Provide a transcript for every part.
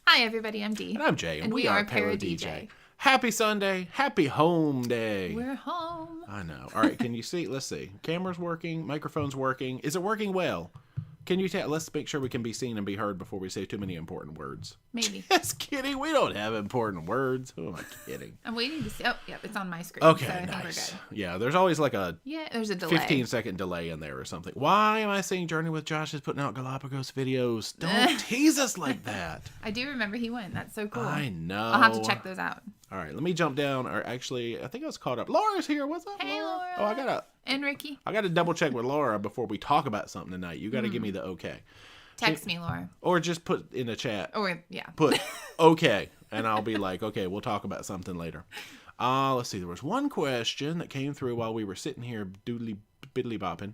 Hi, everybody. I'm Dee. And I'm Jay. And we are ParoDeeJay. Happy Sunday. Happy home day. We're home. I know. All right. Can you see? Let's see. Camera's working. Microphone's working. Is it working well? Can you tell? Let's make sure we can be seen and be heard before we say too many important words. Maybe. Just kidding. We don't have important words. Who am I kidding? I'm waiting to see. Oh, yep. It's on my screen. Okay, so I think nice. we're good. Yeah, there's always like a there's a delay. 15-second delay in there or something. Why am I saying Journey with Josh is putting out Galapagos videos? Don't tease us like that. I do remember he went. That's so cool. I know. I'll have to check those out. All right, let me jump down. Or actually, I think I was caught up. Laura's here. What's up, Hey, Laura. Oh, And Ricky. I gotta double check with Laura before we talk about something tonight. You gotta give me the okay. Text me, Laura. Or just put in a chat. Or, yeah. Put okay. And I'll be like, okay, we'll talk about something later. Let's see. There was one question that came through while we were sitting here doodly biddly bopping.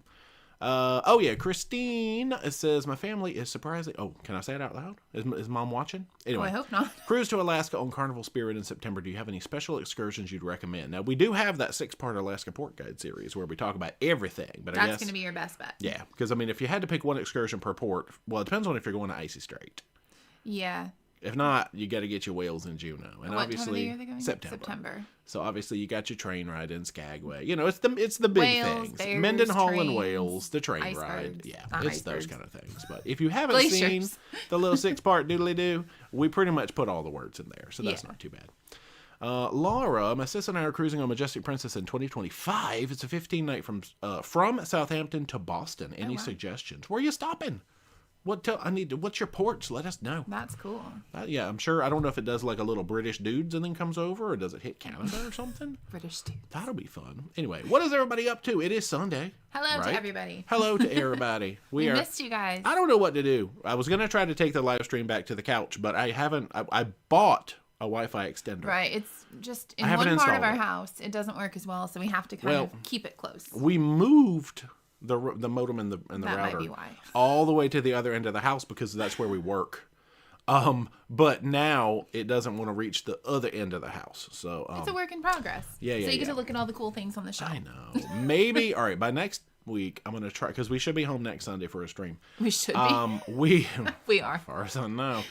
Oh yeah, Christine says my family is surprisingly. Oh, can I say it out loud? Is Mom watching? Anyway, I hope not. Cruise to Alaska on Carnival Spirit in September. Do you have any special excursions you'd recommend? Now we do have that 6-part Alaska Port Guide series where we talk about everything. But That's I guess going to be your best bet. yeah, because I mean, if you had to pick one excursion per port, well, it depends on if you're going to Icy Strait. Yeah. If not, you got to get your whales in Juneau, and What obviously time of the year are they going? September. So obviously you got your train ride in Skagway. You know, it's the big Whales, things. bears, Mendenhall and trains, Wales, the train ride. icebergs. Yeah, Not it's those icebergs. kind of things. But if you haven't Glaciers. seen the little 6-part doodly doo, we pretty much put all the words in there, so that's Yeah. not too bad. Laura, my sister and I are cruising on Majestic Princess in 2025. It's a 15-night from Southampton to Boston. Any wow. suggestions? Where are you stopping? What's your ports? Let us know. That's cool. Yeah, I'm sure. I don't know if it does like a little British dudes and then comes over, or does it hit Canada or something? British dude. That'll be fun. Anyway, what is everybody up to? It is Sunday. Hello right? to everybody. Hello to everybody. We missed you guys. I don't know what to do. I was gonna try to take the live stream back to the couch, but I haven't. I bought a Wi-Fi extender. Right. It's just in I haven't one part of our installed it. house. It doesn't work as well, so we have to kind of keep it close. We moved the modem and the That router might be why. all the way to the other end of the house because that's where we work. But now it doesn't want to reach the other end of the house. So It's a work in progress. Yeah, So you get yeah. to look at all the cool things on the show. I know. Maybe all right, by next week I'm gonna try because we should be home next Sunday for a stream. We should be. We are. As far as I know,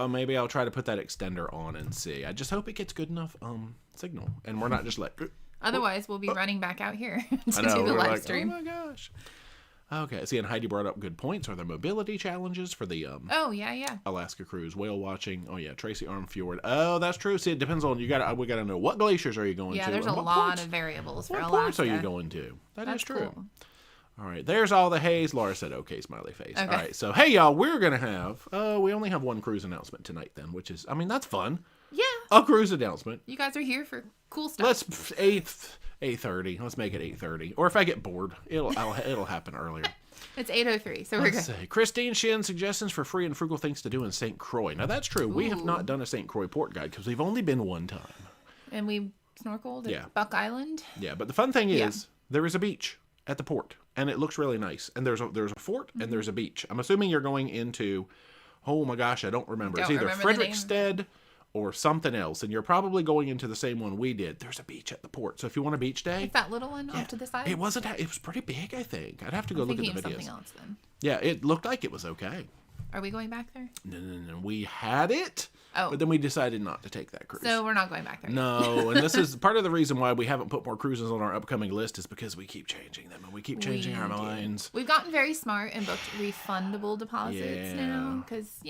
maybe I'll try to put that extender on and see. I just hope it gets good enough signal, and we're not just like. Otherwise, we'll be running back out here to I know, do the we're live like, stream. oh my gosh. Okay, see, and Heidi brought up good points. Are there mobility challenges for the Oh yeah. Alaska cruise? Whale watching. Oh yeah, Tracy Arm Fjord. Oh, that's true. See, it depends on we gotta know what glaciers are you going to. Yeah, there's a and what lot ports- of variables for What Alaska. ports are you going to? That's That's true. cool. All right, there's all the haze. Laura said, okay, smiley face. Okay. All right, so, hey, y'all, we're going to have, we only have one cruise announcement tonight then, which is, I mean, that's fun. Yeah. A cruise announcement. You guys are here for cool stuff. Let's, 8:30. Let's make it 8:30. Or if I get bored, it'll happen earlier. It's 8:03, so we're Let's good. see. Christine Shin, suggestions for free and frugal things to do in St. Croix. Now, that's true. We have not done a St. Croix port guide because we've only been one time. And we snorkeled Yeah. at Buck Island. Yeah, but the fun thing Yeah. is there is a beach at the port, and it looks really nice. And there's a fort and there's a beach. I'm assuming you're going into, oh my gosh, I don't remember. It's Don't either remember the name. Frederickstead or something else, and you're probably going into the same one we did. There's a beach at the port, so if you want a beach day, It's that little one off to the side. it wasn't. It was pretty big, I think. I'd have to go I'm look at thinking the of videos. something else then. Yeah, it looked like it was okay. Are we going back there? No. We had it, Oh. but then we decided not to take that cruise. So we're not going back there. No, and this is part of the reason why we haven't put more cruises on our upcoming list is because we keep changing them and we keep changing our We do. minds. We've gotten very smart and booked refundable deposits Yeah. now because,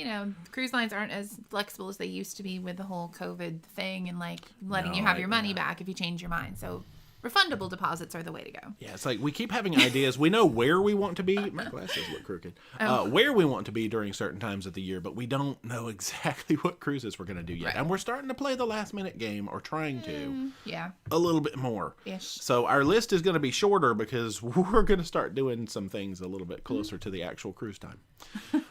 cruise lines aren't as flexible as they used to be with the whole COVID thing and like letting you have your money back if you change your mind. So refundable deposits are the way to go. Yeah, it's like we keep having ideas. We know where we want to be. My glasses look crooked. Oh. Where we want to be during certain times of the year, but we don't know exactly what cruises we're going to do yet. Right. And we're starting to play the last minute game, or trying to, Yeah. a little bit more. Ish. So our list is going to be shorter because we're going to start doing some things a little bit closer to the actual cruise time.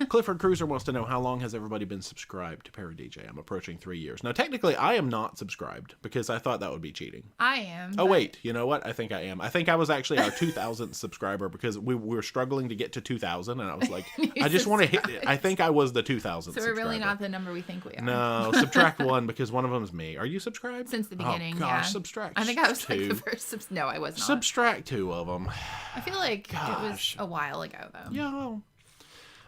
Clifford Cruiser wants to know, how long has everybody been subscribed to ParoDeeJay? I'm approaching 3 years. Now, technically, I am not subscribed because I thought that would be cheating. I am. Oh, but wait. You know what? I think I am. I think I was actually our 2,000th subscriber because we were struggling to get to 2,000. And I was like, I just want to hit it. I think I was the 2,000th So we're really not the number we think we are. No, subtract one because one of them is me. Are you subscribed? Since the beginning, Oh, gosh, yeah. subtract I think I was two. like the first. No, I was not. Subtract 2 of them. I feel like it was Gosh. a while ago, though. Yeah.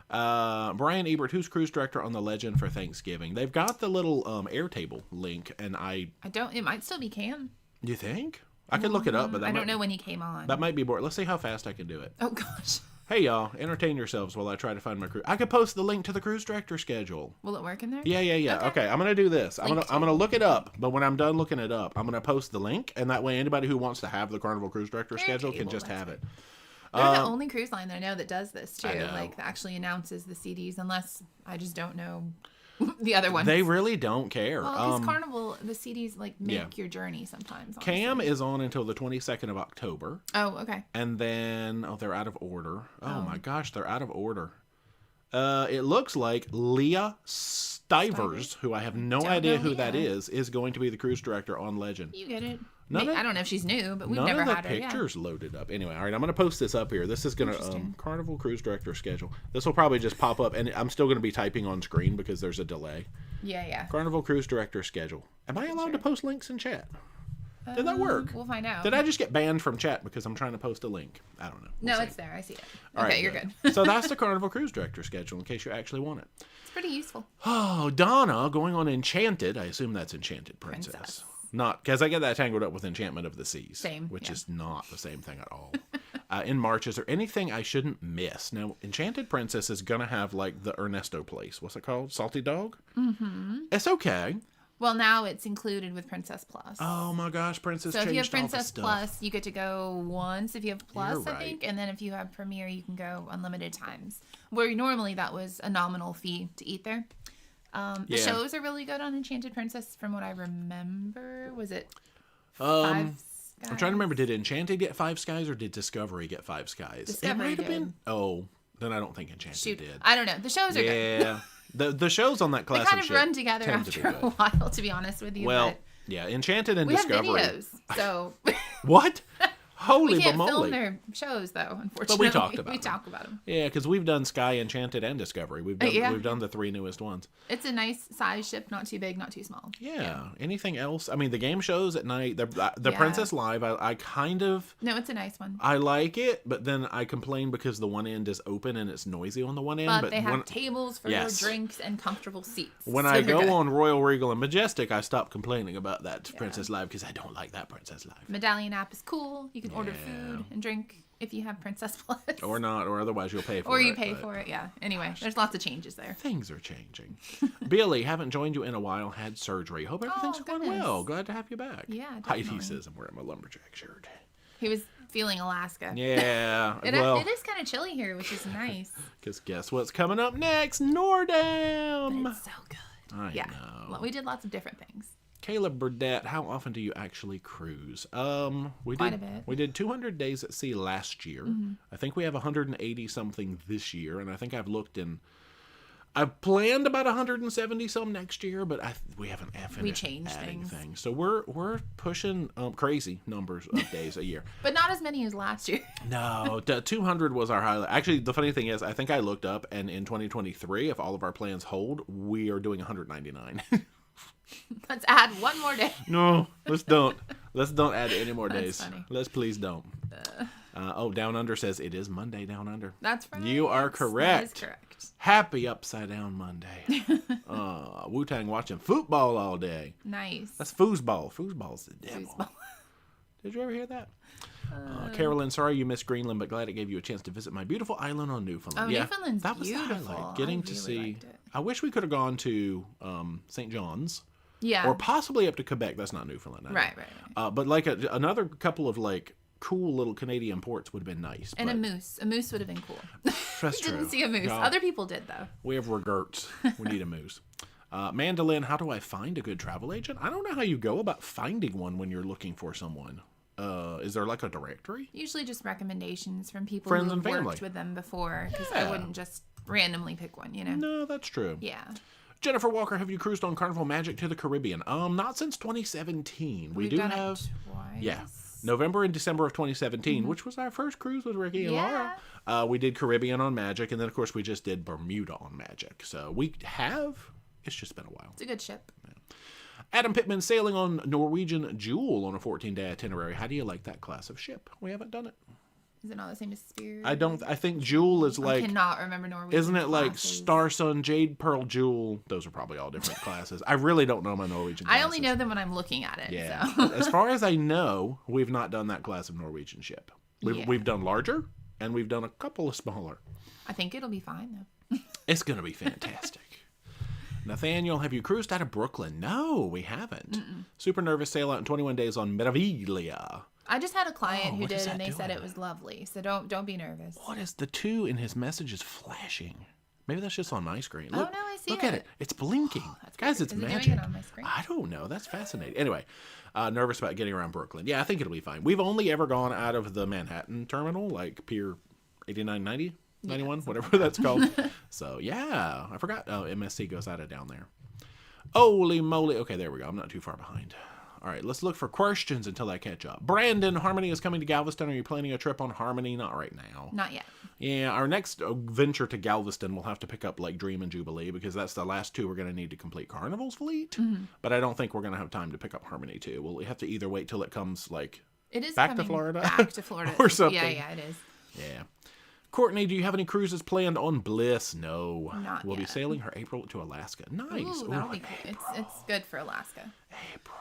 Brian Ebert, who's cruise director on the Legend for Thanksgiving? They've got the little Airtable link, and I don't. It might still be Cam. You think? I could look it up, but I don't know when he came on. That might be bored. Let's see how fast I can do it. Oh gosh. Hey y'all, entertain yourselves while I try to find my cruise. I could post the link to the cruise director schedule. Will it work in there? Yeah. Okay, I'm gonna do this. I'm gonna look it up, but when I'm done looking it up, I'm gonna post the link, and that way anybody who wants to have the Carnival cruise director schedule can just have it. They're the only cruise line that that I know does this too. Like, that actually announces the CDs, unless I just don't know the other ones. They really don't care. Well, because Carnival, the CDs make your journey sometimes. Honestly. Cam is on until the 22nd of October. Oh, okay. And then they're out of order. Oh my gosh, they're out of order. It looks like Leah Stivers, who I have no idea who that is going to be the cruise director on Legend. You get it. I don't know if she's new, but we've never had her. None of the pictures loaded up. Anyway, all right, I'm going to post this up here. This is going to Carnival Cruise Director schedule. This will probably just pop up, and I'm still going to be typing on screen because there's a delay. Yeah. Carnival Cruise Director schedule. Am I allowed to post links in chat? Did that work? We'll find out. Did I just get banned from chat because I'm trying to post a link? I don't know. No, it's there. I see it. All okay, right, you're good. So that's the Carnival Cruise Director schedule in case you actually want it. It's pretty useful. Oh, Donna going on Enchanted. I assume that's Enchanted Princess. Not because I get that tangled up with Enchantment of the Seas, which is not the same thing at all. In March, is there anything I shouldn't miss? Now, Enchanted Princess is gonna have like the Ernesto place. What's it called? Salty Dog. Mm-hmm. It's okay. Well, now it's included with Princess Plus. Oh my gosh, Princess! So if you have changed all the Princess stuff. Plus, you get to go once. If you have Plus, You're I think, and then if you have Premier, you can go unlimited times. Where normally that was a nominal fee to eat there. The shows are really good on Enchanted Princess, from what I remember. Was it 5 skies? I'm trying to remember. Did Enchanted get 5 skies or did Discovery get 5 skies? Discovery it might have did. been. Oh, then I don't think Enchanted did. I don't know. The shows are good. Yeah. The shows on that class they kind of run together after a while, to be honest with you. Well, yeah, Enchanted and Discovery. We have videos, so... What? Holy we can't moly. film their shows, though, unfortunately. But we talked about We talk about them. Yeah, because we've done Sky, Enchanted, and Discovery. We've done the 3 newest ones. It's a nice size ship, not too big, not too small. Yeah. Anything else? I mean, the game shows at night, the Princess Live, I kind of... No, it's a nice one. I like it, but then I complain because the one end is open and it's noisy on the one end. But they have tables for your drinks and comfortable seats. When I go on Royal, Regal, and Majestic, I stop complaining about that Princess Live because I don't like that Princess Live. Medallion app is cool. You can order food and drink if you have Princess Plus. Or not, or otherwise you'll pay for it. Or you pay for it, yeah. Anyway, there's lots of changes there. Things are changing. Billy, haven't joined you in a while, had surgery. Hope everything's going well. Glad to have you back. Yeah, definitely. Heidi says I'm wearing my lumberjack shirt. He was feeling Alaska. Yeah. It is kind of chilly here, which is nice. Because guess what's coming up next? Nordam. It's so good. I know. Well, we did lots of different things. Caleb Burdett, how often do you actually cruise? Quite a bit. We did 200 days at sea last year. Mm-hmm. I think we have 180 something this year, and I think I've planned about 170 some next year, but we haven't finished. We changed things. So we're pushing crazy numbers of days a year, but not as many as last year. No, 200 was our highlight. Actually, the funny thing is, I think I looked up, and in 2023, if all of our plans hold, we are doing 199. Let's add one more day. No, let's don't. Let's don't add any more days. Funny. Let's please don't. Down Under says it is Monday Down Under. That's right. You are correct. That is correct. Happy Upside Down Monday. Wu-Tang watching football all day. Nice. That's foosball. Foosball's the devil. Foosball. Did you ever hear that? Carolyn, sorry you missed Greenland, but glad it gave you a chance to visit my beautiful island on Newfoundland. Oh, Newfoundland's that was beautiful. The highlight. Getting to see. Liked it. I wish we could have gone to St. John's. Yeah. Or possibly up to Quebec. That's not Newfoundland. Right. But like another couple of like cool little Canadian ports would have been nice. And a moose. A moose would have been cool. That's true. Didn't see a moose. Other people did, though. We have regrets. We need a moose. Mandolin, how do I find a good travel agent? I don't know how you go about finding one when you're looking for someone. Is there like a directory? Usually just recommendations from people Friends who and family. worked with them before. Because I wouldn't just randomly pick one, you know? No, that's true. Yeah. Jennifer Walker, have you cruised on Carnival Magic to the Caribbean? Not since 2017. We've do done have it twice. Yeah. November and December of 2017, which was our first cruise with Ricky and Laura. We did Caribbean on Magic, and then of course we just did Bermuda on Magic. So it's just been a while. It's a good ship. Yeah. Adam Pittman sailing on Norwegian Jewel on a 14-day itinerary. How do you like that class of ship? We haven't done it. Is it not the same as Spear? I think Jewel is like... I cannot remember Norwegian Isn't it like classes. Star, Sun, Jade, Pearl, Jewel? Those are probably all different classes. I really don't know my Norwegian classes. I only know them when I'm looking at it. Yeah. So. As far as I know, we've not done that class of Norwegian ship. We've done larger, and we've done a couple of smaller. I think it'll be fine, though. It's going to be fantastic. Nathaniel, have you cruised out of Brooklyn? No, we haven't. Super nervous sail out in 21 days on Meraviglia. I just had a client who what is did, and that they said doing? it was lovely. So don't be nervous. What is the 2 in his messages flashing? Maybe that's just on my screen. Oh, Look, no, I see look it. at it. It's blinking. That's Guys, weird. it's Is it magic. doing it on my screen? I don't know. That's fascinating. Anyway, nervous about getting around Brooklyn. Yeah, I think it'll be fine. We've only ever gone out of the Manhattan terminal, like Pier 89, 90, 91, whatever that's called. So, yeah, I forgot. Oh, MSC goes out of down there. Holy moly. Okay, there we go. I'm not too far behind. All right, let's look for questions until I catch up. Brandon, Harmony is coming to Galveston. Are you planning a trip on Harmony? Not right now. Not yet. Yeah, our next venture to Galveston, we'll have to pick up like Dream and Jubilee because that's the last 2 we're going to need to complete Carnival's fleet. But I don't think we're going to have time to pick up Harmony too. We'll have to either wait till it comes like It is back to coming Florida, Back to Florida. or something. Yeah, it is. Yeah. Courtney, do you have any cruises planned on Bliss? No. Not We'll be yet. sailing her April to Alaska. Nice. Ooh, that'll be cool. It's good for Alaska. April.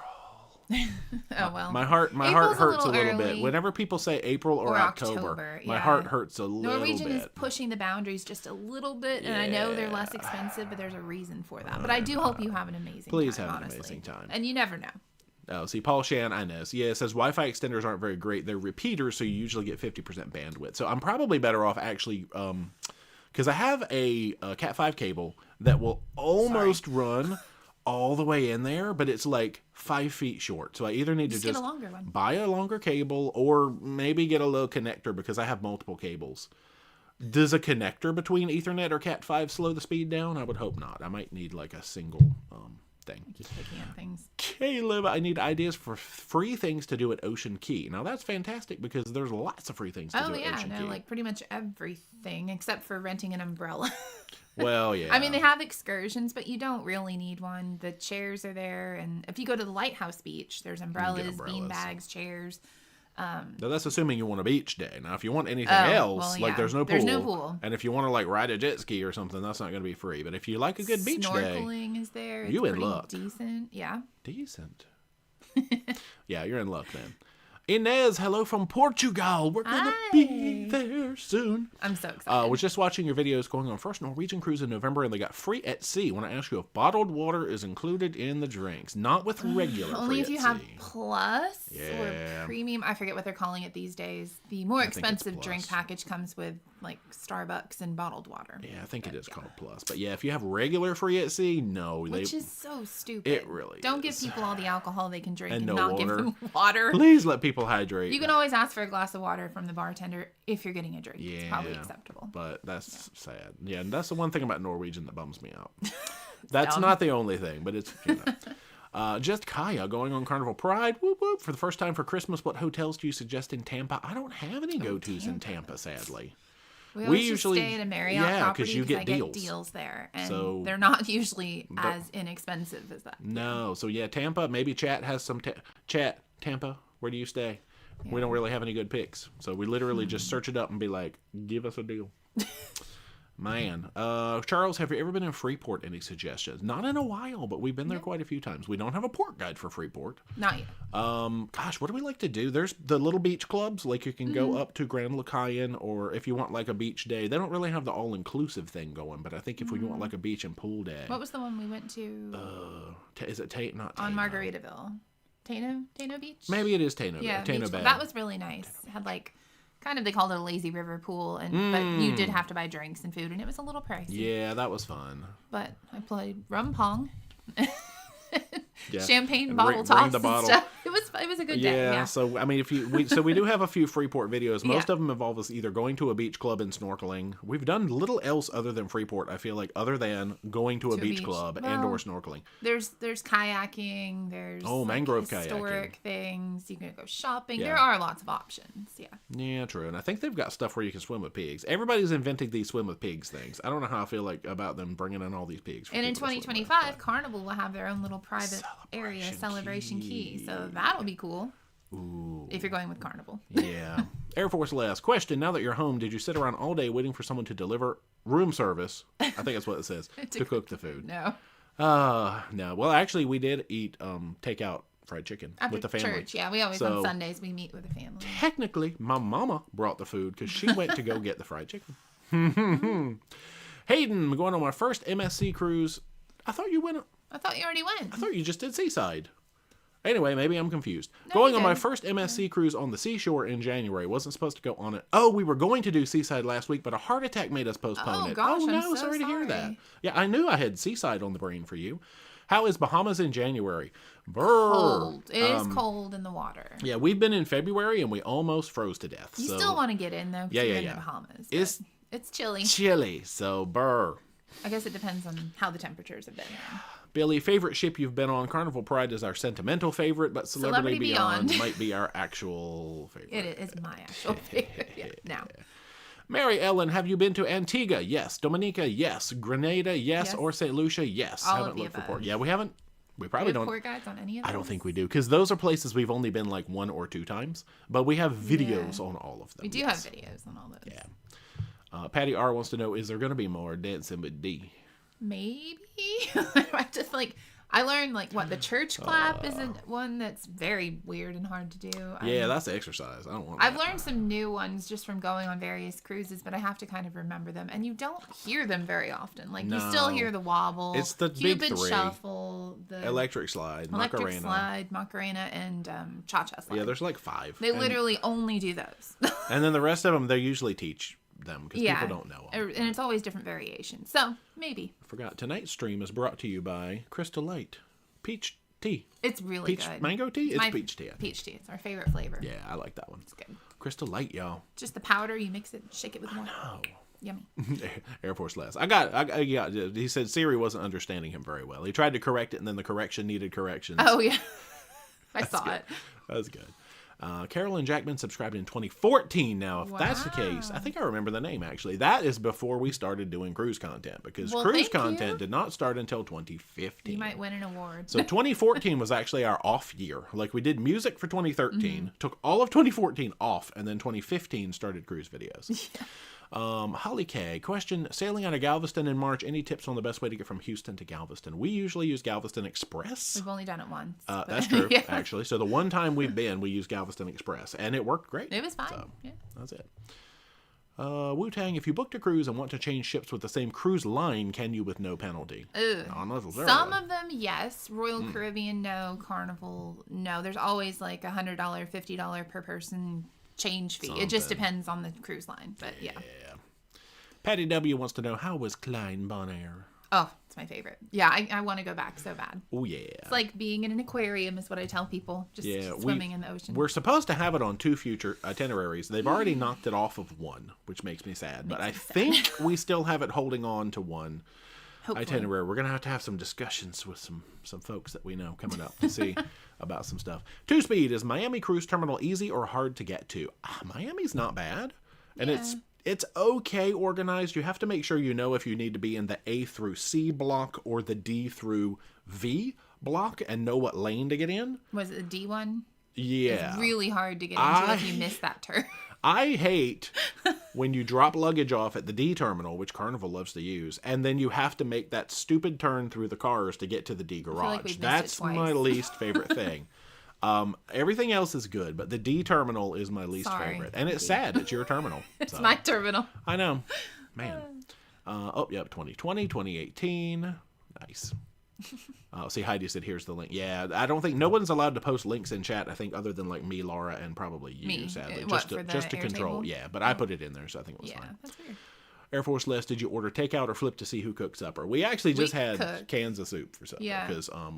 Oh well. My heart April's hurts a little bit. early. Whenever people say April or October, my yeah. heart hurts a little Norwegian bit. is pushing the boundaries just a little bit, and I know they're less expensive, but there's a reason for that. But I do hope you have an amazing Please time, have an honestly. amazing time. And you never know. Oh, see, Paul Shan, I know. So, yeah, it says Wi-Fi extenders aren't very great. They're repeaters, so you usually get 50% bandwidth. So I'm probably better off actually, because I have a Cat 5 cable that will almost run all the way in there, but it's like 5 feet short. So I either need to Get a longer one. buy a longer cable or maybe get a little connector because I have multiple cables. Does a connector between Ethernet or Cat 5 slow the speed down? I would hope not. I might need like a single thing. Keep picking at things. Caleb, I need ideas for free things to do at Ocean Key. Now that's fantastic because there's lots of free things to do at Ocean Key. Like pretty much everything except for renting an umbrella. Well, yeah. I mean, they have excursions, but you don't really need one. The chairs are there, and if you go to the Lighthouse Beach, there's umbrellas. Bean bags, chairs. Now that's assuming you want a beach day. Now, if you want anything else, like there's no pool. And if you want to like ride a jet ski or something, that's not going to be free. But if you like a good beach day, snorkeling is there. It's you in pretty luck. Decent, yeah. Decent. Yeah, you're in luck then. Inez, hello from Portugal. We're going to be there soon. I'm so excited. I was just watching your videos going on first Norwegian cruise in November, and they got free at sea. Want to ask you if bottled water is included in the drinks? Not with regular Only free if you at have sea. plus Yeah. or premium. I forget what they're calling it these days. The more think it's expensive drink plus. package comes with like Starbucks and bottled water. Yeah, I think it is called plus. But yeah, if you have regular free at sea, no. Which is so stupid. It really Don't is. give people all the alcohol they can drink and no not water. give them water. Please let people hydrate. You can always ask for a glass of water from the bartender if you're getting a drink. Yeah, It's probably acceptable. But that's sad. Yeah, and that's the one thing about Norwegian that bums me out. That's not the only thing, but it's, you know. Just Kaya going on Carnival Pride. Whoop, whoop. For the first time for Christmas, what hotels do you suggest in Tampa? I don't have any go-tos in Tampa, sadly. We usually stay at a Marriott property because you get I deals. get deals there, and So- they're not usually as inexpensive as that. No, so yeah, Tampa. Maybe Chat has some. Chat, Tampa, where do you stay? Yeah. We don't really have any good picks, so we literally just search it up and be like, give us a deal. Man, Charles, have you ever been in Freeport? Any suggestions? Not in a while, but we've been there quite a few times. We don't have a port guide for Freeport. Not yet. Gosh, what do we like to do? There's the little beach clubs, like you can go up to Grand Lacayan, or if you want like a beach day. They don't really have the all-inclusive thing going, but I think if we want like a beach and pool day. What was the one we went to? Is it Tate? Not on Tano. Margaritaville. Tano Beach? Maybe it is Tano. Yeah, Tano Bay. that was really nice. It had like kind of, they called it a lazy river pool, and but you did have to buy drinks and food, and it was a little pricey. Yeah, that was fun. But I played rum pong. Yeah. Champagne And bottle bring toss the and bottle. stuff. It was a good day. Yeah. So I mean, if we do have a few Freeport videos. Most of them involve us either going to a beach club and snorkeling. We've done little else other than Freeport. I feel like other than going to a beach club and or snorkeling. There's kayaking. There's mangrove historic things. You can go shopping. Yeah. There are lots of options. Yeah. Yeah, true. And I think they've got stuff where you can swim with pigs. Everybody's inventing these swim with pigs things. I don't know how I feel like about them bringing in all these pigs. And in 2025, Carnival will have their own little private area, Celebration Key. So that'll be cool. Ooh. If you're going with Carnival. Yeah. Air Force Les. Question, now that you're home, did you sit around all day waiting for someone to deliver room service? I think that's what it says. to cook the food. No. No. Well, actually, we did eat takeout fried chicken After with the family. church, yeah. We always, on Sundays, we meet with the family. Technically, my mama brought the food because she went to go get the fried chicken. Hayden, going on my first MSC cruise. I thought you already went. I thought you just did Seaside. Anyway, maybe I'm confused. No, Going on my first MSC cruise on the seashore in January. Wasn't supposed to go on it. Oh, we were going to do Seaside last week, but a heart attack made us postpone it. Gosh, no, I'm so sorry to hear that. Yeah, I knew I had Seaside on the brain for you. How is Bahamas in January? Cold. It is cold in the water. Yeah, we've been in February and we almost froze to death. You still want to get in, though, because you're in the Bahamas. It's chilly. Chilly, so burr. I guess it depends on how the temperatures have been. Billy, favorite ship you've been on? Carnival Pride is our sentimental favorite, but Celebrity Beyond might be our actual favorite. It is my actual favorite. Yeah, now. Mary Ellen, have you been to Antigua? Yes. Dominica? Yes. Grenada? Yes. Or St. Lucia? Yes. All haven't of the looked for above. port. Yeah, we haven't. We probably don't. Tour guides on any of those? I don't think we do, because those are places we've only been like 1 or 2 times, but we have videos on all of them. We do have videos on all those. Yeah. Patty R wants to know, is there going to be more Dancing with D? Maybe. I just I learned what the church clap is one that's very weird and hard to do. Yeah, that's the exercise. I don't want. I've learned some new ones just from going on various cruises, but I have to kind of remember them, and you don't hear them very often. You still hear the wobble. It's the Cupid big 3. Shuffle, the electric slide, Macarena, and cha-cha slide. Yeah, there's 5. They literally only do those. And then the rest of them, they usually teach them because people don't know them. And it's always different variations. So maybe. I forgot. Tonight's stream is brought to you by Crystal Light Peach Tea. It's really good. Mango tea? It's peach tea. Peach tea. It's our favorite flavor. Yeah, I like that one. It's good. Crystal Light, y'all. Just the powder. You mix it, shake it with water. Oh. Yummy. Air Force Les. He said Siri wasn't understanding him very well. He tried to correct it, and then the correction needed corrections. Oh, yeah. I saw it. That was good. Carolyn Jackman subscribed in 2014. Now, if that's the case, I think I remember the name, actually. That is before we started doing cruise content, because cruise content did not start until 2015. You might win an award. So 2014 was actually our off year. We did music for 2013, took all of 2014 off, and then 2015 started cruise videos. Yeah. Holly K. Question, sailing out of Galveston in March, any tips on the best way to get from Houston to Galveston? We usually use Galveston Express. We've only done it once. That's true, actually. So the one time we've been, we used Galveston Express, and it worked great. It was fine. So, that's it. Wu-Tang, if you booked a cruise and want to change ships with the same cruise line, can you with no penalty? Some of them, yes. Royal Caribbean, no. Carnival, no. There's always $100, $50 per person change fee. It just depends on the cruise line, but yeah. Patty W wants to know, how was Klein Bonaire? Oh, it's my favorite. Yeah, I want to go back so bad. Oh yeah, it's like being in an aquarium is what I tell people. Just swimming in the ocean. We're supposed to have it on 2 future itineraries. They've already knocked it off of 1, which makes me sad. But I think we still have it holding on to 1 itinerary. We're gonna have to have some discussions with some folks that we know coming up to see about some stuff. 2-speed, is Miami cruise terminal easy or hard to get to? Miami's not bad, and it's okay organized. You have to make sure you know if you need to be in the A through C block or the D through V block and know what lane to get in. Was it the D one? Yeah, it's really hard to get into if you miss that turn. I hate when you drop luggage off at the D terminal, which Carnival loves to use, and then you have to make that stupid turn through the cars to get to the D garage. That's my least favorite thing. Everything else is good, but the D terminal is my least favorite. And it's sad. It's your terminal. It's my terminal. I know. Man. 2020, 2018. Nice. See, Heidi said, here's the link. Yeah, I don't think, no one's allowed to post links in chat, I think, other than me, Laura, and probably you, sadly. Just to control. Table? Yeah, but I put it in there, so I think it was fine. Yeah, that's weird. Air Force Les, did you order takeout or flip to see who cooks supper? We actually just had cans of soup for supper. Yeah.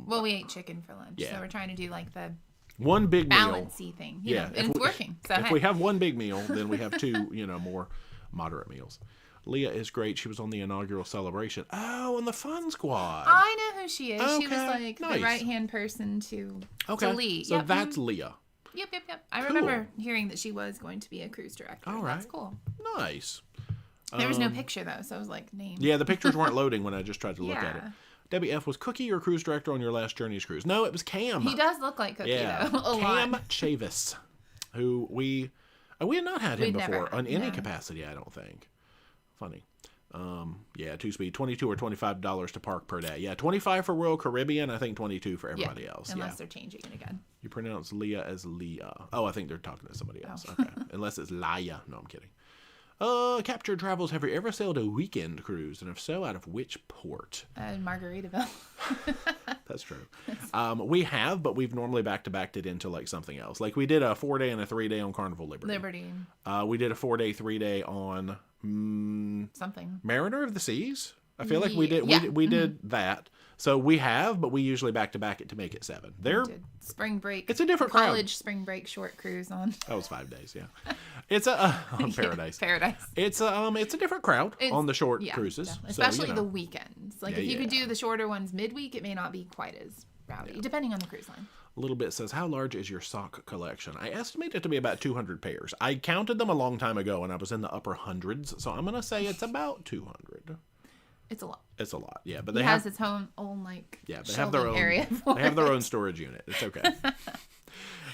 Well, we ate chicken for lunch, so we're trying to do the one big meal. Balancey thing. And it's working. So if we have one big meal, then we have 2, more moderate meals. Leah is great. She was on the inaugural celebration. Oh, on the Fun Squad. I know who she is. Okay. She was the right-hand person to Lee. So that's Leah. Yep. I remember hearing that she was going to be a cruise director. All right. That's cool. Nice. There was no picture, though, so I was name. Yeah, the pictures weren't loading when I just tried to look at it. Debbie F. was Cookie your cruise director on your last Journeys cruise? No, it was Cam. He does look like Cookie, though. Cam Chavis, who we had not had him before on any capacity, I don't think. Funny. Yeah, 2-speed, $22 or $25 to park per day. Yeah, 25 for Royal Caribbean, I think 22 for everybody else. Unless they're changing it again. You pronounce Leah as Leah. Oh, I think they're talking to somebody else. Okay. Unless it's Laya. No, I'm kidding. Captured Travels, have you ever sailed a weekend cruise? And if so, out of which port? Margaritaville. That's true. We have, but we've normally back-to-backed it into like something else. Like we did a 4-day and a 3-day on Carnival Liberty. We did a 4-day, 3-day on something. Mariner of the Seas. I feel like we did we did that. So we have, but we usually back-to-back it to make it 7. They're spring break. It's a different college crowd. spring break short cruise on. That was 5 days, yeah. It's on Paradise. Paradise. It's a different crowd on the short cruises, especially the weekends. Like if you could do the shorter ones midweek, it may not be quite as rowdy, depending on the cruise line. A little bit says, how large is your sock collection? I estimate it to be about 200 pairs. I counted them a long time ago, and I was in the upper hundreds, so I'm gonna say it's about 200. It's a lot. It's a lot, yeah. But it has its own like they have their own area. They have their own storage unit. It's okay.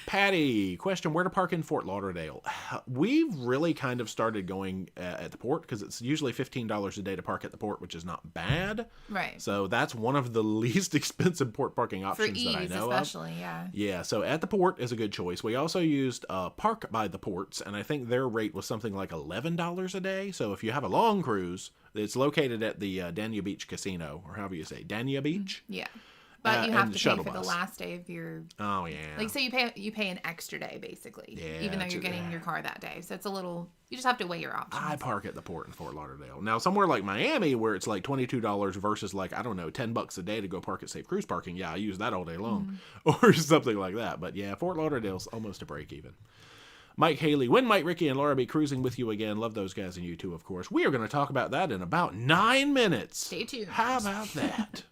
Patty, question, where to park in Fort Lauderdale? We've really kind of started going at the port because it's usually $15 a day to park at the port, which is not bad. Right. So that's one of the least expensive port parking options that I know especially, of. Yeah, so at the port is a good choice. We also used Park by the Ports, and I think their rate was something like $11 a day. So if you have a long cruise, it's located at the Dania Beach Casino, or however you say, Dania Beach. Yeah. But you have to pay for the last day of your... Oh, yeah. Like, so you pay an extra day, basically. Yeah. Even though you're getting your car that day. So it's a little... You just have to weigh your options. I park at the port in Fort Lauderdale. Now, somewhere like Miami, where it's like $22 versus like, I don't know, $10 a day to go park at Safe Cruise Parking. Yeah, I use that all day long. Or something like that. But yeah, Fort Lauderdale's almost a break even. Mike Haley, when might Ricky and Laura be cruising with you again? Love those guys and you too, of course. We are going to talk about that in about 9 minutes. Stay tuned. How about that?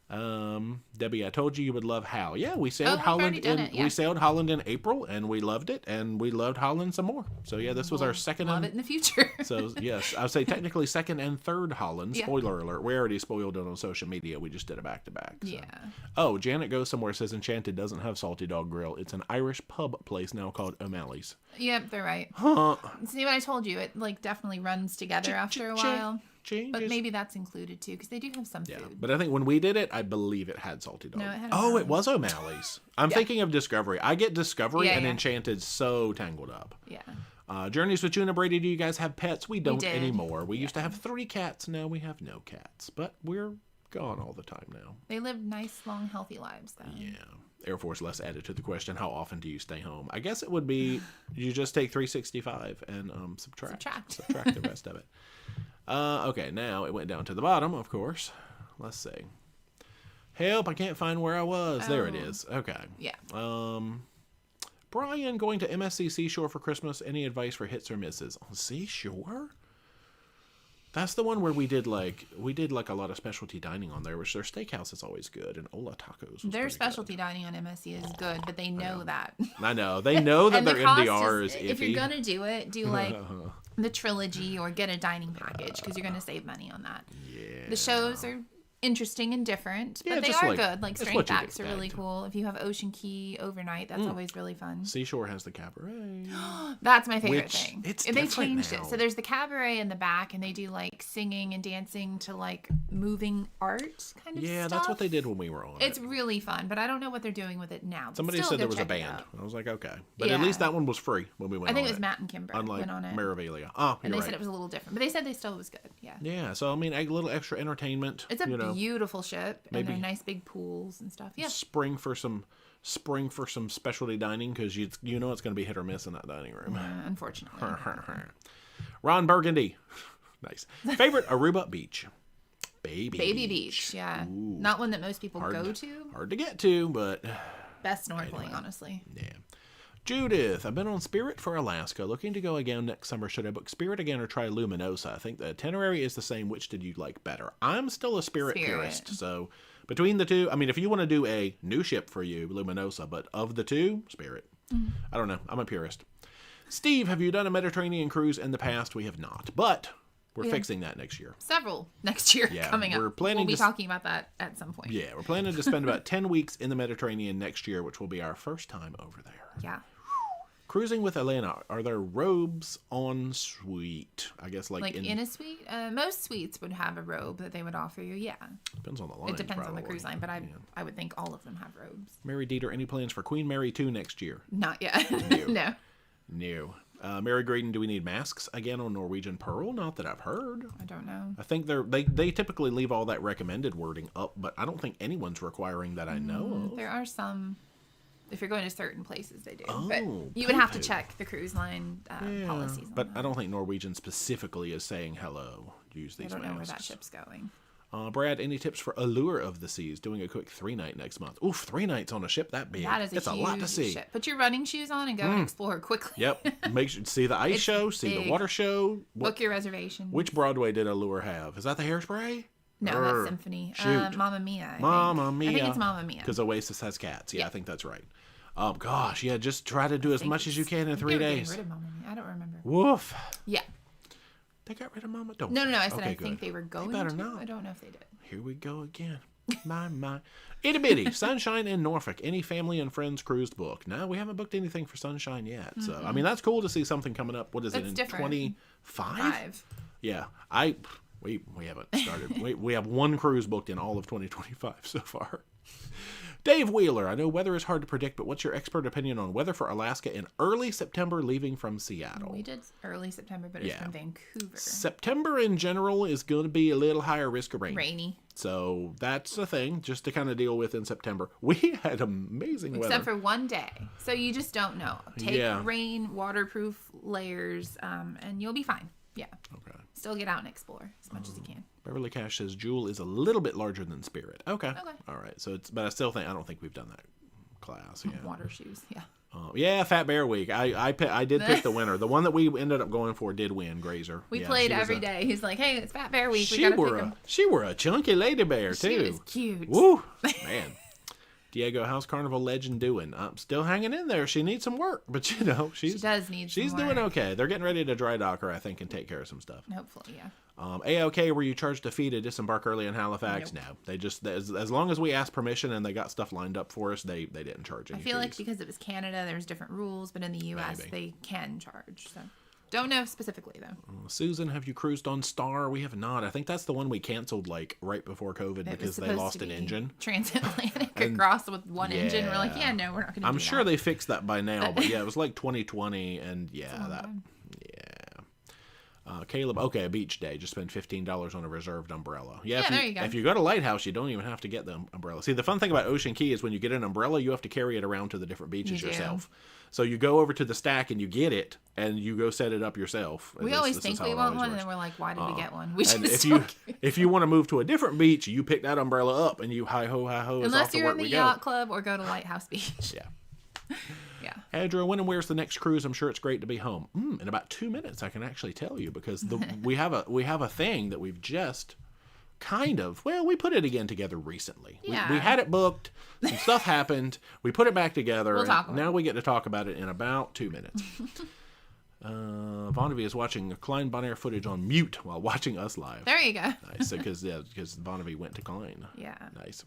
Debbie, I told you would love Hal. Yeah, we sailed Holland we sailed Holland in April and we loved it, and we loved Holland some more. So yeah, this was our second. Love it in the future. So yes, I would say technically second and third Holland. Spoiler alert: we already spoiled it on social media. We just did a back-to-back. So. Yeah. Oh, Janet Goes Somewhere says Enchanted doesn't have Salty Dog Grill. It's an Irish pub place now called O'Malley's. Yep, they're right. Huh. See what I told you? It like definitely runs together after a while. But maybe that's included too, because they do have some food. But I think when we did it, I believe it had Salty Dog. No, it had O'Malley's. It was O'Malley's. I'm thinking of Discovery. I get Discovery and Enchanted so tangled up. Yeah. Journeys with Juna Brady, do you guys have pets? We don't anymore. We used to have 3 cats. Now we have no cats. But we're gone all the time now. They live nice, long, healthy lives, though. Yeah. Air Force Less added to the question, how often do you stay home? I guess it would be, you just take 365 and subtract the rest of it. Okay, now it went down to the bottom, of course. Let's see. Help, I can't find where I was. Oh. There it is. Okay. Yeah. Brian, going to MSC Seashore for Christmas. Any advice for hits or misses? On Seashore? That's the one where we did like a lot of specialty dining on there, which their steakhouse is always good, and Ola Tacos was their specialty dining on MSC is good, but they know that. I know. They know that their MDR is iffy. If you're gonna do it, do like the trilogy or get a dining package, because you're gonna save money on that. Yeah. The shows are interesting and different, but they are good. Like strength acts are really cool. If you have Ocean Key overnight, that's always really fun. Seashore has the cabaret. That's my favorite thing. They changed now. it. So there's the cabaret in the back, and they do like singing and dancing to like moving art kind of stuff. Yeah, that's what they did when we were on It's really fun, but I don't know what they're doing with it now. Somebody said there was a band. I was like, okay. But at least that one was free when we went on it. I think it was Matt and Kimber went on it. Marivalia. Oh, and they said it was a little different, but they said they still was good. Yeah. Yeah, so I mean, a little extra entertainment. It's a beautiful ship. And they're nice big pools and stuff. Yeah. Spring for some specialty dining, because you know it's going to be hit or miss in that dining room. Unfortunately. Ron Burgundy. Nice. Favorite Aruba beach? Baby Beach. Yeah. Ooh. Not one that most people go to. Hard to get to, but best snorkeling, honestly. Yeah. Judith, I've been on Spirit for Alaska. Looking to go again next summer. Should I book Spirit again or try Luminosa? I think the itinerary is the same. Which did you like better? I'm still a Spirit purist. So between the two, I mean, if you want to do a new ship for you, Luminosa. But of the two, Spirit. I don't know. I'm a purist. Steve, have you done a Mediterranean cruise in the past? We have not. But We're fixing that next year. Several next year coming up. We'll be talking about that at some point. Yeah, we're planning to spend about 10 weeks in the Mediterranean next year, which will be our first time over there. Yeah. Cruising with Elena, are there robes on suite? I guess like in a suite? Most suites would have a robe that they would offer you, yeah. Depends on the line. It depends on the cruise line, but I would think all of them have robes. Mary Dieter, any plans for Queen Mary 2 next year? Not yet. No. Mary Graydon, do we need masks again on Norwegian Pearl? Not that I've heard. I don't know. I think they typically leave all that recommended wording up, but I don't think anyone's requiring that I know of. There are some. If you're going to certain places, they do. Oh, but you would have to check the cruise line policies. But I don't think Norwegian specifically is saying hello. Use these masks. I don't know where that ship's going. Brad, any tips for Allure of the Seas? Doing a quick 3-night next month. Oof, 3 nights on a ship that big. That is It's a lot to see. Ship. Put your running shoes on and go and explore quickly. Yep. Make sure see the ice show, see the water show. Book your reservation. Which Broadway did Allure have? Is that the Hairspray? No, that's Symphony. Mamma Mia. Mamma Mia. I think it's Mamma Mia. Because Oasis has cats. Yeah, I think that's right. Gosh, yeah, just try to do as much as you can in 3 days. Rid of Mamma Mia. I don't remember. Woof. Yeah. They got rid of Mama? Don't. No. I said I think they were going to. Not. I don't know if they did. Here we go again. My. Itty bitty. Sunshine in Norfolk. Any family and friends cruised book? No, we haven't booked anything for Sunshine yet. Mm-hmm. So, I mean, that's cool to see something coming up. What is it, in 25? Yeah. We haven't started. we have one cruise booked in all of 2025 so far. Dave Wheeler, I know weather is hard to predict, but what's your expert opinion on weather for Alaska in early September leaving from Seattle? We did early September, but it's from Vancouver. September in general is going to be a little higher risk of rain. Rainy. So that's a thing just to kind of deal with in September. We had amazing weather. Except for one day. So you just don't know. Take rain, waterproof layers, and you'll be fine. Yeah. Okay. Still get out and explore as much as you can. Beverly Cash says Jewel is a little bit larger than Spirit. Okay. All right. So but I don't think we've done that class. Yeah. Water shoes. Yeah. Yeah, Fat Bear Week. I did pick the winner. The one that we ended up going for did win, Grazer. We played every day. He's like, hey, it's Fat Bear Week. She were a chunky lady bear, too. She was cute. Woo. Man. Diego, how's Carnival Legend doing? I'm still hanging in there. She needs some work, but she does need some work. She's doing okay. They're getting ready to dry dock her, I think, and take care of some stuff. Hopefully, yeah. A-OK, were you charged a fee to disembark early in Halifax? Nope. No. They just, as long as we asked permission and they got stuff lined up for us, they didn't charge any I feel fees. like because it was Canada, there's different rules, but in the U.S., they can charge, so... Don't know specifically, though. Susan, have you cruised on Star? We have not. I think that's the one we canceled, right before COVID because they lost an engine. Transatlantic across with one engine. We're like, no, we're not going to do that. I'm sure they fixed that by now, but it was like 2020, and Caleb, a beach day. Just spend $15 on a reserved umbrella. Yeah, there you go. If you go to Lighthouse, you don't even have to get the umbrella. See, the fun thing about Ocean Key is when you get an umbrella, you have to carry it around to the different beaches yourself. So you go over to the stack and you get it, and you go set it up yourself. We always think we want one, and then we're like, why did we get one? We should if you want to move to a different beach, you pick that umbrella up and you hi-ho. Unless you're in the yacht club or go to Lighthouse Beach. Yeah. Andrew, when and where's the next cruise? I'm sure it's great to be home. In about 2 minutes, I can actually tell you because we have a thing that we've just we put it again together recently. Yeah. We had it booked. Some stuff happened. We put it back together. We'll talk about now we get to talk about it in about 2 minutes. Vonnevi is watching Klein Bonaire footage on mute while watching us live. There you go. Nice, because Vonnevi went to Klein. Yeah. Nice.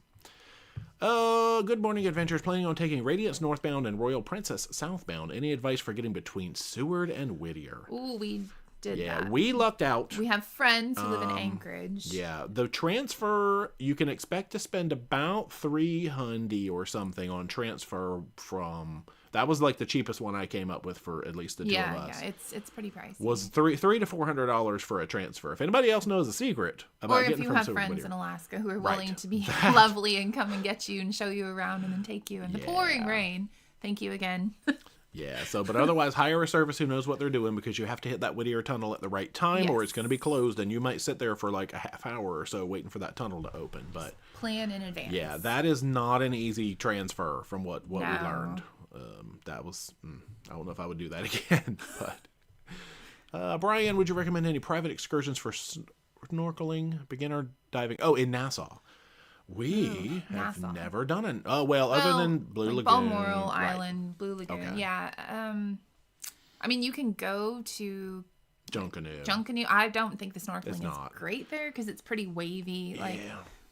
Good morning, adventurers. Planning on taking Radiance northbound and Royal Princess southbound. Any advice for getting between Seward and Whittier? Ooh, we did that. Yeah, we lucked out. We have friends who live in Anchorage. Yeah, the transfer, you can expect to spend about $300 or something on transfer from... That was like the cheapest one I came up with for at least the two of us. Yeah, it's pretty pricey. Was $300 to $400 for a transfer. If anybody else knows a secret about getting from Seward to Whittier. Or if you have friends in Alaska who are willing to be lovely and come and get you and show you around and then take you in the pouring rain. Thank you again. Yeah, but otherwise hire a service who knows what they're doing because you have to hit that Whittier tunnel at the right time or it's going to be closed and you might sit there for like a half hour or so waiting for that tunnel to open. But plan in advance. Yeah, that is not an easy transfer from what we learned. That was, I don't know if I would do that again, but Brian, would you recommend any private excursions for snorkeling, beginner diving? Oh, in Nassau. We have never done it. Oh, other than Blue Lagoon. Balmoral Island, Blue Lagoon. Okay. Yeah. I mean, you can go to Junkanoo. Junkanoo. I don't think the snorkeling is not. great there because it's pretty wavy. Yeah. Like,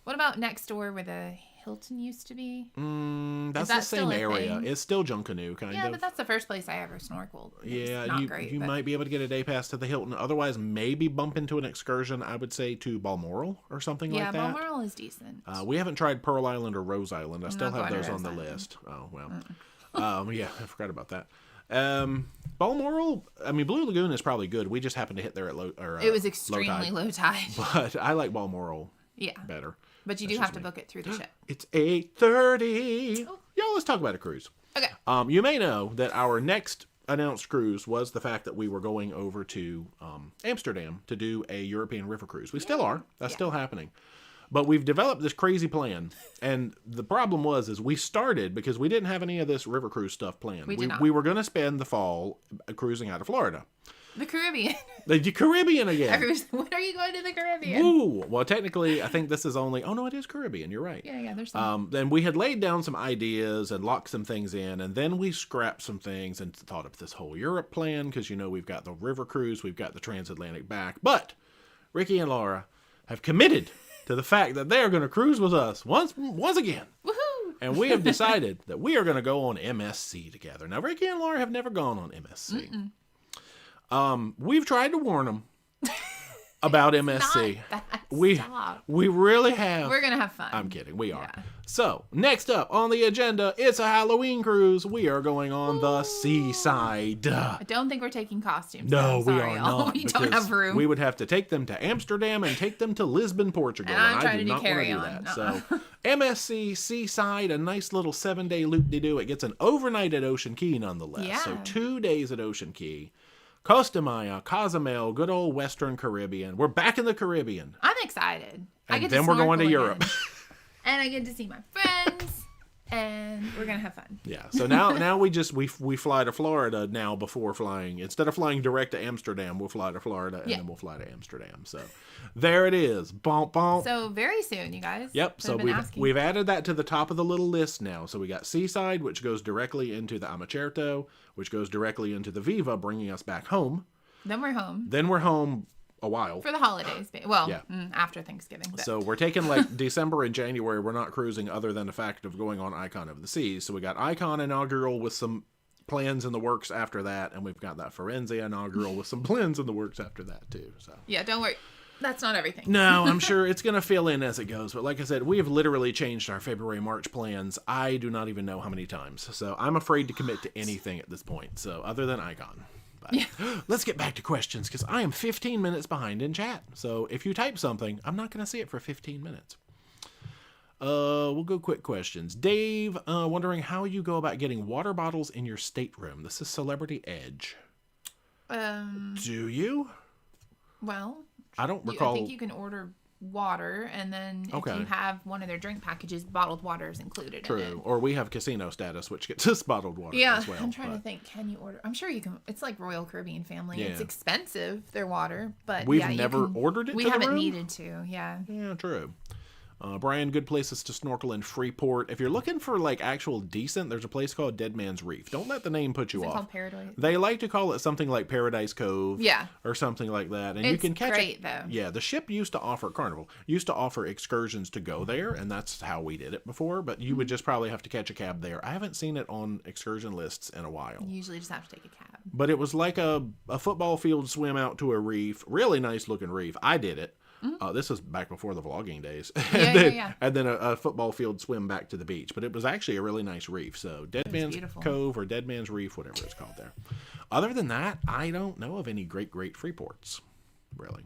what about next door where the Hilton used to be? That's that the still same a area. thing? It's still Junkanoo, kind Yeah, of. but that's the first place I ever snorkeled. Yeah, It's not great, you but... might be able to get a day pass to the Hilton. Otherwise, maybe bump into an excursion, I would say, to Balmoral or something like that. Yeah, Balmoral is decent. We haven't tried Pearl Island or Rose Island. I still not have going those to on the Rose Island. list. Oh, well. Yeah, I forgot about that. Balmoral, I mean, Blue Lagoon is probably good. We just happened to hit there at it was extremely low tide. But I like Balmoral Yeah. better. But you do have to book it through the ship. It's 8:30. Oh. Y'all, let's talk about a cruise. Okay. You may know that our next announced cruise was the fact that we were going over to Amsterdam to do a European river cruise. We still are. That's still happening. But we've developed this crazy plan, and the problem is we started because we didn't have any of this river cruise stuff planned. We did not. We were going to spend the fall cruising out of Florida. The Caribbean. The Caribbean again. Everyone's, when are you going to the Caribbean? Woo! Well, technically, I think this is only... Oh, no, it is Caribbean. You're right. Yeah, there's some. Then we had laid down some ideas and locked some things in, and then we scrapped some things and thought of this whole Europe plan, because, we've got the river cruise, we've got the transatlantic back. But Ricky and Laura have committed to the fact that they are going to cruise with us once again. Woohoo! And we have decided that we are going to go on MSC together. Now, Ricky and Laura have never gone on MSC. We've tried to warn them about MSC. We really have. We're gonna have fun. I'm kidding. We are. Yeah. So next up on the agenda, it's a Halloween cruise. We are going on the seaside. I don't think we're taking costumes. No, I'm sorry, we are y'all. not. We don't because have room. We would have to take them to Amsterdam and take them to Lisbon, Portugal. And I'm I trying do to do not want to do carry-on. that. So MSC Seaside, a nice little 7-day loop-de-doo. It gets an overnight at Ocean Key nonetheless. Yeah. So 2 days at Ocean Key. Costa Maya, Cozumel, good old Western Caribbean. We're back in the Caribbean. I'm excited. And then we're going to Europe. And I get to see my friends. And we're going to have fun. Yeah. So now we fly to Florida now before flying. Instead of flying direct to Amsterdam, we'll fly to Florida and then we'll fly to Amsterdam. So there it is. Bonk, bonk. So very soon, you guys. Yep. So we've added that to the top of the little list now. So we got Seaside, which goes directly into the Amacerto, which goes directly into the Viva, bringing us back home. Then we're home. A while. For the holidays. Well, Yeah. After Thanksgiving. But. So we're taking like December and January. We're not cruising other than the fact of going on Icon of the Seas. So we got Icon inaugural with some plans in the works after that. And we've got that Firenze inaugural with some plans in the works after that too. So yeah, don't worry. That's not everything. No, I'm sure it's going to fill in as it goes. But like I said, we have literally changed our February, March plans. I do not even know how many times. So I'm afraid to commit to anything at this point. So other than Icon. But let's get back to questions because I am 15 minutes behind in chat. So if you type something, I'm not going to see it for 15 minutes. We'll go quick questions. Dave, wondering how you go about getting water bottles in your stateroom. This is Celebrity Edge. Do you? Well, I don't recall. I think you can order water, and then if you have one of their drink packages, bottled water is included. True. In it. Or we have casino status, which gets us bottled water as well. I'm trying to think. Can you order? I'm sure you can. It's like Royal Caribbean family. Yeah. It's expensive, their water, but we've never ordered it. We to haven't the room? needed to. Yeah. Yeah, true. Brian, good places to snorkel in Freeport. If you're looking for like actual decent, there's a place called Dead Man's Reef. Don't let the name put you Is it off. called Paradise? They like to call it something like Paradise Cove, or something like that. And you can catch great, though. Yeah, the ship used to offer Carnival used to offer excursions to go there, and that's how we did it before. But you would just probably have to catch a cab there. I haven't seen it on excursion lists in a while. You usually just have to take a cab. But it was like a football field swim out to a reef. Really nice looking reef. I did it. This was back before the vlogging days. And then a football field swim back to the beach. But it was actually a really nice reef. So Dead Man's Cove or Dead Man's Reef, whatever it's called there. Other than that, I don't know of any great Freeports, really.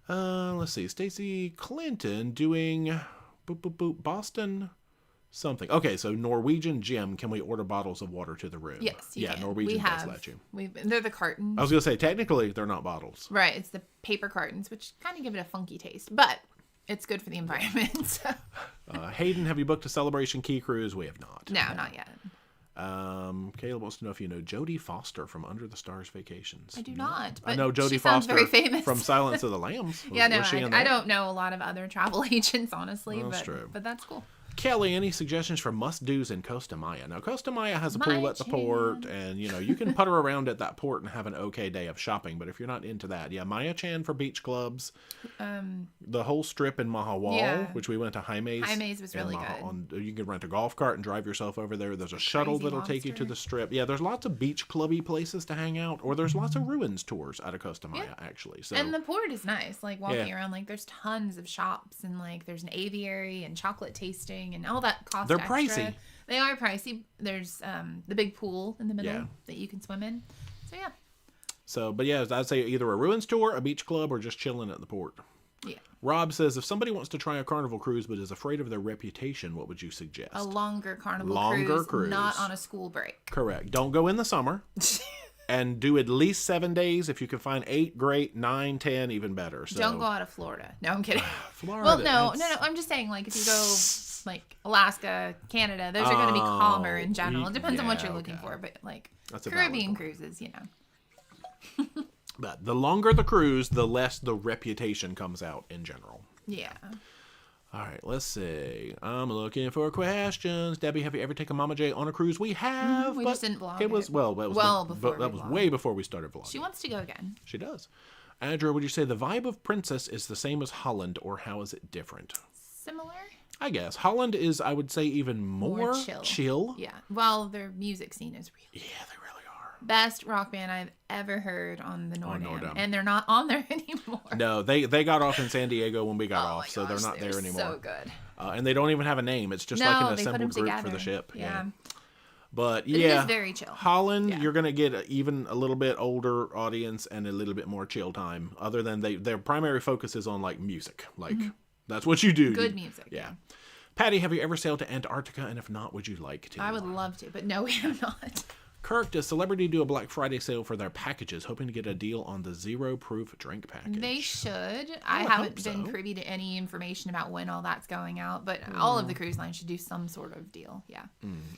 Let's see. Stacy Clinton doing Boston something. Okay, so Norwegian Gym, can we order bottles of water to the room? Yes, you can. Norwegian does let you. They're the cartons. I was going to say, technically, they're not bottles. Right, it's the paper cartons, which kind of give it a funky taste, but it's good for the environment. So. Hayden, have you booked a Celebration Key cruise? We have not. No, not yet. Caleb wants to know if you know Jodie Foster from Under the Stars Vacations. I do not. But I know Jodie she sounds Foster very famous. from Silence of the Lambs. I don't know a lot of other travel agents, honestly. Well, that's but true. But that's cool. Kelly, any suggestions for must-dos in Costa Maya? Now, Costa Maya has a pool at the port, and, you can putter around at that port and have an okay day of shopping, but if you're not into that, Maya Chan for beach clubs, the whole strip in Mahawal, which we went to Jaime's. Jaime's was really good. You can rent a golf cart and drive yourself over there. There's a shuttle that'll take you to the strip. Yeah, there's lots of beach clubby places to hang out, or there's lots of ruins tours out of Costa Maya, actually. So, and the port is nice, like walking around, like there's tons of shops, and like there's an aviary and chocolate tasting and all that costs They're extra. pricey. They are pricey. There's the big pool in the middle that you can swim in. So yeah. So, but yeah, I'd say either a ruins tour, a beach club, or just chilling at the port. Yeah. Rob says, if somebody wants to try a carnival cruise but is afraid of their reputation, what would you suggest? A longer carnival cruise, not on a school break. Correct. Don't go in the summer. And do at least 7 days. If you can find 8, great. 9, 10, even better. So. Don't go out of Florida. No, I'm kidding. Florida. Well, no. I'm just saying, like, if you go, like, Alaska, Canada, those are going to be calmer in general. It depends on what you're looking for. But, like, Caribbean cruises, But the longer the cruise, the less the reputation comes out in general. Yeah. All right, let's see. I'm looking for questions. Debbie, have you ever taken Mama J on a cruise? We have. We just didn't vlog it. Was, well, that was way before we started vlogging. She wants to go again. She does. Andrew, would you say the vibe of Princess is the same as Holland, or how is it different? Similar? I guess. Holland is, I would say, even more chill. Yeah. Well, their music scene is really best rock band I've ever heard on the Nordam. And they're not on there anymore. No, they got off in San Diego when we got off, so they're not there anymore. So good. And they don't even have a name. It's just like an assembled group for the ship. Yeah. But it is very chill. Holland, you're going to get even a little bit older audience and a little bit more chill time. Other than their primary focus is on like music. Like that's what you do. Good music. Yeah. Patty, have you ever sailed to Antarctica? And if not, would you like to? I would love to, but no, we have not. Kirk, does Celebrity do a Black Friday sale for their packages, hoping to get a deal on the zero-proof drink package? They should. I haven't been privy to any information about when all that's going out, but all of the cruise lines should do some sort of deal. Yeah.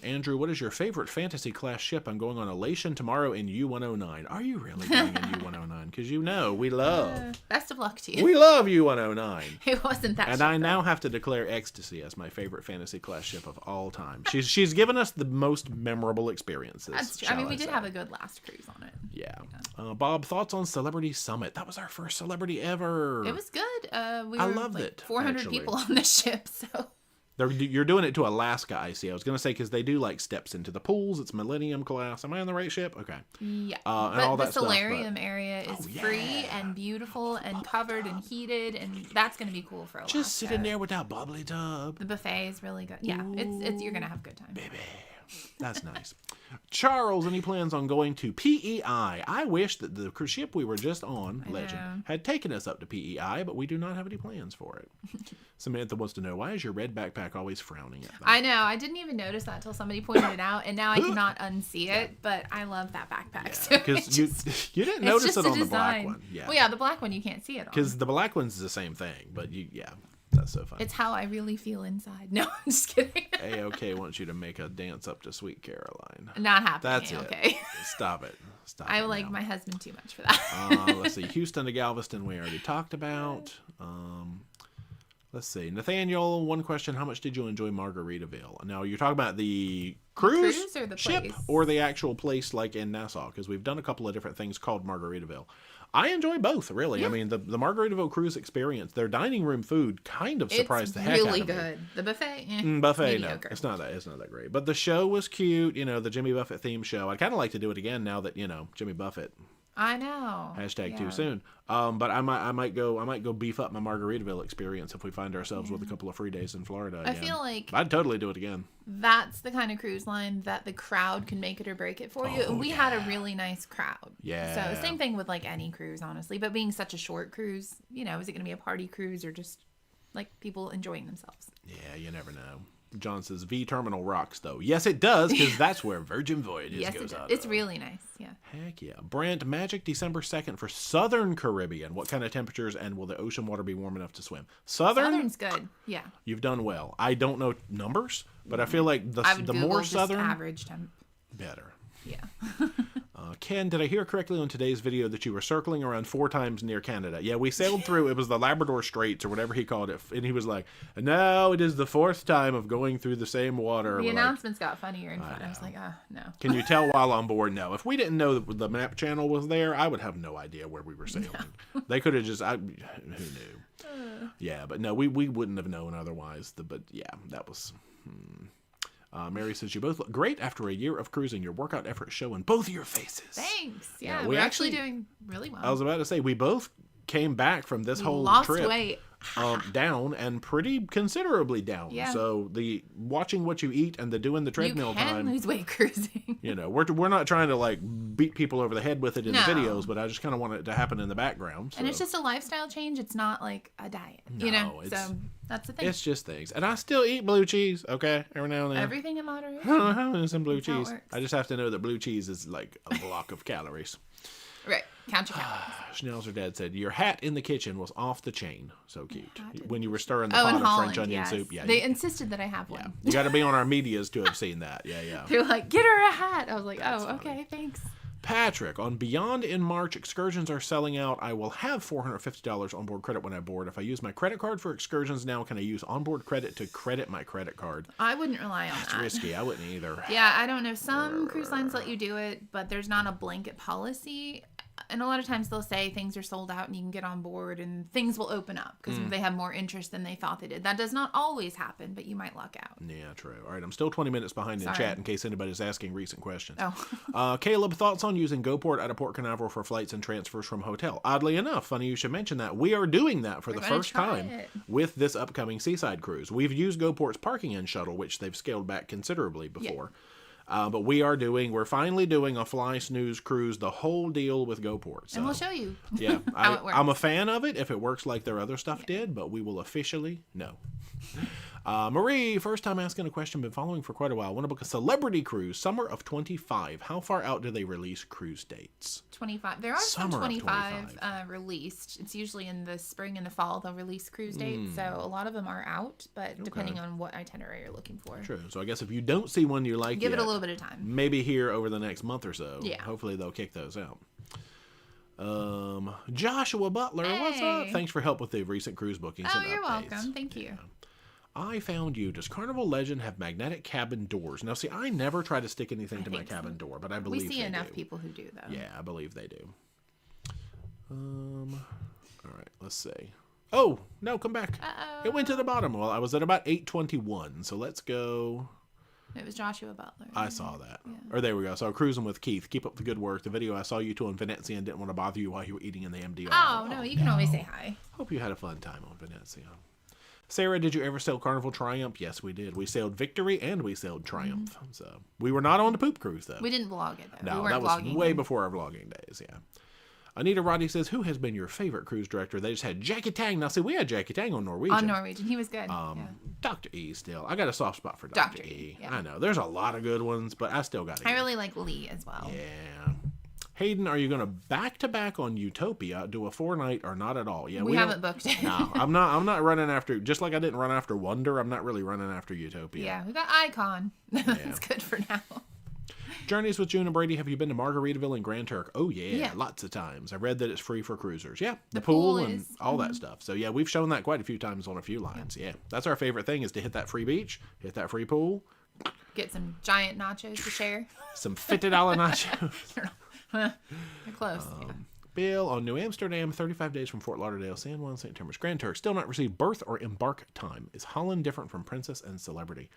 Andrew, what is your favorite fantasy class ship? I'm going on Elation tomorrow in U-109. Are you really going in U-109? Because we love. Best of luck to you. We love U-109. It wasn't that. And I now have to declare Ecstasy as my favorite fantasy class ship of all time. She's given us the most memorable experiences. That's true. I mean, we did have a good last cruise on it. Yeah. Bob, thoughts on Celebrity Summit? That was our first celebrity ever. It was good. I loved it. 400 people on the ship, so. You're doing it to Alaska, I see. I was going to say, because they do like steps into the pools. It's Millennium class. Am I on the right ship? Okay. Yeah. And all that the solarium area is free and beautiful and covered and heated, and that's going to be cool for Alaska. Just sitting there with that bubbly tub. The buffet is really good. Yeah, it's you're going to have a good time. Baby. That's nice. Charles, any plans on going to PEI? I wish that the cruise ship we were just on, Legend, had taken us up to PEI, but we do not have any plans for it. Samantha wants to know, why is your red backpack always frowning at me? I know. I didn't even notice that until somebody pointed it out, and now I cannot unsee it, but I love that backpack. Because you didn't notice it on the black one. Yeah. Well, yeah, the black one you can't see it on. Because the black one's the same thing, but that's so funny. It's how I really feel inside. No, I'm just kidding. A-OK wants you to make a dance up to Sweet Caroline. Not happening. That's A-OK. It. Stop it. I like my husband too much for that. Let's see. Houston to Galveston we already talked about. Let's see. Nathaniel, one question. How much did you enjoy Margaritaville? Now, you're talking about the cruise or the ship place? Or the actual place like in Nassau? Because we've done a couple of different things called Margaritaville. I enjoy both, really. Yeah. I mean, the Margaritaville cruise experience, their dining room food kind of surprised the heck out of me. It's really good. The buffet, buffet, mediocre. No. It's not that great. But the show was cute, the Jimmy Buffett theme show. I'd kind of like to do it again now that, Jimmy Buffett. I know. Too soon. But I might go beef up my Margaritaville experience if we find ourselves with a couple of free days in Florida again. I feel like I'd totally do it again. That's the kind of cruise line that the crowd can make it or break it for you. And we had a really nice crowd. Yeah. So same thing with like any cruise, honestly. But being such a short cruise, is it going to be a party cruise or just like people enjoying themselves? Yeah, you never know. John says V Terminal rocks though. Yes, it does, because that's where Virgin Voyages goes out. It's really nice. Yeah. Heck yeah. Brent, Magic December 2nd for Southern Caribbean. What kind of temperatures and will the ocean water be warm enough to swim? Southern's good. Yeah. You've done well. I don't know numbers, but I feel like the more southern, average temp. Better. Yeah. Ken, did I hear correctly on today's video that you were circling around 4 times near Canada? Yeah, we sailed through, it was the Labrador Straits or whatever he called it. And he was like, no, it is the 4th time of going through the same water. The announcements got funnier and funnier. I was like, no. Can you tell while on board? No. If we didn't know that the map channel was there, I would have no idea where we were sailing. No. They could have just, who knew? Yeah, but no, we wouldn't have known otherwise. But yeah, that was... Mary says, you both look great after a year of cruising. Your workout efforts show in both of your faces. Thanks. Yeah, we're actually doing really well. I was about to say, we both came back from this whole trip. Lost weight. Down and pretty considerably down. Yeah. So the watching what you eat and the doing the treadmill time. You can lose weight cruising. We're not trying to like beat people over the head with it in the videos, but I just kind of want it to happen in the background. So. And it's just a lifestyle change. It's not like a diet. So that's the thing. It's just things. And I still eat blue cheese, okay? Every now and then. Everything in moderation. Having some blue cheese. I just have to know that blue cheese is like a block of calories. Right. Count your calories. Schnauzer Dad said, your hat in the kitchen was off the chain. So cute. When you were stirring the pot of Holland, French onion soup. Yeah, they insisted that I have one. Yeah. You got to be on our medias to have seen that. Yeah. They were like, get her a hat. I was like, That's funny. Okay, thanks. Patrick, on Beyond in March, excursions are selling out. I will have $450 onboard credit when I board. If I use my credit card for excursions now, can I use onboard credit to credit my credit card? I wouldn't rely on that. It's risky. I wouldn't either. Yeah, I don't know. Some cruise lines let you do it, but there's not a blanket policy. And a lot of times they'll say things are sold out and you can get on board and things will open up because they have more interest than they thought they did. That does not always happen, but you might luck out. Yeah, true. All right, I'm still 20 minutes behind in chat in case anybody's asking recent questions. Oh. Caleb, thoughts on using GoPort out of Port Canaveral for flights and transfers from hotel? Oddly enough, funny you should mention that. We are doing that for the first time with this upcoming Seaside cruise. We've used GoPort's parking in shuttle, which they've scaled back considerably before. Yeah. But we're finally doing a fly snooze cruise, the whole deal with GoPort. So, and we'll show you how it works. I'm a fan of it if it works like their other stuff did, but we will officially know. Marie, first time asking a question, been following for quite a while. Want to book a celebrity cruise, summer of 25. How far out do they release cruise dates? 25. There are some 25 released. It's usually in the spring and the fall they'll release cruise dates. So a lot of them are out, but depending on what itinerary you're looking for. True. So I guess if you don't see one you like give it a little bit of time. Maybe here over the next month or so. Yeah. Hopefully they'll kick those out. Joshua Butler, what's up? Thanks for help with the recent cruise bookings and updates. You're welcome. Thank you. I found you. Does Carnival Legend have magnetic cabin doors? Now, see, I never try to stick anything to my cabin door, but I believe they do. We see enough people who do, though. Yeah, I believe they do. All right, let's see. Oh, no, come back. It went to the bottom. Well, I was at about 821, so let's go. It was Joshua Butler. I saw that. Yeah. Or there we go. So cruising with Keith. Keep up the good work. The video I saw you two in Venezia and didn't want to bother you while you were eating in the MDR. Oh, no, you can always say hi. Hope you had a fun time on Venezia. Sarah, did you ever sail Carnival Triumph? Yes, we did. We sailed Victory and we sailed Triumph. So we were not on the poop cruise, though. We didn't vlog it, though. No, that was way before our vlogging days, yeah. Anita Roddy says, who has been your favorite cruise director? They just had Jackie Tang. Now, see, we had Jackie Tang on Norwegian. On Norwegian. He was good. Dr. E still. I got a soft spot for Dr. E. Yeah. I know. There's a lot of good ones, but I still got it. I really like Lee as well. Yeah. Hayden, are you going to back-to-back on Utopia, do a 4-night or not at all? Yeah, we haven't booked it. No, I'm not running after, just like I didn't run after Wonder, I'm not really running after Utopia. Yeah, we got Icon. That's good for now. Journeys with June and Brady, have you been to Margaritaville and Grand Turk? Oh, yeah, lots of times. I read that it's free for cruisers. Yeah, the pool and all that stuff. So, yeah, we've shown that quite a few times on a few lines. Yeah, that's our favorite thing is to hit that free beach, hit that free pool. Get some giant nachos to share. Some $50 nachos. They're close. Bill, on New Amsterdam, 35 days from Fort Lauderdale, San Juan, St. Thomas, Grand Turk, still not received berth or embark time. Is Holland different from Princess and Celebrity?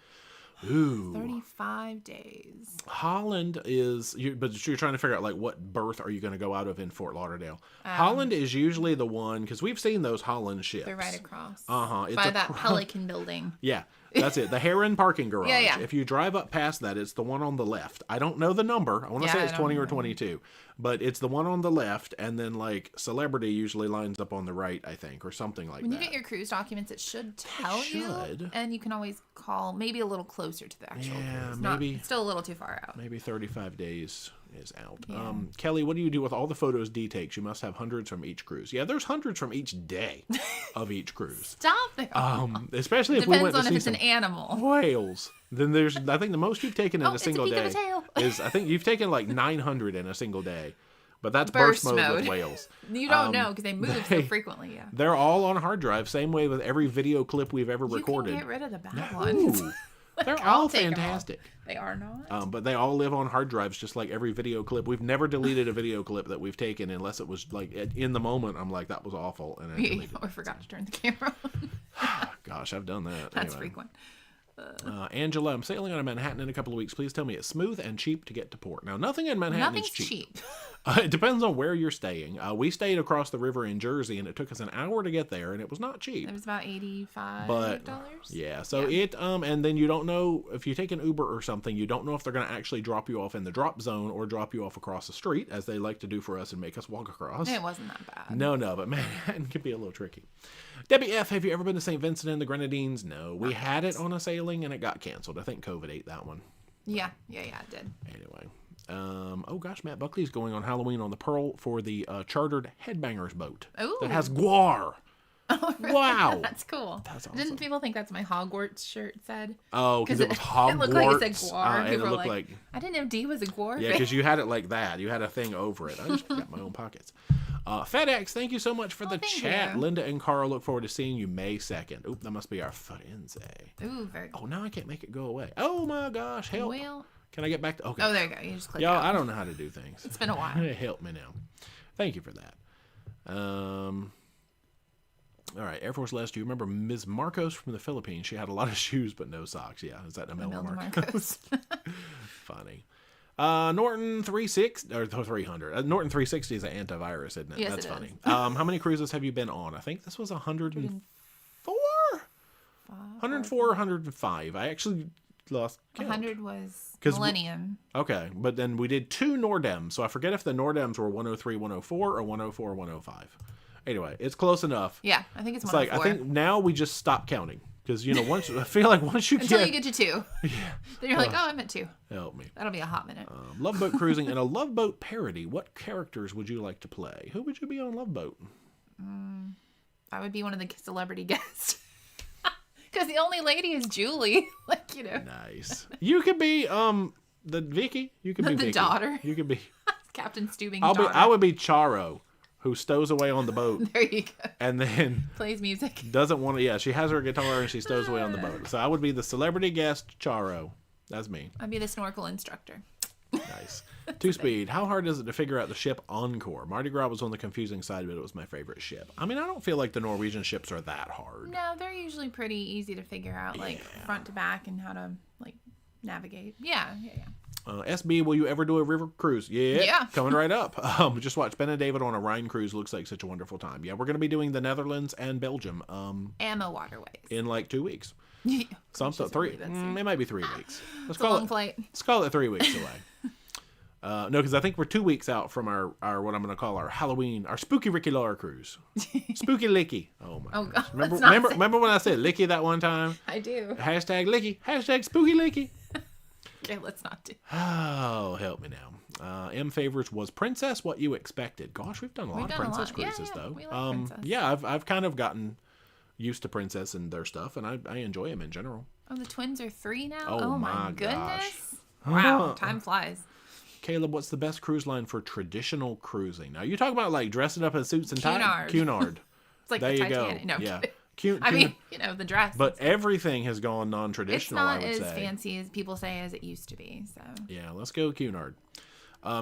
Ooh. 35 days. Holland is, but you're trying to figure out, like, what berth are you going to go out of in Fort Lauderdale? Holland is usually the one, because we've seen those Holland ships. They're right across. It's by that Pelican building. Yeah, that's it. The Heron parking garage. Yeah. If you drive up past that, it's the one on the left. I don't know the number. I want to say it's 20 or 22. But it's the one on the left, and then, like, Celebrity usually lines up on the right, I think, or something like that. When you get your cruise documents, it should tell you. And you can always call maybe a little closer to the actual cruise. Maybe. It's still a little too far out. Maybe 35 days is out. Yeah. Kelly, what do you do with all the photos D takes? You must have hundreds from each cruise. Yeah, there's hundreds from each day of each cruise. Stop it. Especially if we went to see it's an animal. whales. Then there's, I think the most you've taken in a single it's a day peek of a tail. is, I think you've taken like 900 in a single day. But that's Burst burst mode with mode. whales. You don't know because they move so frequently. Yeah. They're all on hard drive. Same way with every video clip we've ever recorded. You can get rid of the bad ones. They're I'll all take 'em all. fantastic. They are not. But they all live on hard drives, just like every video clip. We've never deleted a video clip that we've taken unless it was like in the moment. I'm like, that was awful, and I deleted Or forgot to turn the camera on. Gosh, I've done that. That's Anyway. frequent. Angela, I'm sailing out of Manhattan in a couple of weeks. Please tell me it's smooth and cheap to get to port. Now, nothing in Manhattan Nothing's is cheap. cheap. It depends on where you're staying. We stayed across the river in Jersey, and it took us an hour to get there, and it was not cheap. It was about $85. But yeah, so it and then you don't know if you take an Uber or something, you don't know if they're going to actually drop you off in the drop zone or drop you off across the street, as they like to do for us and make us walk across. It wasn't that bad. No, but Manhattan can be a little tricky. Debbie F, have you ever been to St. Vincent and the Grenadines? No, we had it on a sailing and it got canceled. I think COVID ate that one. Yeah, it did. Anyway, oh gosh, Matt Buckley's going on Halloween on the Pearl for the chartered Headbangers boat Ooh. that has guar. Oh, really? Wow. That's cool. That's awesome. Didn't people think that's my Hogwarts shirt said? Oh, because it was Hogwarts. It looked like it said guar. And it People were looked like I didn't know D was a guar. yeah, because you had it like that. You had a thing over it. I just got my own pockets. FedEx, thank you so much for the chat. You. Linda and Carl look forward to seeing you May 2nd. Oop, that must be our Firenze. Ooh, very cool. Oh, now I can't make it go away. Oh my gosh, help. Well, Can I get back to... Okay. oh, there you go. You just click Y'all, out. I don't know how to do things. It's been a while. Help me now. Thank you for that. All right, Air Force Les, do you remember Ms. Marcos from the Philippines? She had a lot of shoes but no socks. Yeah, is that Imelda Marcos? Funny. Norton 360 or 300. Norton 360 is an antivirus, isn't it? Yes, That's it funny. is. How many cruises have you been on? I think this was 104? 104 or 105. I actually lost count. 100 was 'Cause Millennium. Okay, but then we did 2 Nordems, so I forget if the Nordems were 103, 104, or 104, 105. Anyway, it's close enough. Yeah, I think it's It's like, I 104. think now we just stop counting. Because, once I feel like once you Until you get to 2. Yeah. Then you're like, oh, I'm at 2. Help me. That'll be a hot minute. Love Boat Cruising and a Love Boat parody. What characters would you like to play? Who would you be on Love Boat? I would be one of the celebrity guests. Because the only lady is Julie. Nice. You could be the Vicky. You could be The Vicky. daughter. You could be. Captain Stubing's I daughter. would be Charo, who stows away on the boat There you go. and then Plays music. doesn't want to. Yeah, she has her guitar and she stows away on the boat. So I would be the celebrity guest Charo. That's me. I'd be the snorkel instructor. Nice. 2-speed. How hard is it to figure out the ship Encore? Mardi Gras was on the confusing side, but it was my favorite ship. I mean, I don't feel like the Norwegian ships are that hard. No, they're usually pretty easy to figure out, front to back and how to, navigate. Yeah. SB, will you ever do a river cruise? Yeah. Coming right up. Just watch Ben and David on a Rhine cruise. Looks like such a wonderful time. Yeah, we're going to be doing the Netherlands and Belgium Ammo waterways. in like 2 weeks. Yeah. Something three. It might be 3 weeks. It's a long flight. Let's call it 3 weeks away. No, because I think we're 2 weeks out from our what I'm going to call our Halloween, our Spooky Ricky Laura cruise. Spooky Licky. Oh my gosh. God. Remember when I said Licky that one time? I do. Hashtag Licky. Hashtag Spooky Licky. Okay, let's not do. Oh, help me now. M Favors was Princess what you expected. Gosh, we've done a lot of Princess cruises though. We like Princess. Yeah, I've kind of gotten used to Princess and their stuff, and I enjoy them in general. Oh, the twins are 3 now? Oh, my my goodness. gosh. Wow, time flies. Caleb, what's the best cruise line for traditional cruising? Now, you talk about like dressing up in suits and ties. Cunard. It's like there the you Titanic. go. No, Yeah. I mean, the dress. But everything has gone it's non-traditional, not I would as say. fancy as people say as it used to be. So Yeah, let's go Cunard.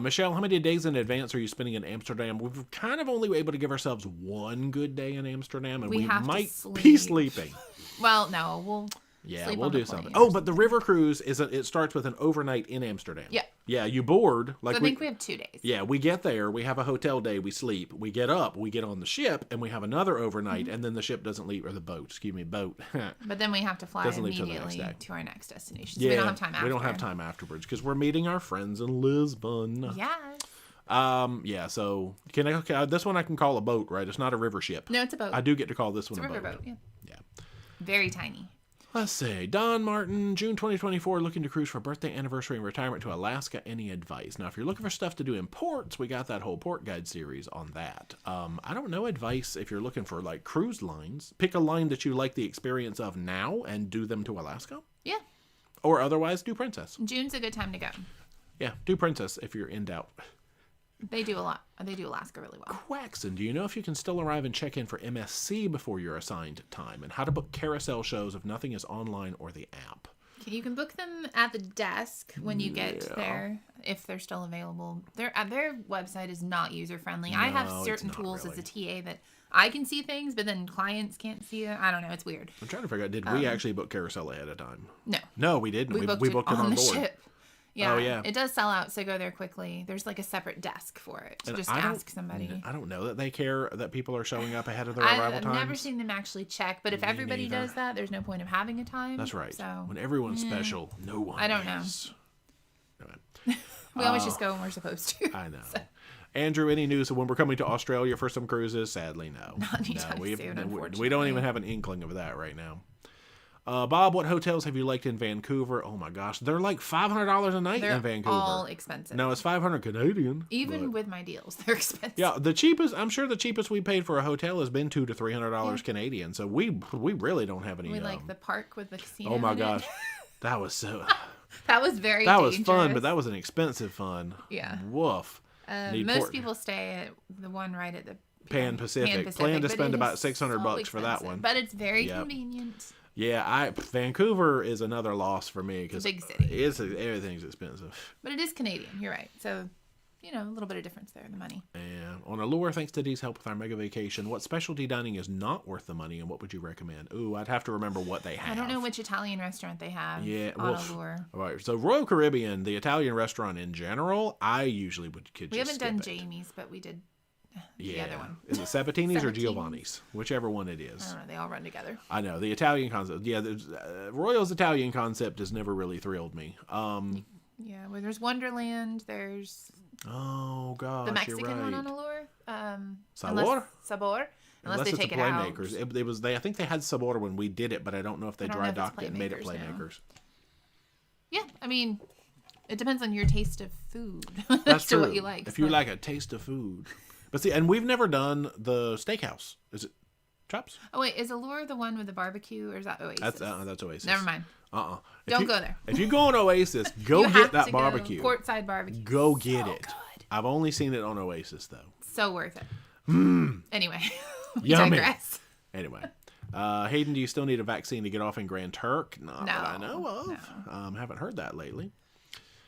Michelle, how many days in advance are you spending in Amsterdam? We've kind of only able to give ourselves 1 good day in Amsterdam, and we have to might sleep. be sleeping. Well, no, we'll sleep we'll on the do plane something. or Oh, but the river cruise it starts with an overnight in Amsterdam. Yeah. Yeah, you board. So I think we have 2 days. Yeah, we get there, we have a hotel day, we sleep, we get up, we get on the ship, and we have another overnight, and then the ship doesn't leave, or the boat, boat. But then we have to fly Doesn't leave till the immediately next day. to our next destination. So we don't have time after. We don't have time afterwards, because we're meeting our friends in Lisbon. Yes. Yeah, so, this one I can call a boat, right? It's not a river ship. No, it's a boat. I do get to call this It's one a a boat. riverboat, yeah. Yeah. Very tiny. Let's see. Don Martin, June 2024, looking to cruise for birthday, anniversary, and retirement to Alaska. Any advice? Now, if you're looking for stuff to do in ports, we got that whole port guide series on that. I don't know advice if you're looking for like cruise lines. Pick a line that you like the experience of now and do them to Alaska. Yeah. Or otherwise, do Princess. June's a good time to go. Yeah, do Princess if you're in doubt. They do a lot. They do Alaska really well. Quaxon, do you know if you can still arrive and check in for MSC before your assigned time? And how to book carousel shows if nothing is online or the app? You can book them at the desk when you get there, if they're still available. Their website is not user-friendly. I have certain tools as a TA that I can see things, but then clients can't see it. I don't know. It's weird. I'm trying to figure out, did we actually book carousel ahead of time? No. No, we didn't. We booked it on the board. ship. Yeah, oh, yeah. It does sell out, so go there quickly. There's like a separate desk for it. So just ask somebody. I don't know that they care that people are showing up ahead of their arrival times. I've never seen them actually check, but if everybody does that, there's no point of having a time. That's right. So when everyone's special, no one I don't is. know. We always just go when we're supposed to. I know. So. Andrew, any news of when we're coming to Australia for some cruises? Sadly, no. Not anytime soon, unfortunately. We don't even have an inkling of that right now. Bob, what hotels have you liked in Vancouver? Oh my gosh, they're like $500 a night in Vancouver. They're all expensive. No, it's $500 Canadian. Even with my deals, they're expensive. Yeah, the cheapest. I'm sure the cheapest we paid for a hotel has been $200 to $300 Canadian. So we really don't have any. We like the park with the casino. Oh my gosh, that was so. That was very. That dangerous. was fun, but that was an expensive fun. Yeah. Woof. Most people stay at the one right at the Pan Pacific. Plan to spend about $600 for that one. But it's very convenient. Yeah, Vancouver is another loss for me because big city. Everything's expensive. But it is Canadian. You're right. So, a little bit of difference there in the money. Yeah. On Allure, thanks to Dee's help with our mega vacation, what specialty dining is not worth the money, and what would you recommend? Ooh, I'd have to remember what they have. I don't know which Italian restaurant they have. Yeah, on Allure. All right. So Royal Caribbean, the Italian restaurant in general, I usually could. We haven't done Jamie's, but we did. The other one. Is it Sabatini's or Giovanni's? Whichever one it is. I don't know. They all run together. I know. The Italian concept. Yeah, Royal's Italian concept has never really thrilled me. Yeah, well, there's Wonderland. There's... Oh, gosh, the Mexican you're right. one on Allure. Sabor? Unless they take it out. Playmakers. I think they had Sabor when we did it, but I don't know if they dry docked it and made it Playmakers. Yeah, I mean... It depends on your taste of food. That's true. What you like. If you like a taste of food. But see, and we've never done the steakhouse. Is it Chops? Oh, wait. Is Allure the one with the barbecue, or is that Oasis? That's Oasis. Never mind. Don't go there. If you go on Oasis, go get that barbecue. Courtside barbecue. Go get it. Good. I've only seen it on Oasis, though. So worth it. Anyway. Yummy. Digress. Anyway. Hayden, do you still need a vaccine to get off in Grand Turk? Not that I know of. No. Haven't heard that lately.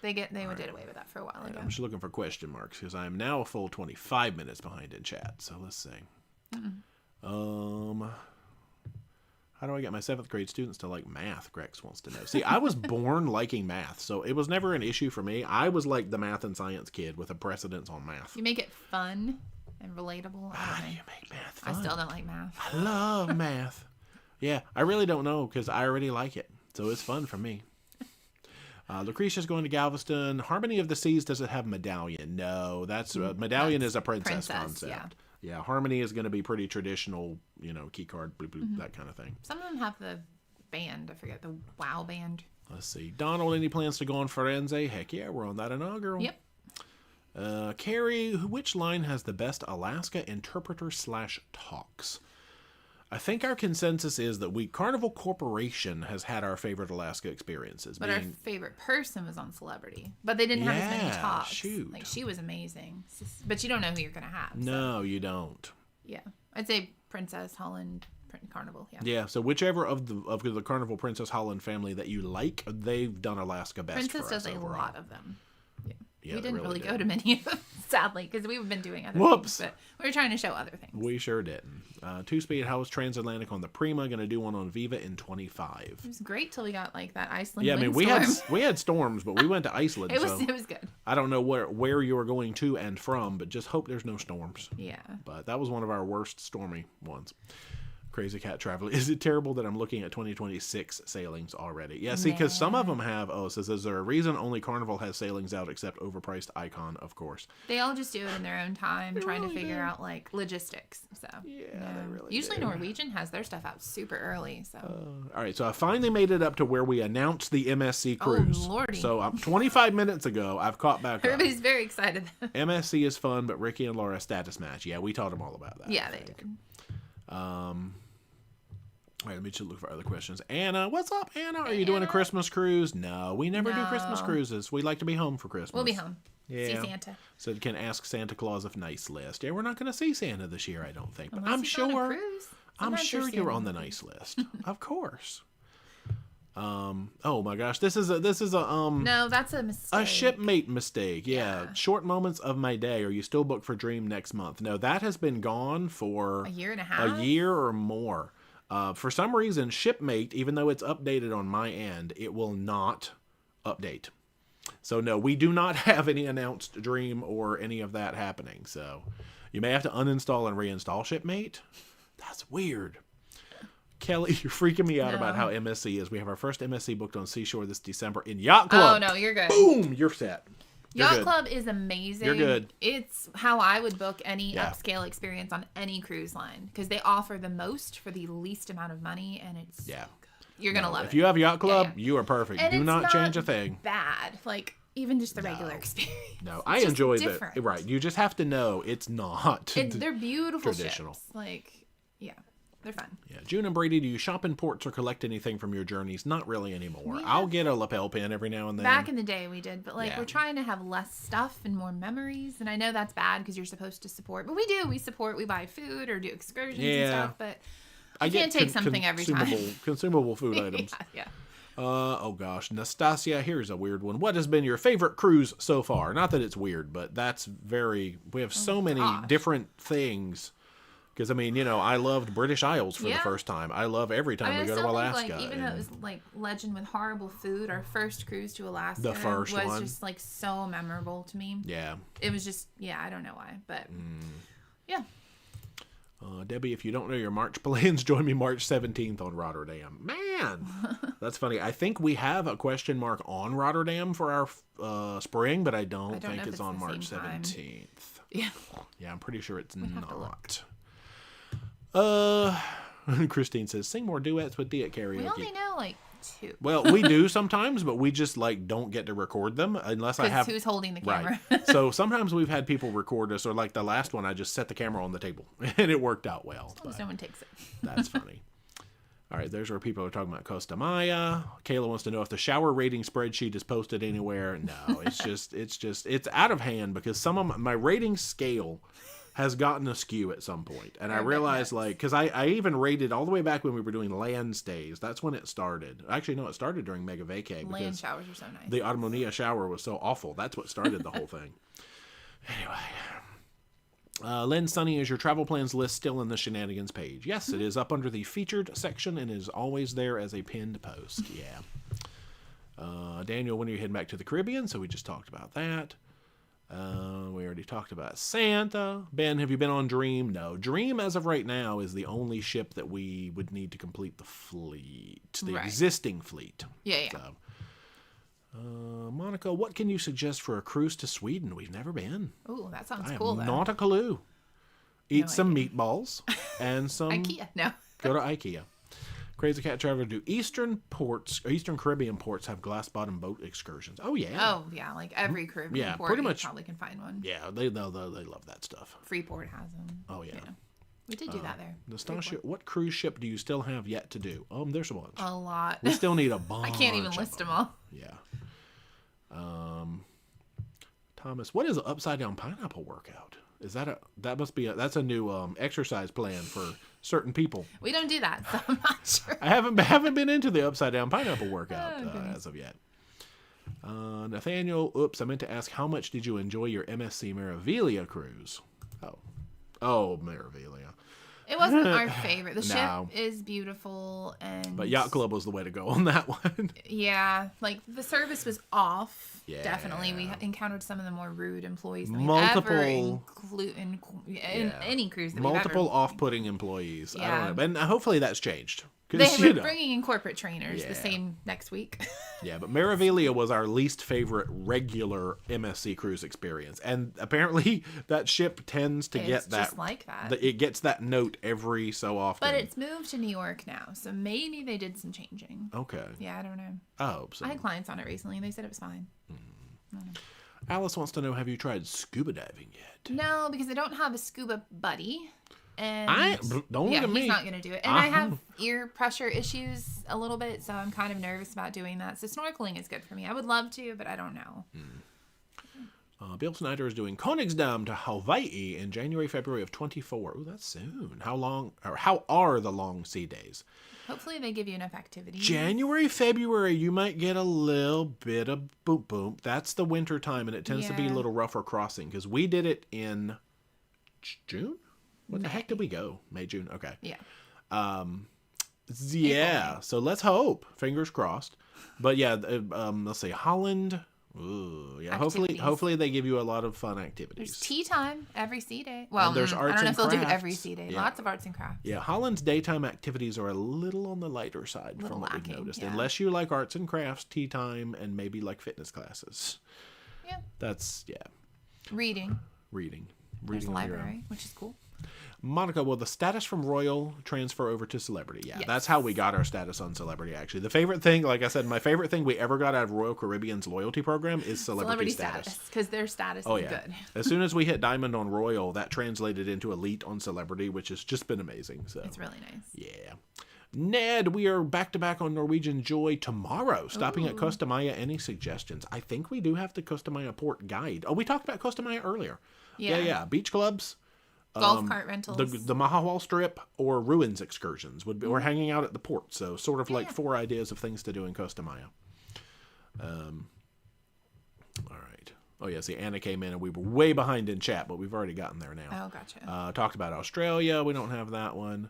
They did away with that for a while ago. I'm just looking for question marks because I am now a full 25 minutes behind in chat. So let's see. How do I get my 7th grade students to like math? Grex wants to know. See, I was born liking math, so it was never an issue for me. I was like the math and science kid with a precedence on math. You make it fun and relatable. How do you make math fun? I still don't like math. I love math. Yeah, I really don't know because I already like it, so it's fun for me. Lucretia's going to Galveston. Harmony of the Seas, does it have Medallion? No, that's Medallion is a princess concept. Yeah, Harmony is going to be pretty traditional, key card, bloop, bloop, that kind of thing. Some of them have the band. I forget, the WoW band. Let's see. Donald, any plans to go on Firenze? Heck yeah, we're on that inaugural. Yep. Carrie, which line has the best Alaska interpreter/talks? I think our consensus is that Carnival Corporation has had our favorite Alaska experiences. But our favorite person was on Celebrity. But they didn't have as many talks. Shoot. Like, she was amazing. But you don't know who you're going to have. No, you don't. Yeah. I'd say Princess, Holland, Carnival. Yeah. Yeah, so whichever of the Carnival Princess Holland family that you like, they've done Alaska best Princess for us does overall. a lot of them. Yeah, we didn't really go to many of them, sadly, because we've been doing other things. But we were trying to show other things. We sure didn't. 2-speed house transatlantic on the Prima. Going to do one on Viva in 25. It was great till we got like that Iceland. Yeah, I mean we had storms, but we went to Iceland. It was good. I don't know where you were going to and from, but just hope there's no storms. Yeah. But that was one of our worst stormy ones. Crazy Cat Traveler. Is it terrible that I'm looking at 2026 sailings already? Yeah, see, because some of them have, it says, is there a reason only Carnival has sailings out except overpriced Icon, of course. They all just do it in their own time, trying to figure out, like, logistics. So, yeah. They really usually do. Norwegian has their stuff out super early, so. All right, so I finally made it up to where we announced the MSC cruise. Oh, Lordy. So 25 minutes ago, I've caught back up. Everybody's very excited. MSC is fun, but Ricky and Laura status match. Yeah, we taught them all about that. Yeah, they did. All right, let me just look for other questions. Anna, what's up, Anna? Are you doing a Christmas cruise? No, we never do Christmas cruises. We like to be home for Christmas. We'll be home. Yeah. See Santa. So you can ask Santa Claus of nice list. Yeah, we're not going to see Santa this year, I don't think. But Unless I'm he's on a sure. cruise. I'm Sometimes sure they're you're standing. on the nice list. Of course. Oh my gosh, this is a No, that's a mistake. a shipmate mistake. Yeah. Yeah. Short moments of my day. Are you still booked for Dream next month? No, that has been gone for A year and a half? a year or more. For some reason, Shipmate, even though it's updated on my end, it will not update. So no, we do not have any announced Dream or any of that happening. So you may have to uninstall and reinstall Shipmate. That's weird. Kelly, you're freaking me out about how MSC is. We have our first MSC booked on Seashore this December in Yacht Club. Oh, no, you're good. Boom, you're set. You're Yacht good. Club is amazing. You're good. It's how I would book any Yeah. upscale experience on any cruise line because they offer the most for the least amount of money, and it's so good. You're gonna love it. If you have Yacht Club, Yeah. you are perfect. And Do it's not change a thing. Bad, like even just the regular experience. No, It's I just enjoy different. that. Right, you just have to know it's not. They're beautiful traditional. ships. Like, yeah, they're fun. Yeah, June and Brady, do you shop in ports or collect anything from your journeys? Not really anymore. I'll get a lapel pin every now and then. Back in the day, we did, but like Yeah. we're trying to have less stuff and more memories. And I know that's bad because you're supposed to support, but we do. We support. We buy food or do excursions and stuff. But I you can't take something every time. Consumable food items. Yeah. Oh gosh, Nastasia, here's a weird one. What has been your favorite cruise so far? Not that it's weird, but that's very. We have so many different things. Because, I mean, I loved British Isles for the first time. I love every time we go to Alaska. Like, even though it was like Legend with Horrible Food, our first cruise to Alaska The first was one. just like so memorable to me. Yeah. It was just, I don't know why, but yeah. Debbie, if you don't know your March plans, join me March 17th on Rotterdam. Man, that's funny. I think we have a question mark on Rotterdam for our spring, but I don't think know if it's on the March same time. 17th. Yeah. Yeah, I'm pretty sure it's have to not. Christine says, sing more duets with Thea at karaoke. We only know like 2. Well, we do sometimes, but we just like don't get to record them unless I have. Who's holding the camera? Right. So sometimes we've had people record us, or like the last one, I just set the camera on the table and it worked out well. As long as no one takes it. That's funny. All right, there's where people are talking about Costa Maya. Kayla wants to know if the shower rating spreadsheet is posted anywhere. No, it's out of hand because some of my rating scale has gotten askew at some point. And I realized, like, because I even rated all the way back when we were doing land stays. That's when it started. Actually, no, it started during Mega Vacay. Land showers are so nice. The Armonia shower was so awful. That's what started the whole thing. Anyway. Lynn Sunny, is your travel plans list still in the shenanigans page? Yes, it is up under the featured section and is always there as a pinned post. Yeah. Daniel, when are you heading back to the Caribbean? So we just talked about that. We already talked about Santa. Ben, have you been on Dream? No. Dream, as of right now, is the only ship that we would need to complete the fleet. The existing fleet. Yeah. So, Monica, what can you suggest for a cruise to Sweden? We've never been. Ooh, that sounds I cool, have though. not a clue. Eat No some idea. meatballs and some... IKEA, no. Go to IKEA. Crazy Cat Traveler, do Eastern Caribbean ports have glass-bottom boat excursions? Oh, yeah. Oh, yeah, like every Caribbean port, pretty you much. probably can find one. Yeah, they love that stuff. Freeport has them. Oh, yeah. We did do that there. Nastasia, what cruise ship do you still have yet to do? There's a bunch. A lot. We still need a bunch. I can't even of list them all. Yeah. Thomas, what is an upside down pineapple workout? Is that's a new exercise plan for certain people. We don't do that, so I'm not sure. I haven't been into the upside down pineapple workout as of yet. Nathaniel, I meant to ask, how much did you enjoy your MSC Meraviglia cruise? Oh, Meraviglia. It wasn't our favorite. The No. ship is beautiful, and But Yacht Club was the way to go on that one. yeah, like the service was off. Yeah. Definitely, we encountered some of the more rude employees than Multiple- we ever highfalutin in any cruise that multiple we've ever... off-putting employees. Yeah. I don't know. And hopefully that's changed. They were bringing in corporate trainers the same next week. Yeah, but Meraviglia was our least favorite regular MSC cruise experience. And apparently that ship tends to get that. Just like that. It gets that note every so often. But it's moved to New York now, so maybe they did some changing. Okay. Yeah, I don't know. I hope so. I had clients on it recently, and they said it was fine. Alice wants to know, have you tried scuba diving yet? No, because I don't have a scuba buddy. And don't look at me. He's not going to do it. And I have ear pressure issues a little bit, so I'm kind of nervous about doing that. So snorkeling is good for me. I would love to, but I don't know. Bill Snyder is doing Koningsdam to Hawaii in January, February of 24. Oh, that's soon. How are the long sea days? Hopefully they give you enough activity. January, February, you might get a little bit of boom boom. That's the winter time, and it tends to be a little rougher crossing, because we did it in June? What the heck did we go? May, June? Okay. Yeah. Yeah, so let's hope. Fingers crossed. But yeah, let's see. Holland. Ooh, yeah. Hopefully they give you a lot of fun activities. There's tea time every sea day. Well, there's arts I don't know and if they'll do it crafts. every sea day. Yeah. Lots of arts and crafts. Yeah, Holland's daytime activities are a little on the lighter side from what we've noticed. Yeah. Unless you like arts and crafts, tea time, and maybe like fitness classes. Yeah. That's, Reading. There's a on your own. library, which is cool. Monica, will the status from Royal transfer over to Celebrity? Yeah, Yes. That's how we got our status on Celebrity, actually. The favorite thing, like I said, my favorite thing we ever got out of Royal Caribbean's loyalty program is Celebrity status. Because their status is good. As soon as we hit Diamond on Royal, that translated into Elite on Celebrity, which has just been amazing. So It's really nice. yeah. Ned, we are back-to-back on Norwegian Joy tomorrow, stopping at Costa Maya. Any suggestions? I think we do have the Costa Maya port guide. Oh, we talked about Costa Maya earlier. Yeah. Beach clubs. Golf cart rentals. The Mahawal Strip or Ruins excursions. We're hanging out at the port, so sort of like 4 ideas of things to do in Costa Maya. All right. Oh, yeah, see, Anna came in, and we were way behind in chat, but we've already gotten there now. Oh, gotcha. Talked about Australia. We don't have that one.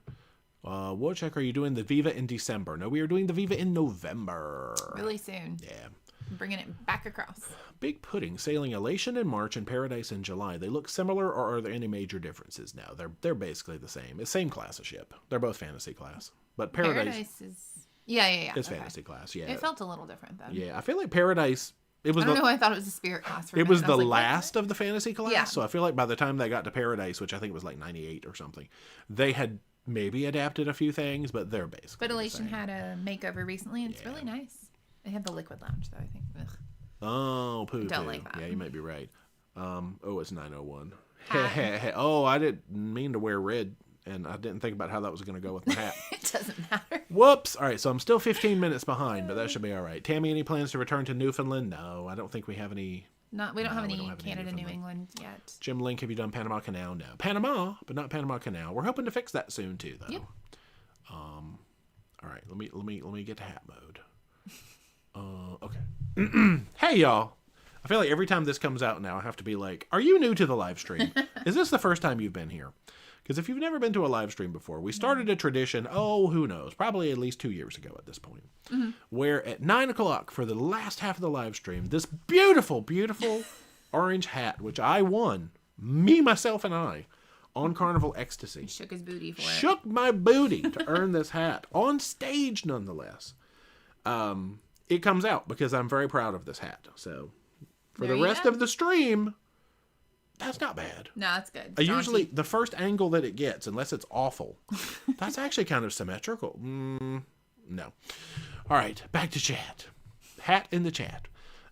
Wojciech, are you doing the Viva in December? No, we are doing the Viva in November. Really soon. Yeah. I'm bringing it back across. Big Pudding sailing Elation in March and Paradise in July. They look similar, or are there any major differences? No, they're basically the same. It's same class of ship. They're both fantasy class, but Paradise is yeah. It's fantasy class. Yeah, it felt a little different though. Yeah, I feel like Paradise. I don't know. I thought it was a spirit class. For it was the last of the fantasy class. Yeah. So I feel like by the time they got to Paradise, which I think was like 98 or something, they had maybe adapted a few things, but they're basically. But Elation had a makeover recently, and it's really nice. They have the liquid lounge though. I think. Ugh. Oh, poo. Don't like that. Yeah, you might be right. It's 901. Oh, I didn't mean to wear red, and I didn't think about how that was going to go with my hat. It doesn't matter. Whoops. All right, so I'm still 15 minutes behind, but that should be all right. Tammy, any plans to return to Newfoundland? No, I don't think we have any. We don't have any Canada, New England yet. Jim Link, have you done Panama Canal? No. Panama, but not Panama Canal. We're hoping to fix that soon too, though. Yep. All right, let me get to hat mode. Okay. Hey, y'all. I feel like every time this comes out now, I have to be like, are you new to the live stream? Is this the first time you've been here? Because if you've never been to a live stream before, we started a tradition, who knows, probably at least 2 years ago at this point, where at 9 o'clock for the last half of the live stream, this beautiful, beautiful orange hat, which I won, me, myself, and I, on Carnival Ecstasy. He shook his booty for it. Shook my booty to earn this hat, on stage nonetheless. It comes out because I'm very proud of this hat. So for the rest of the stream, that's not bad. No, that's good. Usually the first angle that it gets, unless it's awful, that's actually kind of symmetrical. No. All right, back to chat. Hat in the chat.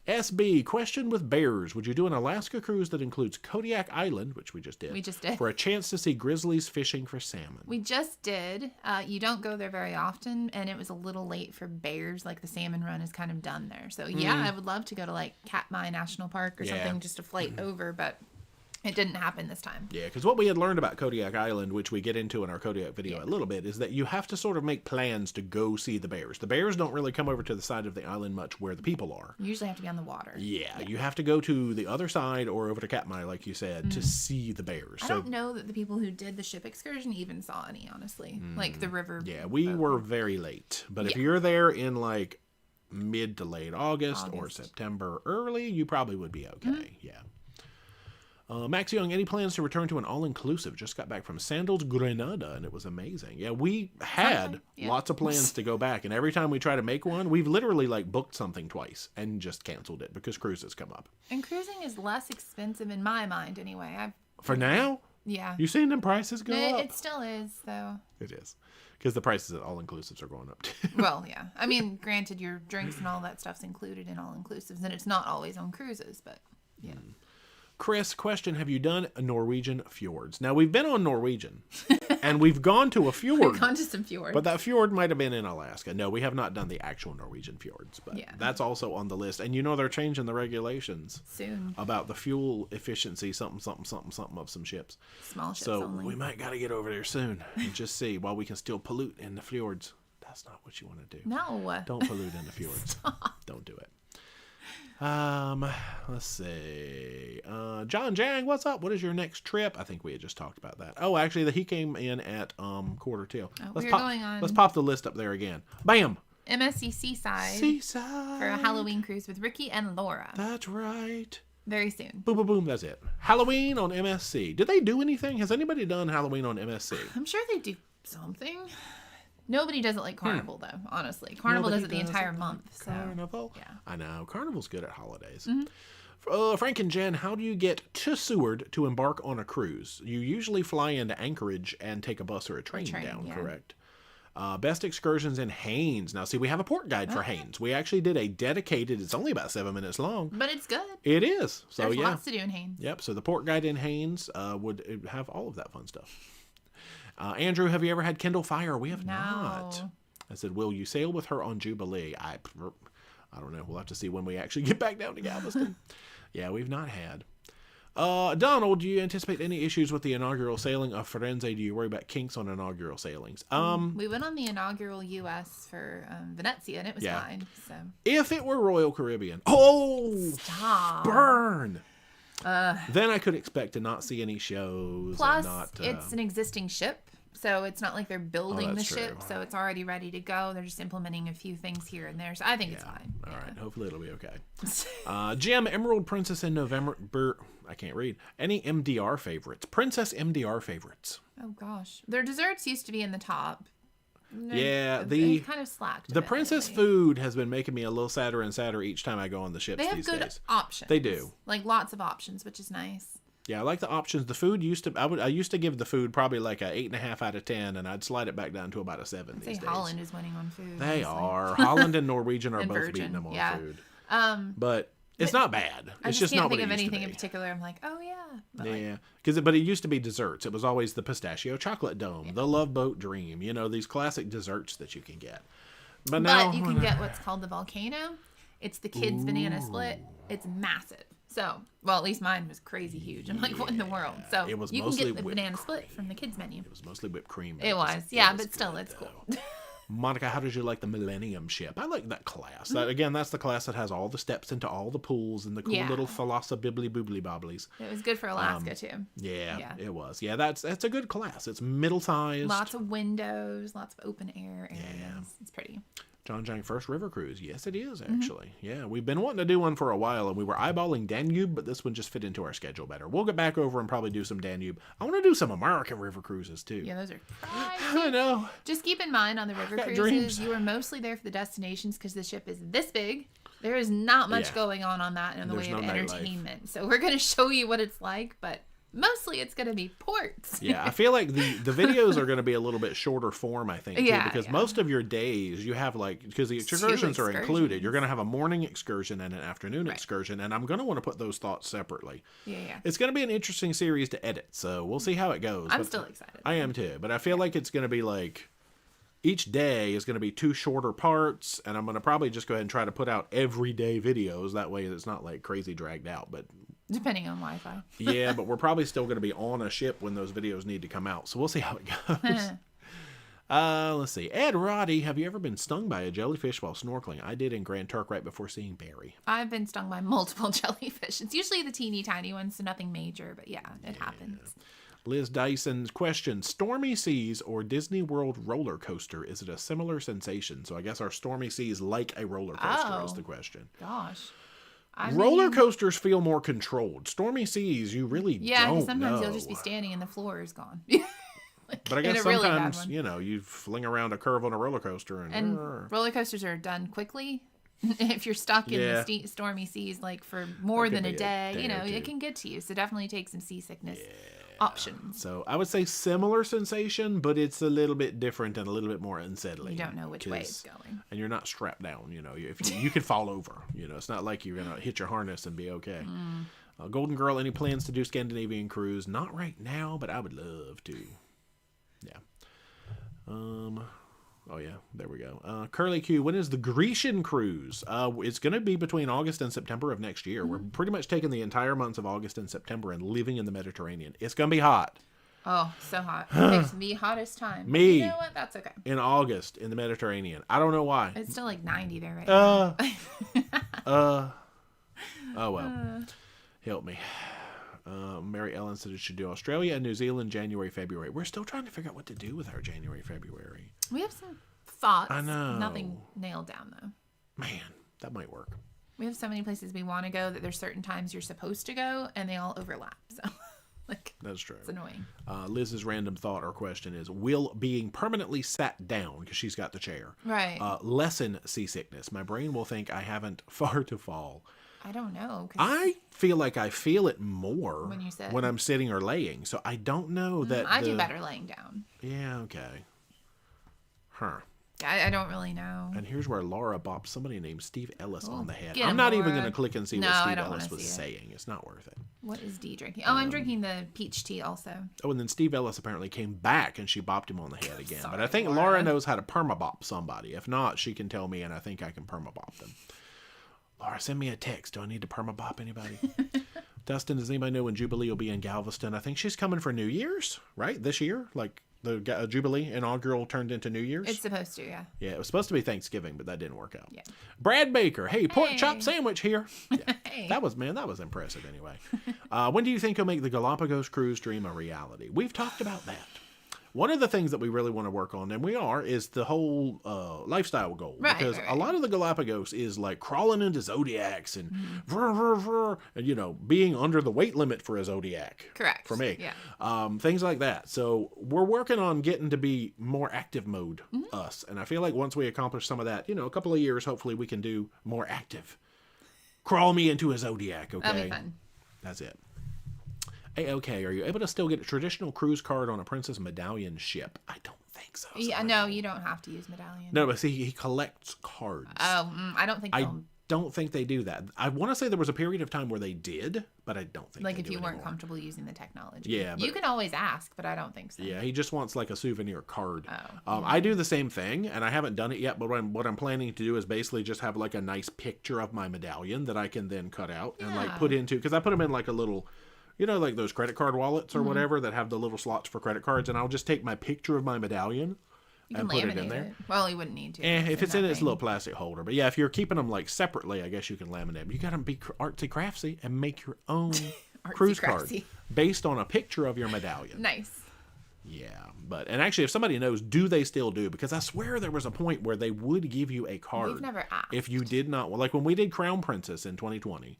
SB, question with bears. Would you do an Alaska cruise that includes Kodiak Island, which we just did, for a chance to see grizzlies fishing for salmon? We just did. You don't go there very often, and it was a little late for bears. Like the salmon run is kind of done there. So yeah, I would love to go to like Katmai National Park or something just to flight over, but it didn't happen this time. Yeah, because what we had learned about Kodiak Island, which we get into in our Kodiak video a little bit, is that you have to sort of make plans to go see the bears. The bears don't really come over to the side of the island much where the people are. You usually have to be on the water. Yeah, you have to go to the other side or over to Katmai, like you said, to see the bears. I don't know that the people who did the ship excursion even saw any, honestly. Like the river. Yeah, we were very late. But if you're there in like mid to late August or September early, you probably would be okay. Yeah. Max Young, any plans to return to an all-inclusive? Just got back from Sandals, Granada, and it was amazing. Yeah, we had lots of plans to go back, and every time we try to make one, we've literally like booked something twice and just canceled it because cruises come up. And cruising is less expensive in my mind, anyway. For now? Yeah. You seen them prices go up? It still is, though. It is. Because the prices at all-inclusives are going up, too. Well, yeah. I mean, granted, your drinks and all that stuff's included in all-inclusives, and it's not always on cruises, but yeah. Chris, question, have you done Norwegian fjords? Now, we've been on Norwegian, and we've gone to a fjord. We've gone to some fjords. But that fjord might have been in Alaska. No, we have not done the actual Norwegian fjords, but that's also on the list. And you know they're changing the regulations. Soon. About the fuel efficiency, something of some ships. Small ships so only. We might got to get over there soon and just see while we can still pollute in the fjords. That's not what you want to do. No. Don't pollute in the fjords. Don't do it. Let's see. John Jang, what's up? What is your next trip? I think we had just talked about that. Oh, actually, he came in at quarter till. Let's pop the list up there again. Bam. MSC Seaside. For a Halloween cruise with Ricky and Laura. That's right. Very soon. Boom, boom, boom. That's it. Halloween on MSC. Did they do anything? Has anybody done Halloween on MSC? I'm sure they do something. Nobody does it like Carnival, though, honestly. Carnival does it the entire month. So. Carnival? Yeah. I know. Carnival's good at holidays. Mm-hmm. Frank and Jen, how do you get to Seward to embark on a cruise? You usually fly into Anchorage and take a bus or a train down, correct? Best excursions in Haines. Now, see, we have a port guide for Haines. We actually did a dedicated, it's only about 7 minutes long. But it's good. It is. So, There's lots to do in Haines. Yep. So the port guide in Haines would have all of that fun stuff. Andrew, have you ever had Kindle Fire? We have not. I said, will you sail with her on Jubilee? I don't know. We'll have to see when we actually get back down to Galveston. Yeah, we've not had. Donald, do you anticipate any issues with the inaugural sailing of Firenze? Do you worry about kinks on inaugural sailings? We went on the inaugural U.S. for Venezia, and it was fine. So if it were Royal Caribbean, stop. Burn. Then I could expect to not see any shows. Plus, it's an existing ship. So it's not like they're building the ship, true. So it's already ready to go. They're just implementing a few things here and there. So I think it's fine. All right. Hopefully it'll be okay. Jim, Emerald Princess in November. I can't read. Any MDR favorites? Princess MDR favorites. Oh, gosh. Their desserts used to be in the top. They kind of slacked. The princess food has been making me a little sadder and sadder each time I go on the ships these days. They have good options. They do. Like lots of options, which is nice. Yeah, I like the options. The food I used to give the food probably like a 8.5 out of 10, and I'd slide it back down to about a 7 these days. Holland is winning on food. They are. Holland and Norwegian are both beating them on food. But it's not bad. It's just not what it used to be. I can't think of anything in particular. I'm like, oh yeah. But it used to be desserts. It was always the pistachio chocolate dome, the Love Boat Dream. You know, these classic desserts that you can get. But now you can get what's called the volcano. It's the kids' banana split. It's massive. So, well, at least mine was crazy huge. I'm like, what in the world? So it was you can get the banana cream. split from the kids' menu. It was mostly whipped cream. It was, but still, it's cool. Monica, how did you like the Millennium Ship? I like that class. That's the class that has all the steps into all the pools and the cool little Thalassa bibbly boobly bobblies. It was good for Alaska too. Yeah, it was. Yeah, that's a good class. It's middle sized. Lots of windows, lots of open air areas. Yeah. It's pretty. John Jang first river cruise. Yes, it is actually. Yeah, we've been wanting to do one for a while, and we were eyeballing Danube, but this one just fit into our schedule better. We'll get back over and probably do some Danube. I want to do some American river cruises too. Yeah, those are pricey. I know. Just keep in mind on the river cruises, dreams. You are mostly there for the destinations because the ship is this big. There is not much going on that in the way of entertainment. So we're going to show you what it's like, but mostly it's going to be ports. Yeah, I feel like the videos are going to be a little bit shorter form, I think, too, because most of your days you have because the excursions are included. You're going to have a morning excursion and an afternoon excursion, and I'm going to want to put those thoughts separately. Yeah. It's going to be an interesting series to edit, so we'll see how it goes. I'm still excited. I am too, but I feel like it's going to be like each day is going to be 2 shorter parts, and I'm going to probably just go ahead and try to put out everyday videos. That way it's not like crazy dragged out, but depending on Wi-Fi. Yeah, but we're probably still going to be on a ship when those videos need to come out. So we'll see how it goes. Let's see. Ed Roddy, have you ever been stung by a jellyfish while snorkeling? I did in Grand Turk right before seeing Barry. I've been stung by multiple jellyfish. It's usually the teeny tiny ones, so nothing major. But yeah, it happens. Liz Dyson's question, Stormy Seas or Disney World roller coaster? Is it a similar sensation? So I guess our Stormy Seas like a roller coaster is the question. Gosh. Roller coasters feel more controlled. Stormy seas, you really don't sometimes know. you'll just be standing and the floor is gone. But I guess sometimes, you fling around a curve on a roller coaster. And roller coasters are done quickly. If you're stuck in the stormy seas, like for more than a day, it can get to you. So definitely take some seasickness options. So I would say similar sensation, but it's a little bit different and a little bit more unsettling. You don't know which way it's going. And you're not strapped down, if you could fall over, it's not like you're going to hit your harness and be okay. Golden Girl, any plans to do Scandinavian cruise? Not right now, but I would love to. Yeah. Oh yeah, there we go. Curly Q, when is the Grecian cruise? It's going to be between August and September of next year. We're pretty much taking the entire months of August and September and living in the Mediterranean. It's going to be hot. Oh, so hot. It's the hottest time. Me. You know what? That's okay. In August in the Mediterranean. I don't know why. It's still like 90 there right now. Oh well. Help me. Mary Ellen said it should do Australia and New Zealand January, February. We're still trying to figure out what to do with our January, February. We have some thoughts. I know. Nothing nailed down, though. Man, that might work. We have so many places we want to go that there's certain times you're supposed to go, and they all overlap. So, that's true. It's annoying. Liz's random thought or question is, will being permanently sat down, because she's got the chair, right, lessen seasickness? My brain will think I haven't far to fall. I don't know. I feel like I feel it more when I'm sitting or laying. So I don't know that. I do better laying down. Yeah, okay. Huh. I don't really know. And here's where Laura bopped somebody named Steve Ellis on the head. I'm not even going to click and see what Steve Ellis was saying. It's not worth it. What is Dee drinking? Oh, I'm drinking the peach tea also. Oh, and then Steve Ellis apparently came back and she bopped him on the head again. Sorry, but I think Laura knows how to permabop somebody. If not, she can tell me and I think I can permabop them. Laura, send me a text. Do I need to permabop anybody? Dustin, does anybody know when Jubilee will be in Galveston? I think she's coming for New Year's, right? This year? Like the Jubilee inaugural turned into New Year's? It's supposed to, yeah. Yeah, it was supposed to be Thanksgiving, but that didn't work out. Yeah. Brad Baker, hey, pork chop sandwich here. Yeah. Hey. That was impressive anyway. When do you think you'll make the Galapagos cruise dream a reality? We've talked about that. One of the things that we really want to work on, and we are, is the whole lifestyle goal. Right, because a lot of the Galapagos is like crawling into zodiacs and, and being under the weight limit for a zodiac. Correct. For me. Yeah. Things like that. So we're working on getting to be more active mode, us. And I feel like once we accomplish some of that, a couple of years, hopefully we can do more active. Crawl me into a zodiac, okay? That'll be fun. That's it. Okay, are you able to still get a traditional cruise card on a Princess Medallion ship? I don't think so. Yeah, no, you don't have to use Medallion. No, but see, he collects cards. Oh, I don't think I don't think they do that. I want to say there was a period of time where they did, but I don't think like they if do you anymore. weren't comfortable using the technology. Yeah, you can always ask, but I don't think so. Yeah, he just wants like a souvenir card. Oh, I do the same thing, and I haven't done it yet. But what I'm planning to do is basically just have like a nice picture of my medallion that I can then cut out and like put into, because I put them in like a little. Like those credit card wallets or whatever that have the little slots for credit cards, and I'll just take my picture of my medallion and put it in there. Well, you wouldn't need to. If it's in its little plastic holder. But yeah, if you're keeping them like separately, I guess you can laminate them. You got to be artsy craftsy and make your own cruise card based on a picture of your medallion. Nice. Yeah, and actually, if somebody knows, do they still do? Because I swear there was a point where they would give you a card. We've never asked. If you did not, like when we did Crown Princess in 2020.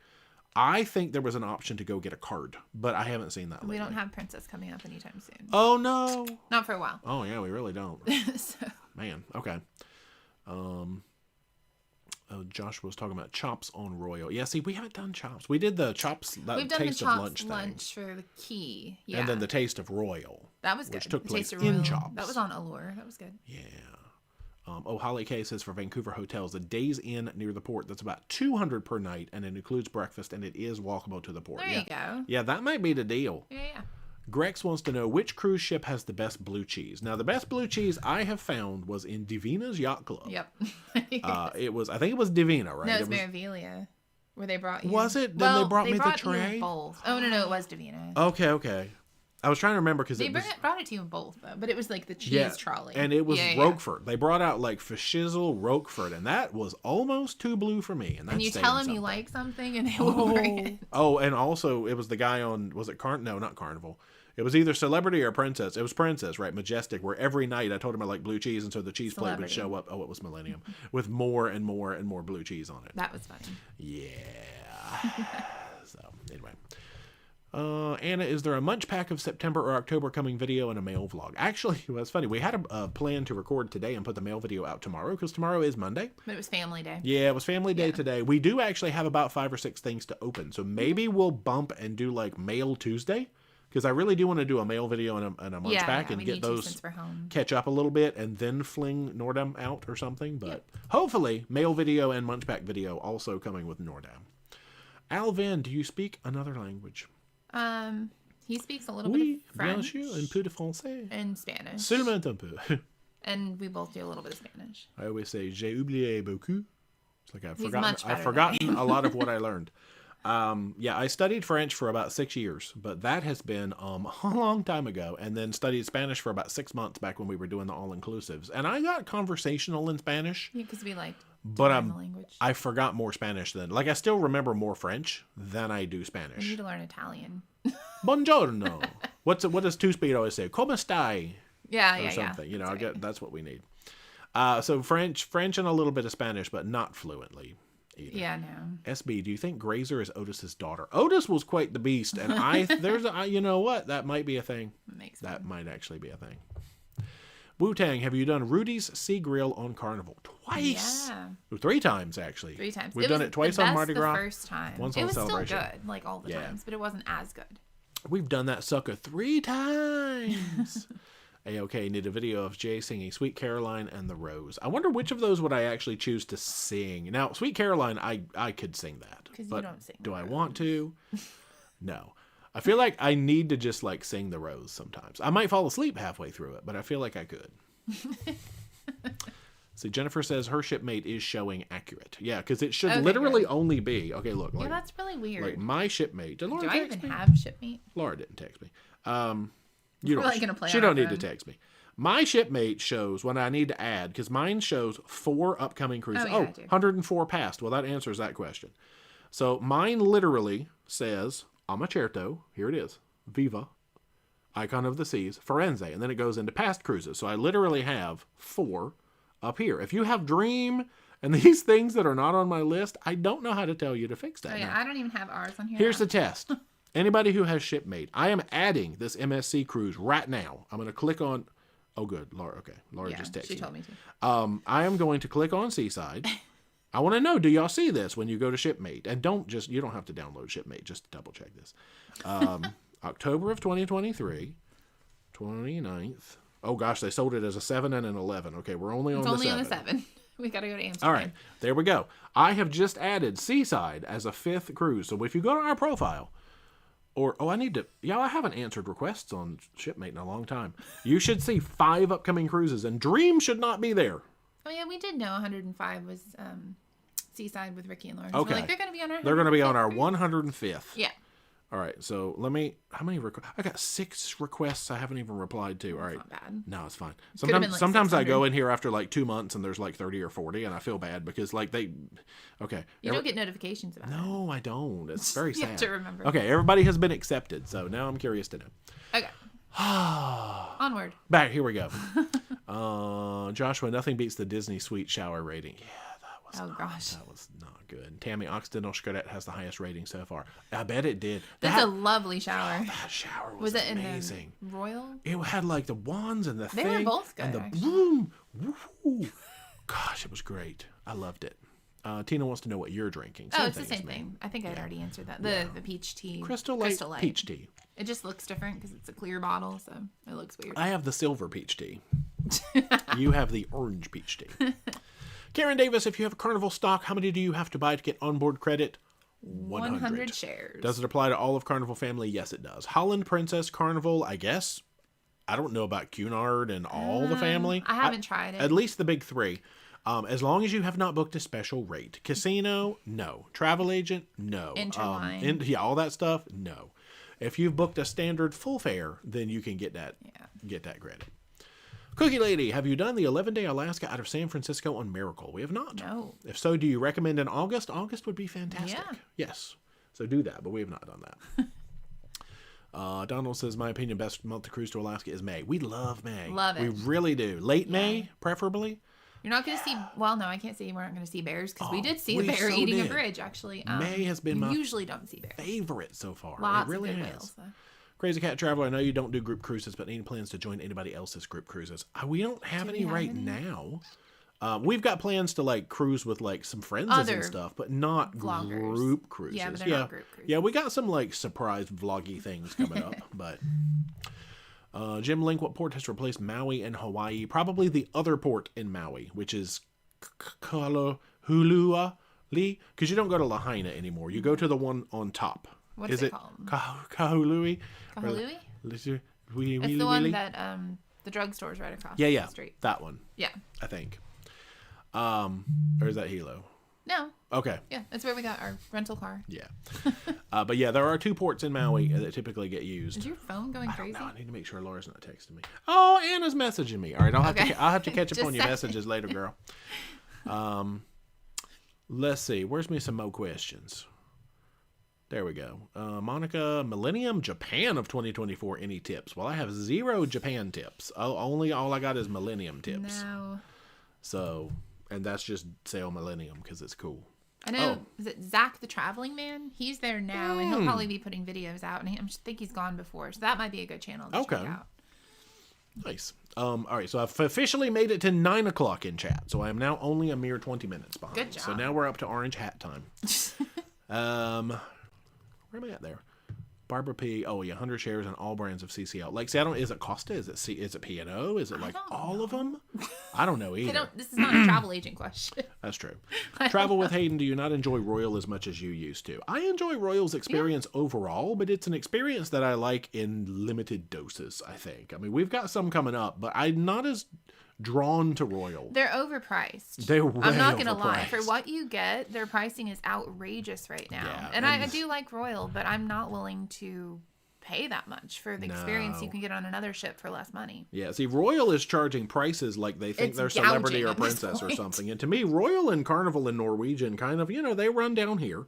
I think there was an option to go get a card, but I haven't seen that lately. We don't have Princess coming up anytime soon. Oh, no. Not for a while. Oh, yeah, we really don't. So. Man, okay. Josh was talking about chops on Royal. Yeah, see, we haven't done chops. We did the chops, We've done taste the chops of lunch lunch for the key. Yeah. And then the taste of Royal. That was good. Which took place in in chops. That was on Allure. That was good. Yeah. Holly K says for Vancouver hotels, the Days Inn near the port, that's about $200 per night, and it includes breakfast, and it is walkable to the port. There you go. Yeah, that might be the deal. Yeah. Grex wants to know which cruise ship has the best blue cheese. Now, the best blue cheese I have found was in Divina's Yacht Club. Yep. I think it was Divina, right? No, it was Maravilia, where they brought you. Was it? Then they brought me the tray? You both. Oh, no, it was Divina. Okay. I was trying to remember because they brought it to you in both, though. But it was like the cheese trolley. And it was Roquefort. They brought out like Fishizzle Roquefort, and that was almost too blue for me. And you tell them you like something, and they will bring it. Oh, and also it was the guy on, was it not Carnival. It was either Celebrity or Princess. It was Princess, right? Majestic, where every night I told him I like blue cheese, and so the cheese plate would show up. Oh, it was Millennium. With more and more and more blue cheese on it. That was funny. Yeah. So, anyway. Anna, is there a Munch Pack of September or October coming video and a mail vlog? Actually, it was funny. We had a plan to record today and put the mail video out tomorrow because tomorrow is Monday. But it was family day. Yeah, it was family day today. We do actually have about 5 or 6 things to open. So maybe we'll bump and do like Mail Tuesday because I really do want to do a mail video and a Munch Pack and get those catch up a little bit and then fling Nordam out or something. But hopefully mail video and Munch Pack video also coming with Nordam. Alvin, do you speak another language? He speaks a little bit of French. Bien sûr, un peu de français. And Spanish. Seulement un peu. And we both do a little bit of Spanish. I always say, j'ai oublié beaucoup. It's like I've He's forgotten a lot of what I learned. I studied French for about 6 years, but that has been a long time ago. And then studied Spanish for about 6 months back when we were doing the all-inclusives. And I got conversational in Spanish. Yeah, because we like but the language. I forgot more Spanish than, like, I still remember more French than I do Spanish. We need to learn Italian. Buongiorno. What does Two-Speed always say? Come stai? Yeah, something. Yeah. That's what we need. So French and a little bit of Spanish, but not fluently either. Yeah, no. SB, do you think Grazer is Otis's daughter? Otis was quite the beast, and you know what? That might be a thing. That might actually be a thing. Wu-Tang, have you done Rudy's Sea Grill on Carnival? Twice. Yeah. 3 times, actually. 3 times. We've done it twice on Mardi Gras. The first time. Once it on was Celebration. Still good, like all the times, but it wasn't as good. We've done that sucker 3 times. A-OK, need a video of Jay singing Sweet Caroline and the Rose. I wonder which of those would I actually choose to sing. Now, Sweet Caroline, I could sing that. Because you don't sing. Do I want to? No. I feel like I need to just like sing the Rose sometimes. I might fall asleep halfway through it, but I feel like I could. See, Jennifer says her shipmate is showing accurate. Yeah, because it should literally only be. Okay, look. Like, that's really weird. Like my shipmate. Did Laura Do I text even me? have shipmate? Laura didn't text me. You don't. She don't need to text me. My shipmate shows when I need to add, because mine shows 4 upcoming cruises. 104 passed. Well, that answers that question. So mine literally says Amacerto. Here it is. Viva. Icon of the Seas. Firenze. And then it goes into past cruises. So I literally have 4 up here. If you have Dream and these things that are not on my list, I don't know how to tell you to fix that. Oh, yeah. I don't even have ours on here. Here's the test. Anybody who has shipmate, I am adding this MSC cruise right now. I'm going to click on... Oh, good. Laura, okay. Laura just texted me. She told me to. I am going to click on Seaside. I want to know, do y'all see this when you go to Shipmate? And you don't have to download Shipmate, just to double check this. October of 2023, 29th. Oh, gosh, they sold it as a 7 and an 11. Okay, we're only on the 7. It's only on the 7. We got to go to Amsterdam. All right, there we go. I have just added Seaside as a 5th cruise. So if you go to our profile, I haven't answered requests on Shipmate in a long time. You should see 5 upcoming cruises, and Dream should not be there. Oh, yeah, we did know 105 was Seaside with Ricky and Lauren. Okay. So we're like, they're going to be on our 105th. They're going to be on our 105th. Yeah. All right, so how many I got 6 requests I haven't even replied to. All right. Not bad. No, it's fine. Sometimes I go in here after like 2 months and there's like 30 or 40 and I feel bad because like You don't get notifications about it. No, I don't. It's very sad. You have to remember. Okay, everybody has been accepted, so now I'm curious to know. Okay. Onward. Back, here we go. Joshua, nothing beats the Disney Suite shower rating. Yeah, that was not good. Tammy Occidental Cadet has the highest rating so far. I bet it did. That's a lovely shower. Oh, that shower was amazing. In the Royal? It had like the wands and the thing. They were both good, and the actually. bloom. Woo. Gosh, it was great. I loved it. Tina wants to know what you're drinking. It's the same thing. I think I'd already answered that. The peach tea. Crystal Light peach tea. It just looks different because it's a clear bottle, so it looks weird. I have the silver peach tea. You have the orange peach tea. Karen Davis, if you have a Carnival stock, how many do you have to buy to get onboard credit? 100 shares. Does it apply to all of Carnival family? Yes, it does. Holland Princess Carnival, I guess. I don't know about Cunard and all the family. I haven't tried it. At least the big 3. As long as you have not booked a special rate. Casino, no. Travel agent, no. Interline. All that stuff, no. If you've booked a standard full fare, then you can get that credit. Cookie Lady, have you done the 11-day Alaska out of San Francisco on Miracle? We have not. No. If so, do you recommend in August? August would be fantastic. Yeah. Yes. So do that, but we have not done that. Donald says, my opinion, best month to cruise to Alaska is May. We love May. Love it. We really do. Late May, preferably. You're not going to see, well, no, I can't say we're not going to see bears because we did see a we bear so eating did. a bridge, actually. May has been my usually don't see bears. favorite so far. Lots it really of good has. whales, though. Crazy Cat Traveler, I know you don't do group cruises, but any plans to join anybody else's group cruises? We don't have any right now. We've got plans to like cruise with like some friends and stuff, but not vloggers. Group cruises. Yeah, but they're not group cruises. Yeah, we got some like surprise vloggy things coming up, but Jim Link, what port has replaced Maui and Hawaii? Probably the other port in Maui, which is Kahului, because you don't go to Lahaina anymore. You go to the one on top. What is it called? Kahului? Kahului? It's the one that the drugstore's right across the street. That one. Yeah. I think. Or is that Hilo? No. Okay. Yeah, that's where we got our rental car. Yeah. But yeah, there are 2 ports in Maui that typically get used. Is your phone going crazy? I need to make sure Laura's not texting me. Oh, Anna's messaging me. All right, I'll have to catch up on your messages later, girl. Let's see. Where's me some more questions? There we go. Monica, Millennium Japan of 2024. Any tips? Well, I have 0 Japan tips. All I got is Millennium tips. No. So, and that's just sail Millennium because it's cool. I know. Is it Zach the Traveling Man? He's there now, and he'll probably be putting videos out. And I think he's gone before, so that might be a good channel to check out. Nice. All right, so I've officially made it to 9 o'clock in chat, so I am now only a mere 20 minutes behind. Good job. So now we're up to orange hat time. Where am I at there? Barbara P. Oh yeah, 100 shares on all brands of CCL. Like, see, is it Costa? Is it P&O? Is it like all of them? I don't know either. This is not a travel agent question. That's true. Travel with Hayden. Do you not enjoy Royal as much as you used to? I enjoy Royal's experience overall, but it's an experience that I like in limited doses, I think. I mean, we've got some coming up, but I'm not as drawn to Royal. They're overpriced. I'm not gonna lie. For what you get, their pricing is outrageous right now. Yeah, and I do like Royal, but I'm not willing to pay that much for the experience you can get on another ship for less money. Yeah, see, Royal is charging prices like they think they're celebrity or princess or something. And to me, Royal and Carnival and Norwegian kind of, they run down here.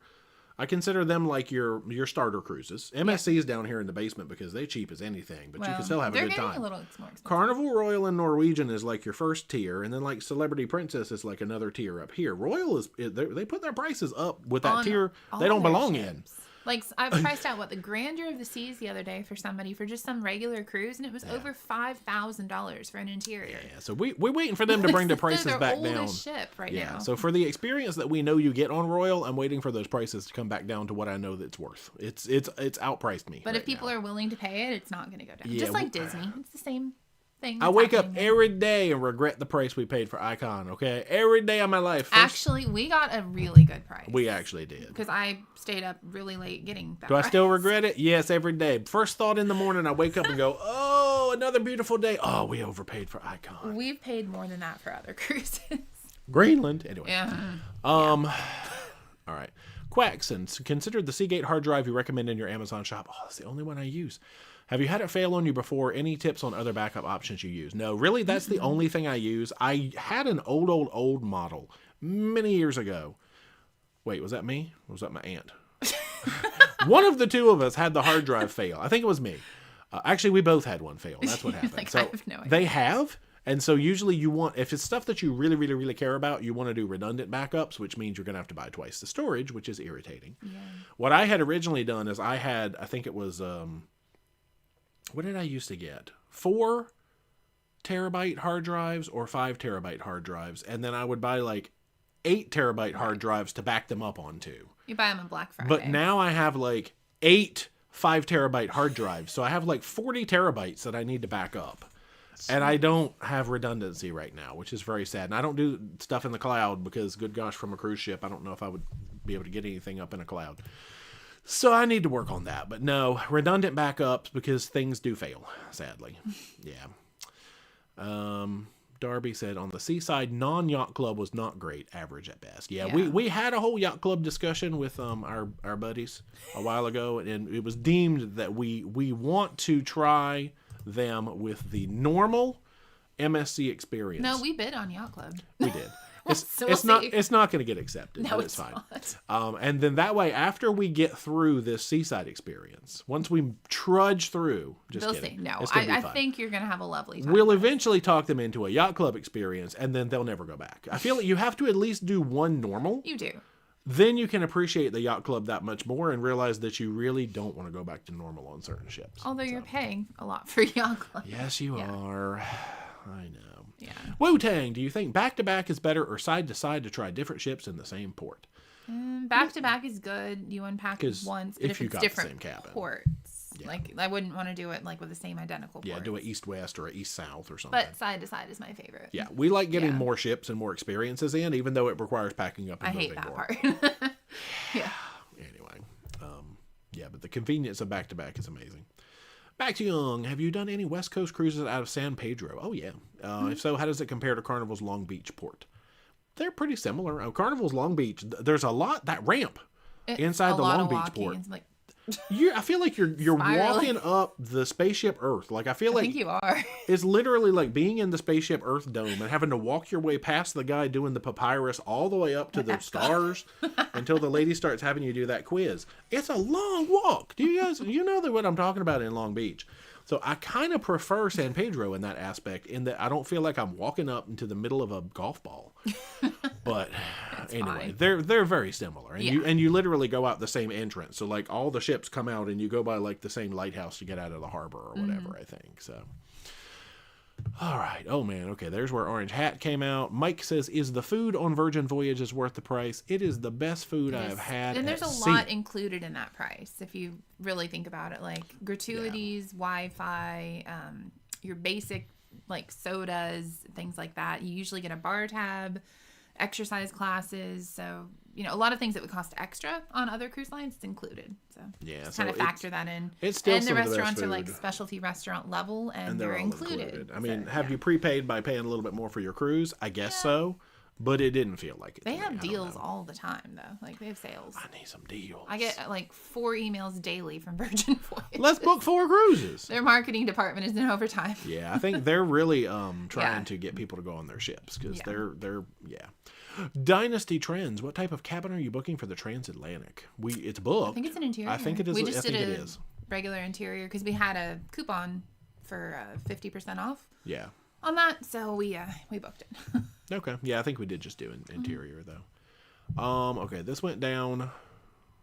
I consider them like your starter cruises. MSC is down here in the basement because they're cheap as anything, but you can still have a good time. They're getting a little more expensive. Carnival, Royal, and Norwegian is like your first tier, and then like Celebrity Princess is like another tier up here. Royal they put their prices up with that tier they don't belong in. Like, I priced out the Grandeur of the Seas the other day for somebody for just some regular cruise, and it was over $5,000 for an interior. Yeah, so we're waiting for them to bring the prices back down. Ship right now. So for the experience that we know you get on Royal, I'm waiting for those prices to come back down to what I know that it's worth. It's outpriced me. But if people are willing to pay it, it's not going to go down. Yeah, just like Disney, it's the same thing. I wake up every day and regret the price we paid for Icon. Okay, every day of my life. Actually, we got a really good price. We actually did because I stayed up really late getting that. Do I still regret it? Yes, every day. First thought in the morning, I wake up and go, "Oh, another beautiful day." Oh, we overpaid for Icon. We've paid more than that for other cruises. Greenland, anyway. Yeah. All right. Quackson, consider the Seagate hard drive you recommend in your Amazon shop. Oh, that's the only one I use. Have you had it fail on you before? Any tips on other backup options you use? No, really, that's the only thing I use. I had an old model many years ago. Wait, was that me? Or was that my aunt? One of the two of us had the hard drive fail. I think it was me. Actually, we both had one fail. That's what happened. I have no idea. They have. And so usually if it's stuff that you really, really, really care about, you want to do redundant backups, which means you're going to have to buy twice the storage, which is irritating. Yeah. What I had originally done is I think it was, what did I used to get? 4 terabyte hard drives or 5 terabyte hard drives. And then I would buy like 8 terabyte hard drives to back them up onto. You buy them on Black Friday. But now I have like 8 5 terabyte hard drives. So I have like 40 terabytes that I need to back up. And I don't have redundancy right now, which is very sad. And I don't do stuff in the cloud because, good gosh, from a cruise ship, I don't know if I would be able to get anything up in a cloud. So I need to work on that. But no, redundant backups because things do fail, sadly. Yeah. Darby said, on the seaside, non-yacht club was not great, average at best. Yeah. We had a whole yacht club discussion with our buddies a while ago, and it was deemed that we want to try them with the normal MSC experience. No, we bid on Yacht Club. We did. It's not going to get accepted. No, but it's fine. And then that way, after we get through this seaside experience, once we trudge through, They'll kidding. See. No, I think you're going to have a lovely time. We'll eventually talk them into a yacht club experience, and then they'll never go back. I feel like you have to at least do one normal. You do. Then you can appreciate the yacht club that much more and realize that you really don't want to go back to normal on certain ships. Although you're paying a lot for yacht club. Yes, you are. I know. Yeah. Wu-Tang, do you think back-to-back is better or side-to-side to try different ships in the same port? Back-to-back is good. You unpack once, but if it's different ports. Yeah. Like, I wouldn't want to do it like with the same identical ports. Yeah, do it east-west or east-south or something. But side-to-side is my favorite. Yeah, we like getting more ships and more experiences in, even though it requires packing up and moving more. I hate that part. Yeah. Anyway, yeah, but the convenience of back-to-back is amazing. Back to Young, have you done any West Coast cruises out of San Pedro? Oh, yeah. If so, how does it compare to Carnival's Long Beach port? They're pretty similar. Carnival's Long Beach, there's a lot, that ramp inside the Long Beach port. Like... I feel like you're walking up the spaceship Earth. Like I think you are. It's literally like being in the spaceship Earth dome and having to walk your way past the guy doing the papyrus all the way up to the stars until the lady starts having you do that quiz. It's a long walk. Do you guys know what I'm talking about in Long Beach? So I kind of prefer San Pedro in that aspect, in that I don't feel like I'm walking up into the middle of a golf ball. But anyway, they're very similar, and you literally go out the same entrance. So like all the ships come out, and you go by like the same lighthouse to get out of the harbor or whatever. I think so. All right. Oh man. Okay. There's where Orange Hat came out. Mike says, "Is the food on Virgin Voyages worth the price? It is the best food I have had." And there's a lot included in that price if you really think about it, like gratuities, Wi-Fi, your basic like sodas, things like that. You usually get a bar tab, exercise classes. So a lot of things that would cost extra on other cruise lines, it's included. So just kind of factor that in. It's still and the restaurants are like specialty restaurant level, and they're included. I mean, have you prepaid by paying a little bit more for your cruise? I guess so, but it didn't feel like it. They have deals all the time, though. Like they have sales. I need some deals. I get like 4 emails daily from Virgin Voyages. Let's book 4 cruises. Their marketing department is in overtime. Yeah, I think they're really trying to get people to go on their ships because they're. Dynasty Trends. What type of cabin are you booking for the transatlantic? It's booked. I think it's an interior. I think it is. We just did a regular interior because we had a coupon for 50% off. Yeah. On that, so we booked it. Okay. Yeah, I think we did just do an interior though. Okay, this went down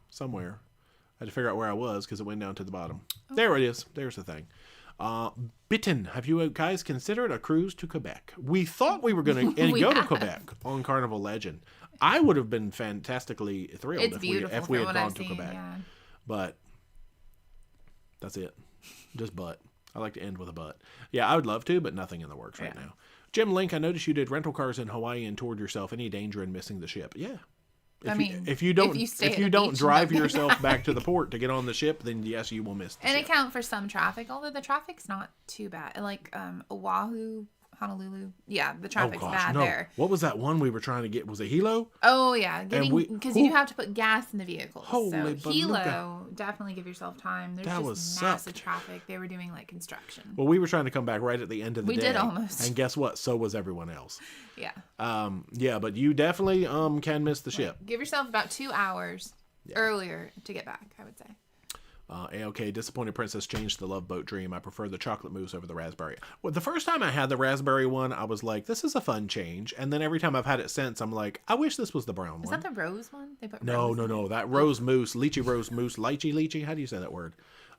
somewhere. I had to figure out where I was because it went down to the bottom. Oh. There it is. There's the thing. Bitten, have you guys considered a cruise to Quebec? We thought we were going to go to Quebec on Carnival Legend. I would have been fantastically thrilled if we had gone to Quebec. Yeah. But that's it. Just but. I like to end with a but. Yeah, I would love to, but nothing in the works right now. Jim Link, I noticed you did rental cars in Hawaii and toured yourself. Any danger in missing the ship? Yeah. If you don't drive yourself back to the port to get on the ship, then yes, you will miss the ship. Account for some traffic, although the traffic's not too bad. Like Oahu, Honolulu, the traffic's bad there. What was that one we were trying to get? Was it Hilo? Oh yeah, because you have to put gas in the vehicle. Holy so Hilo, definitely give yourself time. There's massive traffic. They were doing like construction. Well, we were trying to come back right at the end of the day. We did almost. And guess what? So was everyone else. Yeah. Yeah, but you definitely can miss the ship. Give yourself about 2 hours earlier to get back, I would say. A-OK, Disappointed Princess changed the Love Boat Dream. I prefer the chocolate mousse over the raspberry. Well, the first time I had the raspberry one, I was like, this is a fun change. And then every time I've had it since, I'm like, I wish this was the brown one. Is that the rose one? They put no. That rose mousse, lychee rose mousse, lychee. How do you say that word?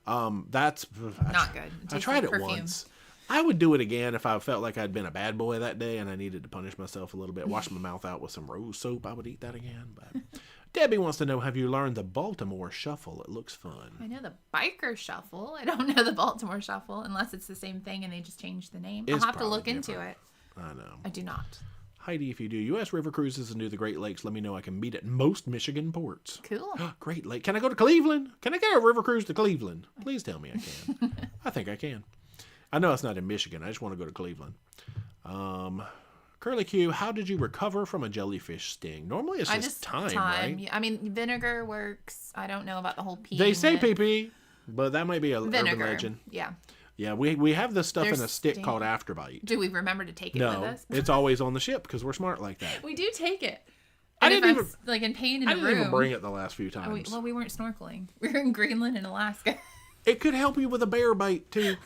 That's not good. I tried it once. I would do it again if I felt like I'd been a bad boy that day and I needed to punish myself a little bit. Wash my mouth out with some rose soap. I would eat that again. But Debbie wants to know, have you learned the Baltimore Shuffle? It looks fun. I know the Biker Shuffle. I don't know the Baltimore Shuffle unless it's the same thing and they just changed the name. I'll have to look into it. I know. I do not. Heidi, if you do U.S. river cruises and do the Great Lakes, let me know. I can meet at most Michigan ports. Cool. Great Lake. Can I go to Cleveland? Can I get a river cruise to Cleveland? Please tell me I can. I think I can. I know it's not in Michigan. I just want to go to Cleveland. Curly Q, how did you recover from a jellyfish sting? Normally it's just time, right? I mean, vinegar works. I don't know about the whole pee. They say pee-pee, but that might be a urban legend. Yeah. Yeah, we have this stuff They're in a stick stinky. called Afterbite. Do we remember to take it with No, us? it's always on the ship because we're smart like that. We do take it. I And didn't if even I'm, like in pain in I a didn't room. even bring it the last few times. We weren't snorkeling. We were in Greenland and Alaska. It could help you with a bear bite too,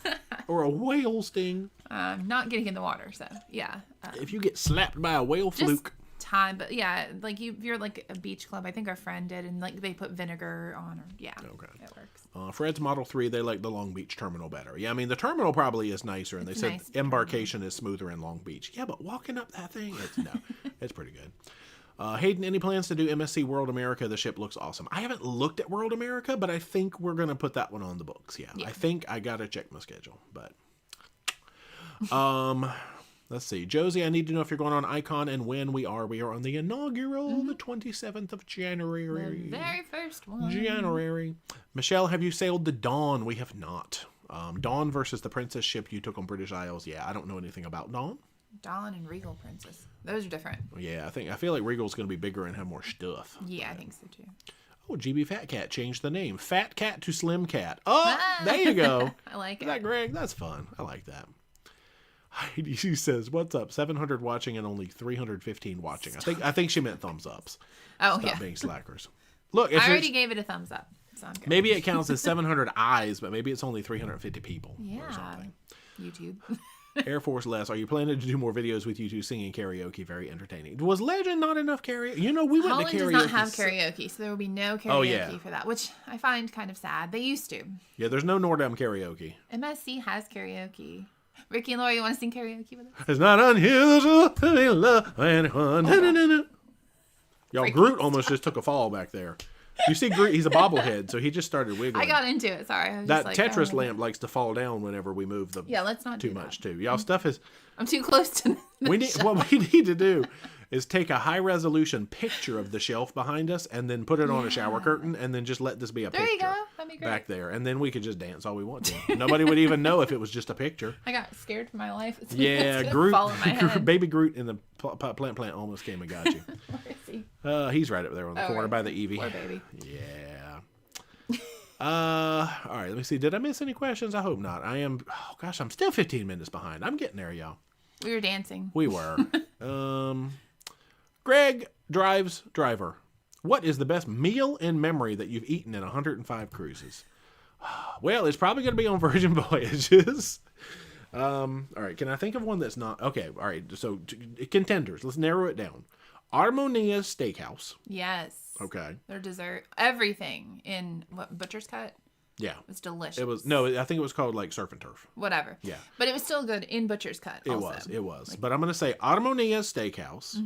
or a whale sting. Not getting in the water, so yeah. If you get slapped by a whale fluke. Time, but yeah, like if you're like a beach club, I think our friend did, and like they put vinegar on, or yeah, Okay. it works. Fred's Model 3, they like the Long Beach terminal better. Yeah, I mean, the terminal probably is nicer, and they said nice embarkation is smoother in Long Beach. Yeah, but walking up that thing, it's pretty good. Hayden, any plans to do MSC World America? The ship looks awesome. I haven't looked at World America, but I think we're going to put that one on the books. Yeah, I think I got to check my schedule, but... Let's see. Josie, I need to know if you're going on Icon and when we are. We are on the inaugural, the 27th of January. The very first one. January. Michelle, have you sailed the Dawn? We have not. Dawn versus the Princess ship you took on British Isles. Yeah, I don't know anything about Dawn. Dawn and Regal Princess. Those are different. Yeah, I feel like Regal's going to be bigger and have more stuff. Yeah, I think so too. Oh, GB Fat Cat changed the name. Fat Cat to Slim Cat. Oh, there you go. I like Is that it. Greg? That's fun. I like that. Heidi says, "What's up? 700 watching and only 315 watching." I think she meant thumbs ups. Oh, Stop yeah. being slackers. Look, I already gave it a thumbs up. So I'm good. maybe it counts as 700 eyes, but maybe it's only 350 people or Yeah. something. YouTube. Air Force Les, are you planning to do more videos with you two singing karaoke? Very entertaining. Was Legend not enough karaoke? You know, we went Holland to karaoke. does not have karaoke, so there will be no karaoke for that, which I find kind of sad. They used to. Yeah, there's no Nordam karaoke. MSC has karaoke. Ricky and Laura, you want to sing karaoke with us? It's not unusual to be love anyone. Y'all, Groot almost just took a fall back there. You see Groot, he's a bobblehead, so he just started wiggling. I got into it. Sorry. I was That just like, Tetris oh. lamp likes to fall down whenever we move the Let's not too do much that. too. Y'all stuff is I'm too close to the what we need to do is take a high resolution picture of the shelf behind us and then put it on a shower curtain and then just let this be a There picture you go. That'd be great. back there, and then we could just dance all we want to. Nobody would even know if it was just a picture. I got scared for my life. It's Yeah, gonna fall in my head. Baby Groot in the plant almost came and got you. Where is he? He's right up there on the corner right. by the Eevee. Poor baby. Yeah. All right, let me see. Did I miss any questions? I hope not. I'm still 15 minutes behind. I'm getting there, y'all. We were dancing. We were. Greg driver. What is the best meal in memory that you've eaten in 105 cruises? Well, it's probably going to be on Virgin Voyages. All right, can I think of one that's not? Okay, all right, so contenders. Let's narrow it down. Armonia's Steakhouse. Yes. Okay. Their dessert. Everything in Butcher's Cut Yeah. was delicious. It was, no, I think it was called like Surf and Turf. Whatever. Yeah. But it was still good in Butcher's Cut. It also. was. But I'm going to say Armonia's Steakhouse,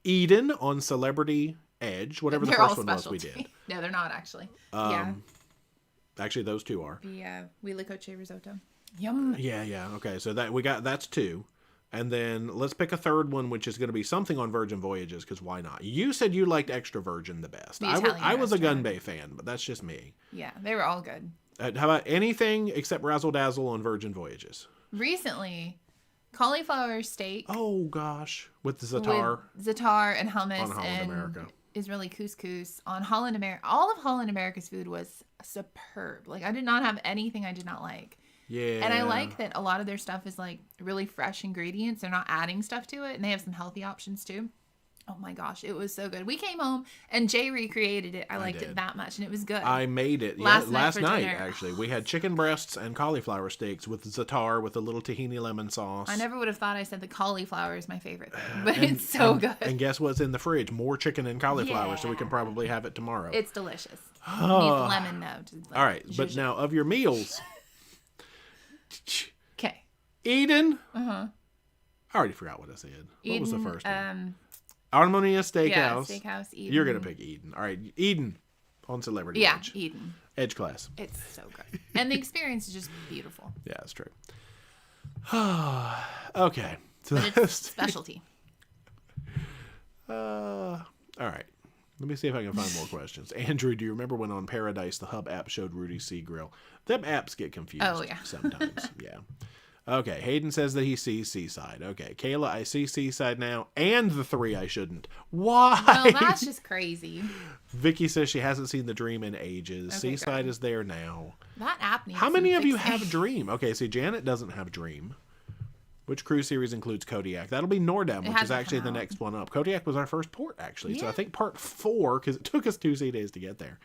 Eden on Celebrity Edge, whatever the They're all first one was we specialty. did. No, they're not actually. Actually, those two are. The Wheelie Coche risotto. Yum. Yeah. Okay, so that's two. And then let's pick a third one, which is going to be something on Virgin Voyages, because why not? You said you liked Extra Virgin the best. The Italian I was a restaurant. Gun Bay fan, but that's just me. Yeah, they were all good. How about anything except Razzle Dazzle on Virgin Voyages? Recently, cauliflower steak Oh, gosh. With the Zatar. with za'atar and hummus On Holland and America. Israeli couscous on Holland America. All of Holland America's food was superb. Like, I did not have anything I did not like. Yeah. And I like that a lot of their stuff is like really fresh ingredients. They're not adding stuff to it. And they have some healthy options too. Oh my gosh, it was so good. We came home and Jay recreated it. I liked did. it that much and it was good. I made it Last last night for night, dinner. actually. We had chicken breasts and cauliflower steaks with Zatar with a little tahini lemon sauce. I never would have thought I said the cauliflower is my favorite thing, but it's so good. And guess what's in the fridge? More chicken and cauliflower, so we Yeah. can probably have it tomorrow. It's delicious. You need the lemon though. All right, but now of your meals, Okay. Eden. I already forgot what I said. What was the first one? Harmonia Steakhouse. Yeah, Steakhouse. Eden. You're gonna pick Eden. All right, Eden on Celebrity Yeah, Edge. Eden. Edge class. It's so good, and the experience is just beautiful. Yeah, that's true. Okay, so But it's that's specialty. all right. Let me see if I can find more questions. Andrew, do you remember when on Paradise the Hub app showed Rudy's Sea Grill? Them apps get confused Oh, yeah. sometimes. Yeah. Okay, Hayden says that he sees Seaside. Okay, Kayla, I see Seaside now, and the 3 I shouldn't. Why? Well, that's just crazy. Vicky says she hasn't seen the Dream in ages. Okay, Seaside good. is there now. That app needs How many some of you fixing. have Dream? Okay, see, Janet doesn't have Dream. Which cruise series includes Kodiak? That'll be Nordam, which is hasn't actually come the out. next one up. Kodiak was our first port, actually. So I Yeah. think part 4, because it took us 2 days to get there.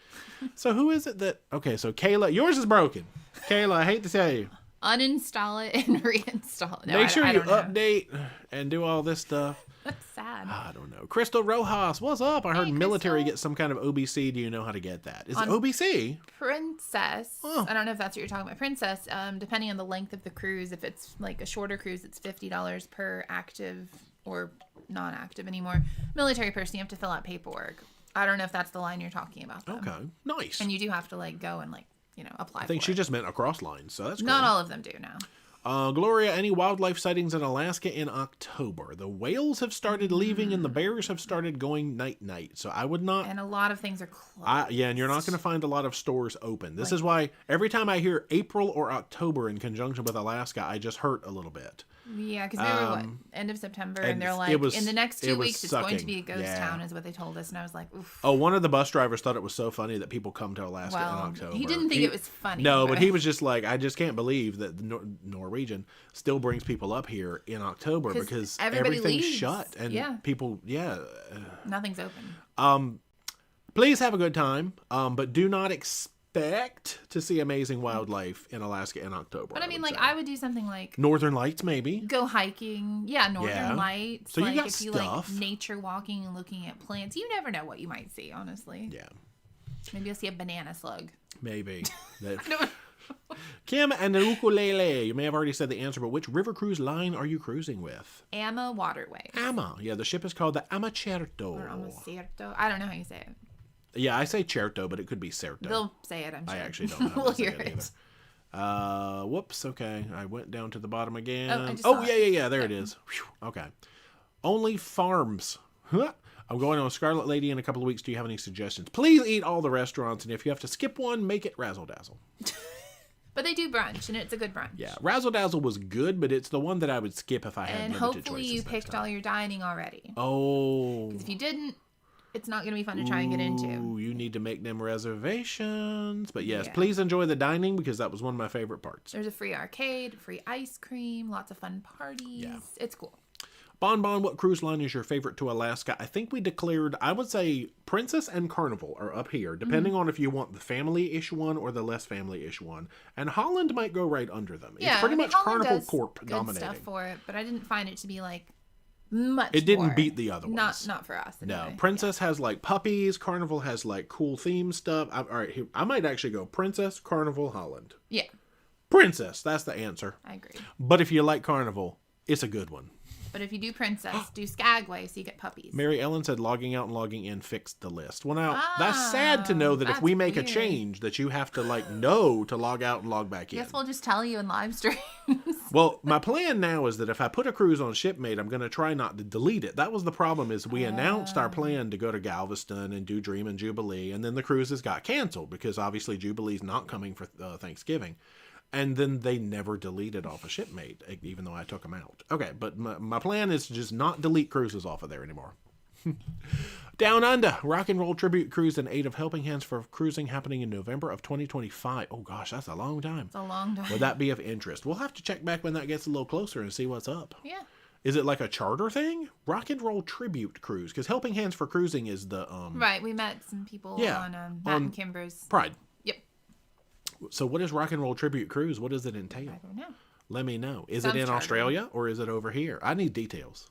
So who is it that... Okay, so Kayla, yours is broken. Kayla, I hate to tell you. Uninstall it and reinstall it. No, Make sure I you don't know. update and do all this stuff. That's sad. I don't know. Crystal Rojas, what's up? I heard Hey, military Crystal. gets some kind of OBC. Do you know how to get that? Is it On- OBC? Princess. Oh. I don't know if that's what you're talking about. Princess, depending on the length of the cruise, if it's like a shorter cruise, it's $50 per active or non-active anymore. Military person, you have to fill out paperwork. I don't know if that's the line you're talking about, though. Okay, nice. And you do have to like go and like, apply I think for she it. just meant across lines, so that's Not cool. all of them do now. Gloria, any wildlife sightings in Alaska in October? The whales have started leaving and the bears have started going night-night. So I would not... And a lot of things are closed. Yeah, and you're not going to find a lot of stores open. This is why every time I hear April or October in conjunction with Alaska, I just hurt a little bit. Yeah, because we were, end of September, and they're it like, was- in the next it 2 was weeks, it's going to sucking. be a ghost Yeah. town, is what they told us. And I was like, oof. Oh, one of the bus drivers thought it was so funny that people come to Alaska in Well, October. he didn't think it was funny. No, but he was just like, I just can't believe that the Norwegian still brings people up here in October 'Cause because everybody everything's leaves. shut and Yeah. people, Nothing's open. Please have a good time, but do not expect to see amazing wildlife in Alaska in October. But I mean, would like, say. I would do something like Northern Lights, maybe. go hiking. Yeah, Northern Yeah. Lights. So you like, got if you stuff. like nature walking and looking at plants, you never know what you might see, honestly. Yeah, Maybe you'll see a banana slug. maybe. No, Kim and the ukulele. You may have already said the answer, but which river cruise line are you cruising with? Ama Waterway. Ama. Yeah, the ship is called the Amacerto. Or Amacerto. I don't know how you say it. Yeah, I say Certo, but it could be Certo. They'll say it, I'm sure. I actually don't know how We'll to say hear it it. either. Whoops. Okay, I went down to the bottom again. Oh, I just saw yeah. There it is. Whew, okay. Only Farms. Huh. I'm going on Scarlet Lady in a couple of weeks. Do you have any suggestions? Please eat all the restaurants, and if you have to skip one, make it Razzle Dazzle. But they do brunch, and it's a good brunch. Yeah, Razzle Dazzle was good, but it's the one that I would skip if I had And limited hopefully choices you next picked time. all your dining already. Oh. If you didn't, it's not going to be fun to try and get into. Ooh, you need to make them reservations. But yes, Yeah. please enjoy the dining because that was one of my favorite parts. There's a free arcade, free ice cream, lots of fun parties. Yeah. It's cool. Bon, what cruise line is your favorite to Alaska? I think we declared, I would say Princess and Carnival are up here, depending on if you want the family-ish one or the less family-ish one. And Holland might go right under them. Yeah, It's pretty I mean, much Holland Carnival does Corp good dominating. stuff for it, but I didn't find it to be like much. It didn't more. beat the other ones. Not for us. No, Anyway. Princess has like puppies. Carnival has like cool theme stuff. All right, here, I might actually go Princess, Carnival, Holland. Yeah, Princess, that's the answer. I agree. But if you like Carnival, it's a good one. But if you do Princess, do Skagway so you get puppies. Mary Ellen said logging out and logging in fixed the list. Well, now, that's sad to know that if that's we make a weird. change that you have to like know to log out and log back in. Guess we'll just tell you in live streams. Well, my plan now is that if I put a cruise on Shipmate, I'm going to try not to delete it. That was the problem is we announced our plan to go to Galveston and do Dream and Jubilee, and then the cruises got canceled because obviously Jubilee's not coming for Thanksgiving. And then they never deleted off of Shipmate, even though I took them out. Okay, but my plan is to just not delete cruises off of there anymore. Down Under, Rock and Roll Tribute Cruise in aid of Helping Hands for Cruising happening in November of 2025. Oh gosh, that's a long time. It's a long time. Would that be of interest? We'll have to check back when that gets a little closer and see what's up. Yeah. Is it like a charter thing? Rock and Roll Tribute Cruise? Because Helping Hands for Cruising is the... Right, we met some people Yeah, on Matt on and Kimber's. Pride. Yep. So what is Rock and Roll Tribute Cruise? What does it entail? I don't know. Let me know. Is Sounds it in chartered. Australia or is it over here? I need details.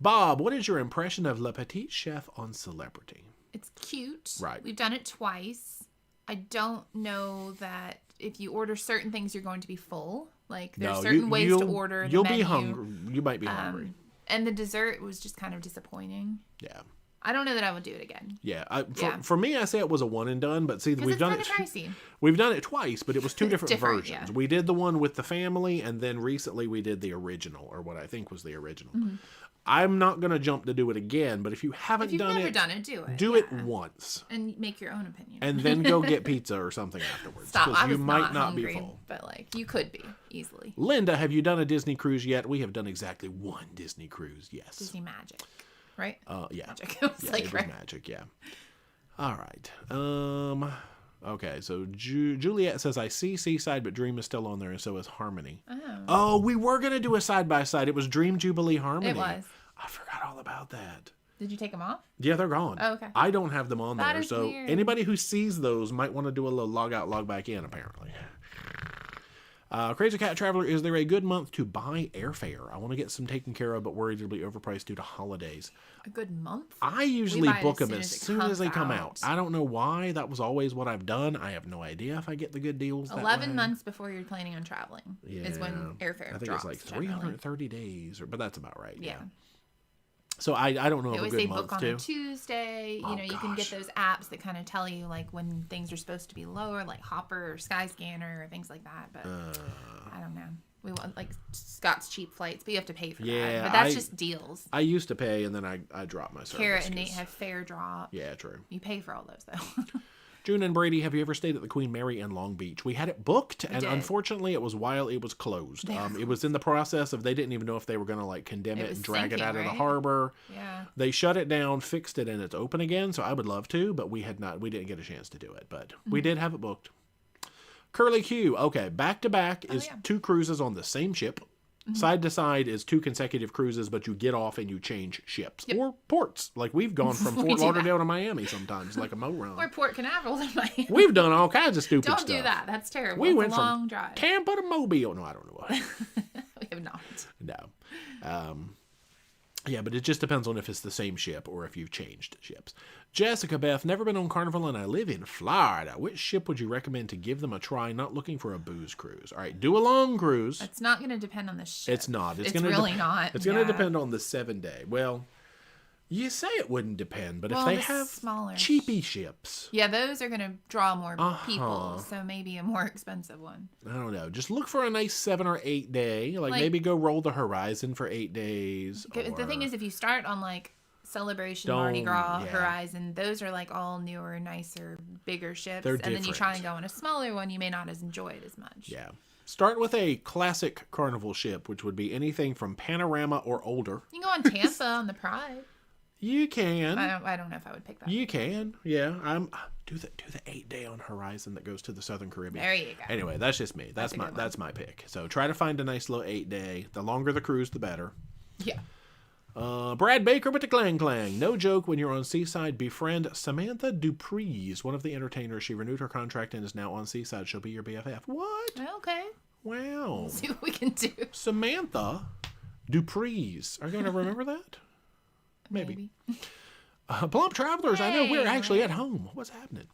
Bob, what is your impression of Le Petit Chef on Celebrity? It's cute. Right. We've done it twice. I don't know that if you order certain things, you're going to be full. Like, there's certain ways to order the You'll menu. be hungry. You might be hungry. And the dessert was just kind of disappointing. Yeah. I don't know that I would do it again. Yeah, for me, I say it was a one and done. But see, we've done it. Pricey. We've done it twice, but it was two different versions. Yeah. We did the one with the family, and then recently we did the original, or what I think was the original. Mm-hmm. I'm not going to jump to do it again, but if you haven't done it, do it once. And make your own opinion. And then go get pizza or something afterwards. Stop. You might not hungry, be full. But you could be, easily. Linda, have you done a Disney cruise yet? We have done exactly one Disney cruise, yes. Disney Magic, right? Yeah. Magic. It was Magic, yeah. All right. Okay, so Juliet says, I see Seaside, but Dream is still on there, and so is Harmony. Oh, we were going to do a side-by-side. It was Dream, Jubilee, Harmony. It was. I forgot all about that. Did you take them off? Yeah, they're gone. Oh, okay. I don't have them on there, so weird. Anybody who sees those might want to do a little log out, log back in, apparently. Crazy Cat Traveler, is there a good month to buy airfare? I want to get some taken care of, but worried it'll be overpriced due to holidays. A good month? I usually book them as soon as they come out. I don't know why. That was always what I've done. I have no idea if I get the good deals. 11 months before you're planning on traveling is when airfare drops. I think it's like 330 days, but that's about right. Yeah. So I don't know if a good month to. They always say book on a Tuesday. You can get those apps that kind of tell you when things are supposed to be lower, like Hopper or Skyscanner or things like that. But I don't know. We want Scott's cheap flights, but you have to pay for that. But that's just deals. I used to pay, and then I dropped my service. Carrot and Nate have fare drop. Yeah, true. You pay for all those though. June and Brady, have you ever stayed at the Queen Mary in Long Beach? We had it booked, and unfortunately, it was while it was closed. It was in the process of they didn't even know if they were going to condemn it and drag it out of the harbor. Yeah. They shut it down, fixed it, and it's open again. So I would love to, but we didn't get a chance to do it. But we did have it booked. Curly Q. Okay, back to back is 2 cruises on the same ship. Side to side is 2 consecutive cruises, but you get off and you change ships or ports. Like we've gone from Fort Lauderdale to Miami sometimes, like a mo run. Or Port Canaveral to Miami. We've done all kinds of stupid stuff. Don't do that. That's terrible. We went a long from drive. Tampa to Mobile. No, I don't know what. We have not. No. Yeah, but it just depends on if it's the same ship or if you've changed ships. Jessica Beth, never been on Carnival and I live in Florida. Which ship would you recommend to give them a try? Not looking for a booze cruise. All right, do a long cruise. It's not going to depend on the ship. It's not. It's really not. It's going to depend on the 7-day. Well, you say it wouldn't depend, but if they have smaller cheapy ships. Yeah, those are going to draw more people, so maybe a more expensive one. I don't know. Just look for a nice 7 or 8 day. Like maybe go Roll the Horizon for 8 days. The thing is, if you start on Celebration, Mardi Gras, Horizon, those are all newer, nicer, bigger ships. They're different. Then you try and go on a smaller one, you may not enjoy it as much. Yeah. Start with a classic Carnival ship, which would be anything from Panorama or older. You can go on Tampa on the Pride. You can. I don't know if I would pick that. You can. Yeah. Do the 8-day on Horizon that goes to the Southern Caribbean. There you go. Anyway, that's just me. That's my pick. So try to find a nice little 8-day. The longer the cruise, the better. Yeah. Brad Baker with the Clang Clang. No joke, when you're on Seaside, befriend Samantha Dupree's, one of the entertainers. She renewed her contract and is now on Seaside. She'll be your BFF. What? Okay. Wow. Let's see what we can do. Samantha Dupree's. Are you going to remember that? Maybe. Plump Travelers, I know we're actually at home. What's happening?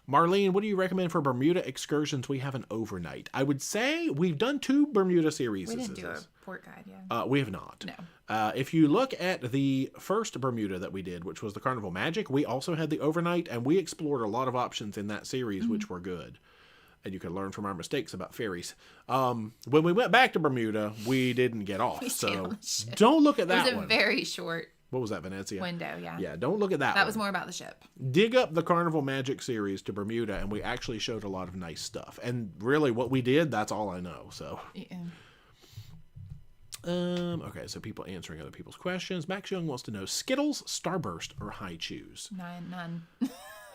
Marlene, what do you recommend for Bermuda excursions? We have an overnight. I would say we've done 2 Bermuda series. We didn't do a port guide, we have not. No. If you look at the first Bermuda that we did, which was the Carnival Magic, we also had the overnight, and we explored a lot of options in that series, which were good. And you can learn from our mistakes about ferries. When we went back to Bermuda, we didn't get off. So don't look at that one. It was a very short What was that, Venezia? window, yeah. Yeah, don't look at that That one. was more about the ship. Dig up the Carnival Magic series to Bermuda, and we actually showed a lot of nice stuff. And really, what we did, that's all I know. So, okay, so people answering other people's questions. Max Young wants to know, Skittles, Starburst, or High Chews? None.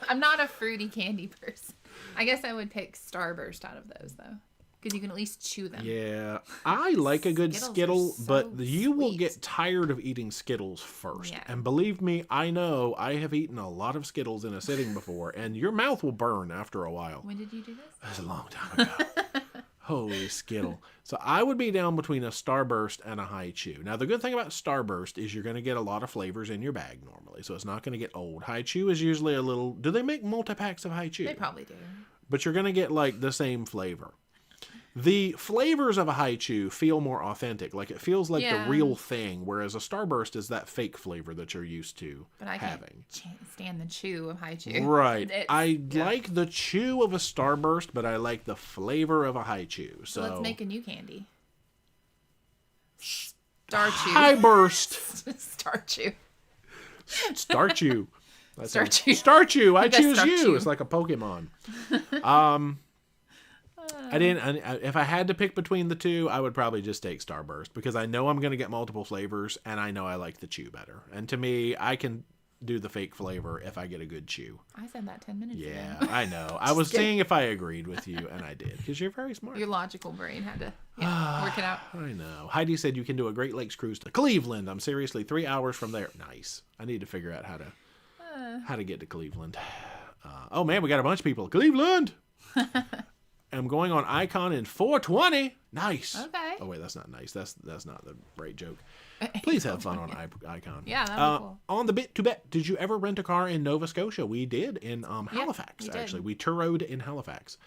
I'm not a fruity candy person. I guess I would pick Starburst out of those, though. Because you can at least chew them. Yeah. I like a good Skittle, but you will get tired of eating Skittles first. Yeah. And believe me, I know I have eaten a lot of Skittles in a sitting before, and your mouth will burn after a while. When did you do this? That was a long time ago. Holy Skittle. So I would be down between a Starburst and a High Chew. Now, the good thing about Starburst is you're going to get a lot of flavors in your bag normally, so it's not going to get old. High Chew is usually a little... Do they make multi-packs of High Chew? They probably do. But you're going to get, the same flavor. The flavors of a Haichu feel more authentic. Like, it feels like the real thing, whereas a Starburst is that fake flavor that you're used to but I having. Can't stand the chew of Haichu. Right. I like the chew of a Starburst, but I like the flavor of a Haichu. So let's make a new candy. Star Chew. Hi-burst. Star Chew. Star Chew. Star Chew. Star Chew. I choose Star you. Chew. It's like a Pokemon. If I had to pick between the two, I would probably just take Starburst because I know I'm going to get multiple flavors, and I know I like the chew better. And to me, I can do the fake flavor if I get a good chew. I said that 10 minutes ago. Yeah, I know. I was seeing if I agreed with you, and I did because you're very smart. Your logical brain had to work it out. I know. Heidi said you can do a Great Lakes cruise to Cleveland. I'm seriously 3 hours from there. Nice. I need to figure out how to get to Cleveland. Oh man, we got a bunch of people. Cleveland. I'm going on Icon in 420. Nice. Okay. Oh wait, that's not nice. That's not the right joke. Please have fun on Icon. Yeah, that'd be cool. On the bit to bet, did you ever rent a car in Nova Scotia? We did in Halifax. Actually, we touroed in Halifax.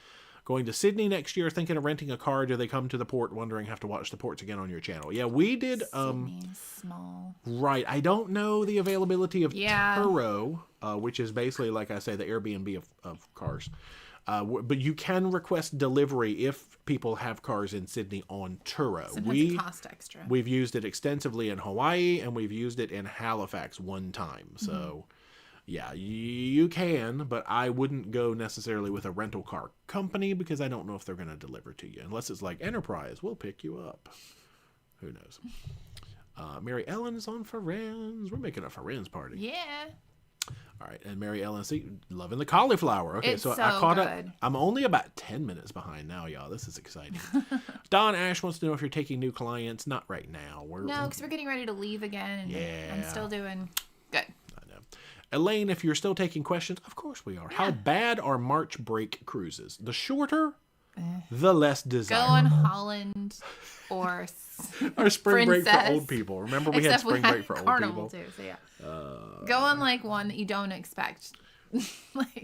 Going to Sydney next year, thinking of renting a car. Do they come to the port? Wondering, have to watch the ports again on your channel. Yeah, we did. Sydney's small. Right. I don't know the availability of Turo, which is basically, like I say, the Airbnb of cars. But you can request delivery if people have cars in Sydney on Turo. Sometimes it costs extra. We've used it extensively in Hawaii, and we've used it in Halifax one time. So, yeah, you can, but I wouldn't go necessarily with a rental car company because I don't know if they're going to deliver to you. Unless it's like Enterprise, we'll pick you up. Who knows? Mary Ellen is on Friends. We're making a Friends party. Yeah. All right, and Mary Ellen, see, loving the cauliflower. Okay, so I caught up. I'm only about 10 minutes behind now, y'all. This is exciting. Don Ash wants to know if you're taking new clients. Not right now. No, because we're getting ready to leave again. And I'm still doing good. I know. Elaine, if you're still taking questions, of course we are. Yeah. How bad are March break cruises? The shorter, the less desirable. Go on Holland or our spring Princess. break for old people. Remember we had spring break for old Carnival people? Too, so yeah. Go on like one that you don't expect.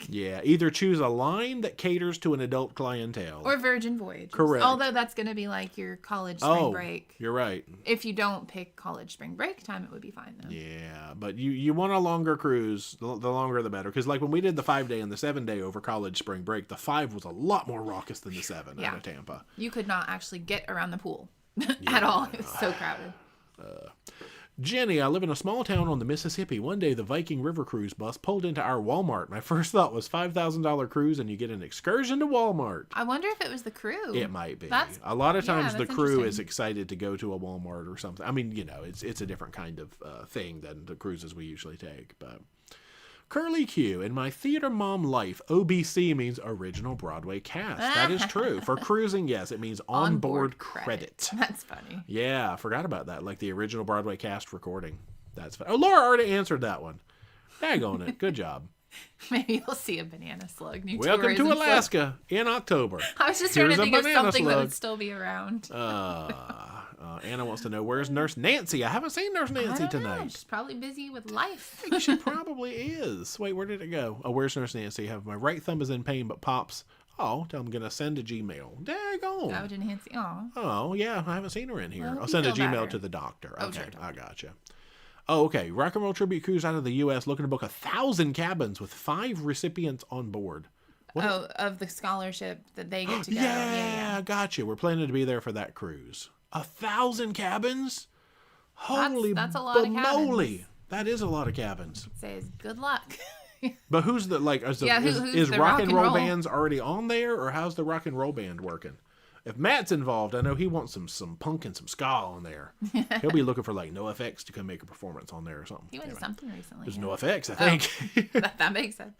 Yeah, either choose a line that caters to an adult clientele. Or Virgin Voyage. Correct. Although that's going to be like your college spring break. You're right. If you don't pick college spring break time, it would be fine though. Yeah, but you want a longer cruise. The longer the better. Because like when we did the 5-day and the 7-day over college spring break, the 5 was a lot more raucous than the 7 out of Tampa. You could not actually get around the pool at all. It was so crowded. Jenny, I live in a small town on the Mississippi. One day, the Viking River Cruise bus pulled into our Walmart. My first thought was $5,000 cruise, and you get an excursion to Walmart. I wonder if it was the crew. It might be. A lot of times, the crew is excited to go to a Walmart or something. I mean, you know, it's a different kind of thing than the cruises we usually take. But Curly Q, in my theater mom life, OBC means original Broadway cast. That is true. For cruising, yes, it means onboard credit. That's funny. Yeah, I forgot about that. Like the original Broadway cast recording. That's funny. Oh, Laura already answered that one. Daggone it. Good job. Maybe you'll see a banana slug. Welcome to Alaska in October. I was just trying to think of something that would still be around. Anna wants to know, where's Nurse Nancy? I haven't seen Nurse Nancy tonight. She's probably busy with life. I think she probably is. Wait, where did it go? Oh, where's Nurse Nancy? My right thumb is in pain, but pops. Oh, I'm going to send a Gmail. Daggone. Oh, to Nancy. Oh, yeah. I haven't seen her in here. Well, I'll send a Gmail to the doctor. Okay, sure. I gotcha. Oh, okay. Rock and Roll Tribute Cruise out of the U.S. looking to book 1,000 cabins with 5 recipients on board. What? Oh, of the scholarship that they get to go. Yeah, gotcha. We're planning to be there for that cruise. 1,000 cabins? Holy that's a lot of cabins. That is a lot of cabins. It says good luck. But who's the is rock and roll bands already on there, or how's the rock and roll band working? If Matt's involved, I know he wants some punk and some ska on there. He'll be looking for like NoFX to come make a performance on there or something. He went to something recently. There's NoFX, I think. That makes sense.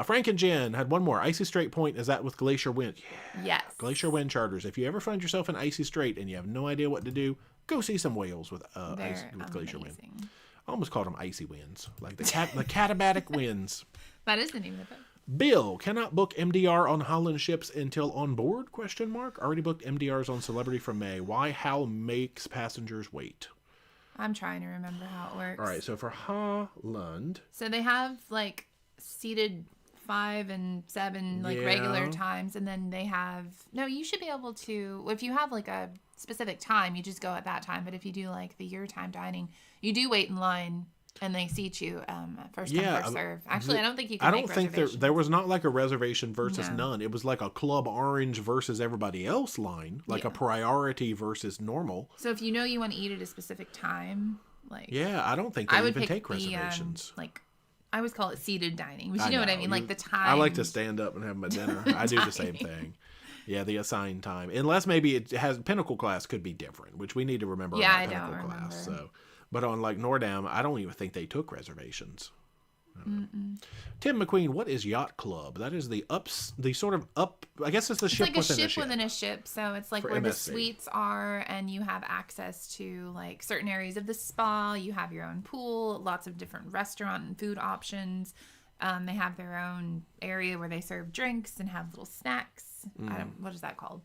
Frank and Jen had one more. Icy Strait Point, is that with Glacier Wind? Yeah. Yes. Glacier Wind charters. If you ever find yourself in Icy Strait and you have no idea what to do, go see some whales with Glacier Wind. I almost called them icy winds, like the Katabatic winds. That is the name of it. Bill, cannot book MDR on Holland ships until on board? ? Already booked MDRs on Celebrity from May. Why Hal makes passengers wait? I'm trying to remember how it works. All right, so for Holland. So they have like seated 5 and 7 like regular times, and then they have you should be able to, if you have like a specific time, you just go at that time. But if you do like the your time dining, you do wait in line and they seat you first come first serve. Actually, I don't think you can. I don't think there was not like a reservation versus none. It was like a Club Orange versus everybody else line, like a priority versus normal. So if you want to eat at a specific time, like I don't think they even take reservations. Like I always call it seated dining, but you know what I mean, like the time. I like to stand up and have my dinner. I do the same thing. Yeah, the assigned time, unless maybe it has Pinnacle class could be different, which we need to remember. Yeah, about Pinnacle class. So. But on like Nordam, I don't even think they took reservations. Tim McQueen, what is Yacht Club? That is the sort of up. I guess it's the ship like within a ship within a ship. So it's like where the suites are, and you have access to like certain areas of the spa. You have your own pool, lots of different restaurant and food options. They have their own area where they serve drinks and have little snacks. What is that called?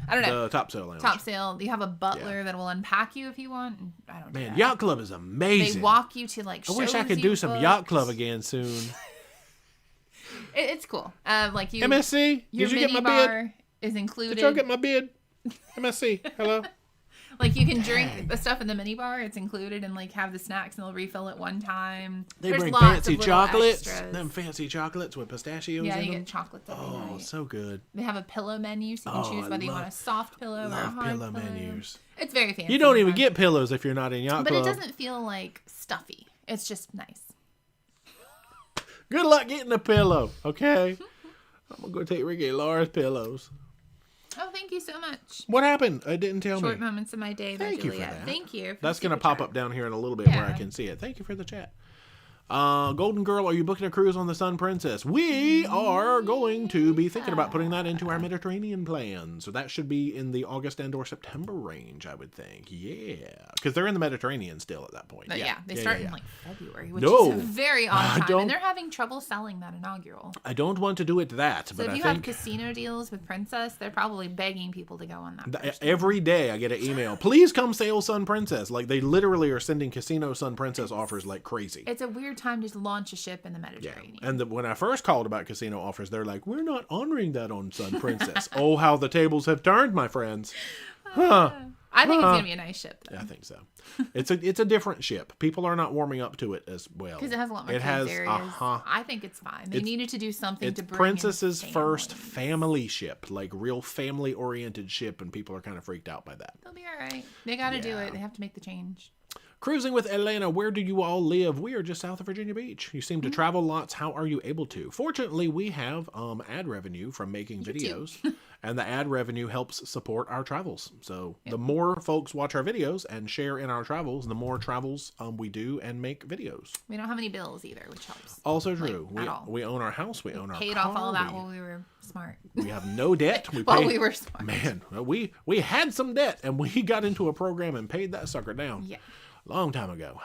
I don't know. The Top Sail Lounge. Top Sail. You have a butler that will unpack you if you want. I don't know. Man, Yacht Club is amazing. They walk you to like shows. I wish I could do some Yacht Club again soon. It's cool. Like you. MSC, did you get my bid? Is included. Did y'all get my bid? MSC, hello. Like you can drink the stuff in the mini bar. It's included, and like have the snacks, and they'll refill it one time. They bring fancy chocolates. Them fancy chocolates with pistachios in them. Yeah, you get chocolates every night. Oh, so good. They have a pillow menu, so you can choose whether you want a soft pillow or a hard pillow. Menus. It's very fancy. You don't even get pillows if you're not in Yacht Club. But it doesn't feel like stuffy. It's just nice. Good luck getting a pillow, okay? I'm going to go take Ricky and Laura's pillows. Oh, thank you so much. What happened? It didn't tell me. Short moments of my day by Juliet. You for that. Thank you. That's going to pop up down here in a little bit where I can see it. Thank you for the chat. Golden Girl, are you booking a cruise on the Sun Princess? We are going to be thinking about putting that into our Mediterranean plan. So that should be in the August and or September range, I would think. Yeah. Because they're in the Mediterranean still at that point. But they start in like February, which is very on time. And they're having trouble selling that inaugural. I don't want to do it that. So if you have casino deals with Princess, they're probably begging people to go on that. Every day I get an email, please come sail Sun Princess. Like they literally are sending casino Sun Princess offers like crazy. It's a weird time to launch a ship in the Mediterranean. Yeah. And when I first called about casino offers, they're like, we're not honoring that on Sun Princess. Oh, how the tables have turned, my friends. I think it's going to be a nice ship, though. Yeah, I think so. It's a different ship. People are not warming up to it as well. Because it has a lot more kids areas. I think it's fine. They needed to do something to bring Princess's first family ship, like real family-oriented ship, and people are kind of freaked out by that. They'll be all right. They got to do it. They have to make the change. Cruising with Elena, where do you all live? We are just south of Virginia Beach. You seem to travel lots. How are you able to? Fortunately, we have ad revenue from making videos, and the ad revenue helps support our travels. So the more folks watch our videos and share in our travels, the more travels we do and make videos. We don't have any bills either, which helps. Also true. We own our house. We own our car. Paid off all that while we were smart. We have no debt. We were smart. Man, we had some debt, and we got into a program and paid that sucker down. Yeah. Long time ago.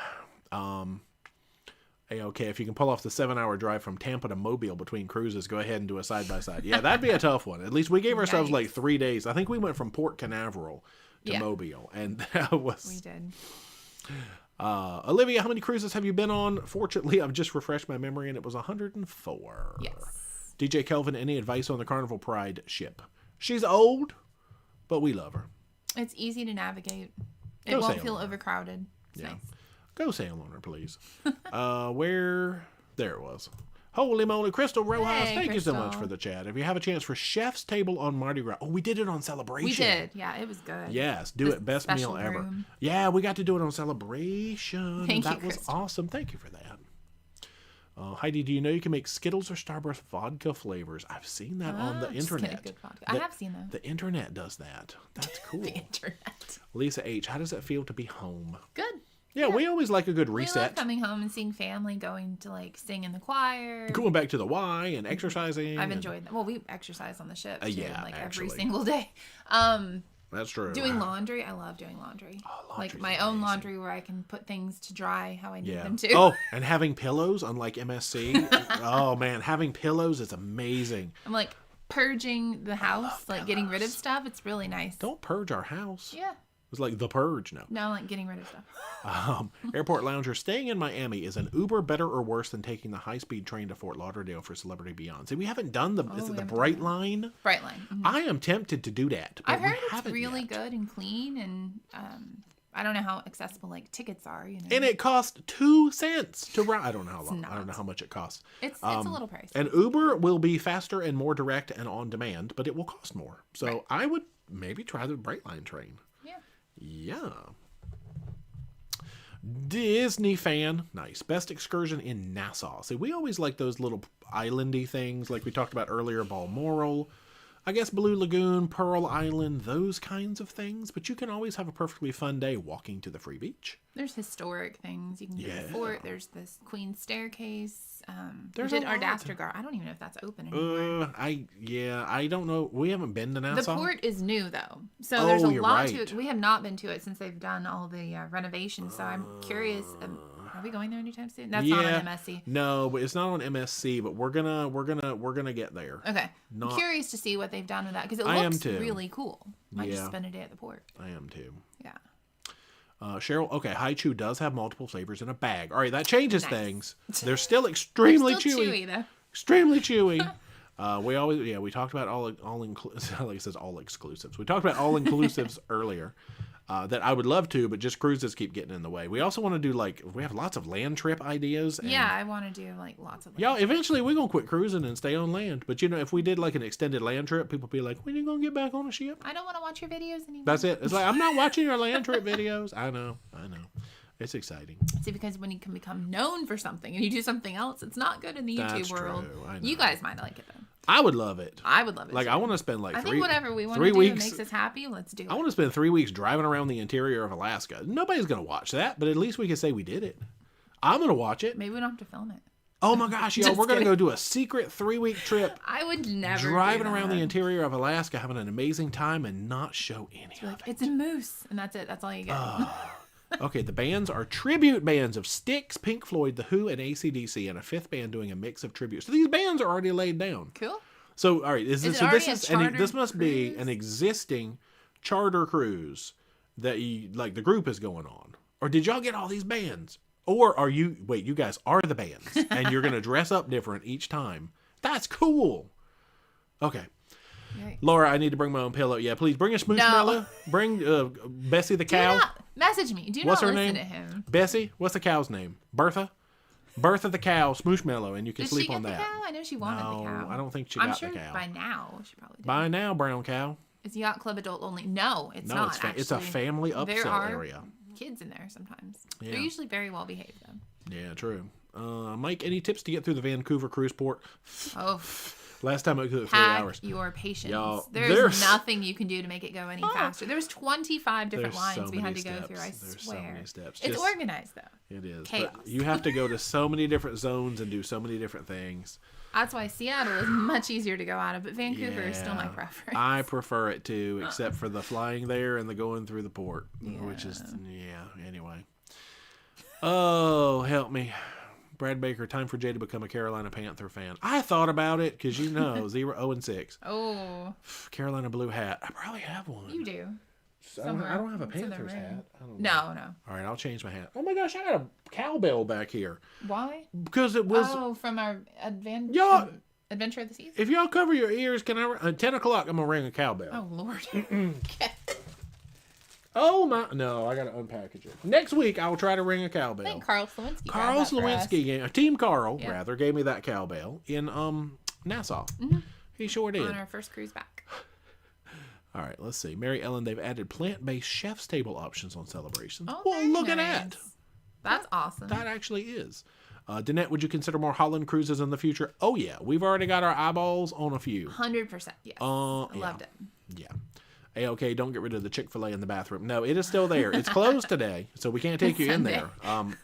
Okay, if you can pull off the 7-hour drive from Tampa to Mobile between cruises, go ahead and do a side-by-side. Yeah, that'd be a tough one. At least we gave ourselves like 3 days. I think we went from Port Canaveral to Mobile, and that was... We did. Olivia, how many cruises have you been on? Fortunately, I've just refreshed my memory, and it was 104. Yes. DJ Kelvin, any advice on the Carnival Pride ship? She's old, but we love her. It's easy to navigate. It won't feel overcrowded. It's nice. Go sail on her, please. Where? There it was. Holy moly. Crystal Rojas, thank you so much for the chat. If you have a chance for Chef's Table on Mardi Gras. Oh, we did it on Celebration. We did. Yeah, it was good. Yes, it. Best meal ever. Room. Yeah, we got to do it on Celebration. That was awesome. Thank you for that. Heidi, do you know you can make Skittles or Starburst vodka flavors? I've seen that on the internet. Good vodka. I have seen that. The internet does that. That's cool. The internet. Lisa H., how does it feel to be home? Good. Yeah, we always like a good reset. We love coming home and seeing family, going to like sing in the choir. Going back to the Y and exercising. I've enjoyed that. Well, we exercise on the ship too, actually. every single day. That's true. Doing laundry. I love doing laundry. Oh, like my own laundry where I can put things to dry how I need them to. Oh, and having pillows, unlike MSC. Oh, man. Having pillows is amazing. I'm like purging the house, like getting rid of stuff. It's really nice. Don't purge our house. Yeah. was like The Purge. No. No, like getting rid of stuff. Airport Lounger, staying in Miami, is an Uber better or worse than taking the high-speed train to Fort Lauderdale for Celebrity Beyond? See, we haven't done is it the Bright Line? Bright Line. Mm-hmm. I am tempted to do that. But I've heard it's really good and clean, and I don't know how accessible like tickets are. You know, and it costs 2 cents to ride. I don't know how long. I don't know how much it costs. It's a little pricey. And Uber will be faster and more direct and on demand, but it will cost more. So right. I would maybe try the Bright Line train. Yeah. Yeah. Disney fan. Nice. Best excursion in Nassau. See, we always like those little islandy things like we talked about earlier, Balmoral. I guess Blue Lagoon, Pearl Island, those kinds of things. But you can always have a perfectly fun day walking to the free beach. There's historic things. You can go to the fort. There's this Queen's Staircase. We There's did Ardastra Gar. I don't even know if that's open anymore. I don't know. We haven't been to Nassau. The port is new, though. So there's a lot to right. it. We have not been to it since they've done all the renovations. So I'm curious. Are we going there anytime soon? That's not on MSC. No, but it's not on MSC. But we're gonna get there. Okay. I'm curious to see what they've done with that because it looks really cool. Might just spend a day at the port. I am too. Yeah. Cheryl, okay, Haichu does have multiple flavors in a bag. All right, that changes things. They're still extremely chewy. Though. Extremely chewy. We talked about all like it says all exclusives. We talked about all inclusives earlier. That I would love to, but just cruises keep getting in the way. We also want to do we have lots of land trip ideas. And I want to do like lots of land y'all, eventually we're going to quit cruising and stay on land. But if we did like an extended land trip, people be like, when are you going to get back on a ship? I don't want to watch your videos anymore. That's it. It's like, I'm not watching your land trip videos. I know. It's exciting. See, because when you can become known for something and you do something else, it's not good in the YouTube world. True. I know. You guys might like it though. I would love it. I would love it. Like, too. I want to spend I think whatever we want to do makes us happy, let's do it. I want to spend 3 weeks driving around the interior of Alaska. Nobody's going to watch that, but at least we can say we did it. I'm going to watch it. Maybe we don't have to film it. Oh my gosh, y'all, we're going to go do a secret 3-week trip. I would never driving around the interior of Alaska, having an amazing time and not show any of it. It's a moose, and that's it. That's all you get. Okay, the bands are tribute bands of Styx, Pink Floyd, The Who, and AC/DC, and a 5th band doing a mix of tributes. So these bands are already laid down. Cool. So, all right, this must be an existing charter cruise that the group is going on. Or did y'all get all these bands? Or are you guys are the bands and you're going to dress up different each time. That's cool. Okay. Right. Laura, I need to bring my own pillow. Yeah, please bring a Smooshmallow. No. Bring Bessie the cow. Message me. What's her listen name? To him. Bessie? What's the cow's name? Bertha the cow, Smooshmallow, and you can sleep on that. Did she get the cow? I know she wanted the cow. I don't think she got the cow. I'm sure by now she probably did. By now, brown cow. Is Yacht Club adult only? No, it's not. It's a family upsell area. Kids in there sometimes. Yeah. They're usually very well behaved though. Yeah, true. Mike, any tips to get through the Vancouver cruise port? Oh. Last time it took 3 hours. Your patience. Y'all, there's nothing you can do to make it go any faster. There was 25 different lines we had to go through. I swear. So many steps. It's organized though. It is. Chaos. But you have to go to so many different zones and do so many different things. That's why Seattle is much easier to go out of, but Vancouver is still my preference. I prefer it too, except for the flying there and the going through the port, which is anyway. Oh, help me. Brad Baker, time for Jay to become a Carolina Panther fan. I thought about it because 0-6. Oh. Carolina blue hat. I probably have one. You do. I don't have a Panthers hat. No. All right, I'll change my hat. Oh my gosh, I got a cowbell back here. Why? Because it was. Oh, from our Adventure of the Seas? If y'all cover your ears, at 10 o'clock, I'm going to ring a cowbell. Oh, Lord. Oh my! No, I gotta unpackage it. Next week, I will try to ring a cowbell. I think Carl Slowinski. Carl Slowinski, Team Carl, rather, gave me that cowbell in Nassau. Mm-hmm. He sure did. On our first cruise back. All right, let's see. Mary Ellen, they've added plant-based chef's table options on Celebrations. Oh, well, look at that. That's awesome. That actually is. Danette, would you consider more Holland cruises in the future? Oh yeah, we've already got our eyeballs on a few. 100%. Yes. I loved it. Yeah. Okay, don't get rid of the Chick-fil-A in the bathroom. No, it is still there. It's closed today, so we can't take you in there.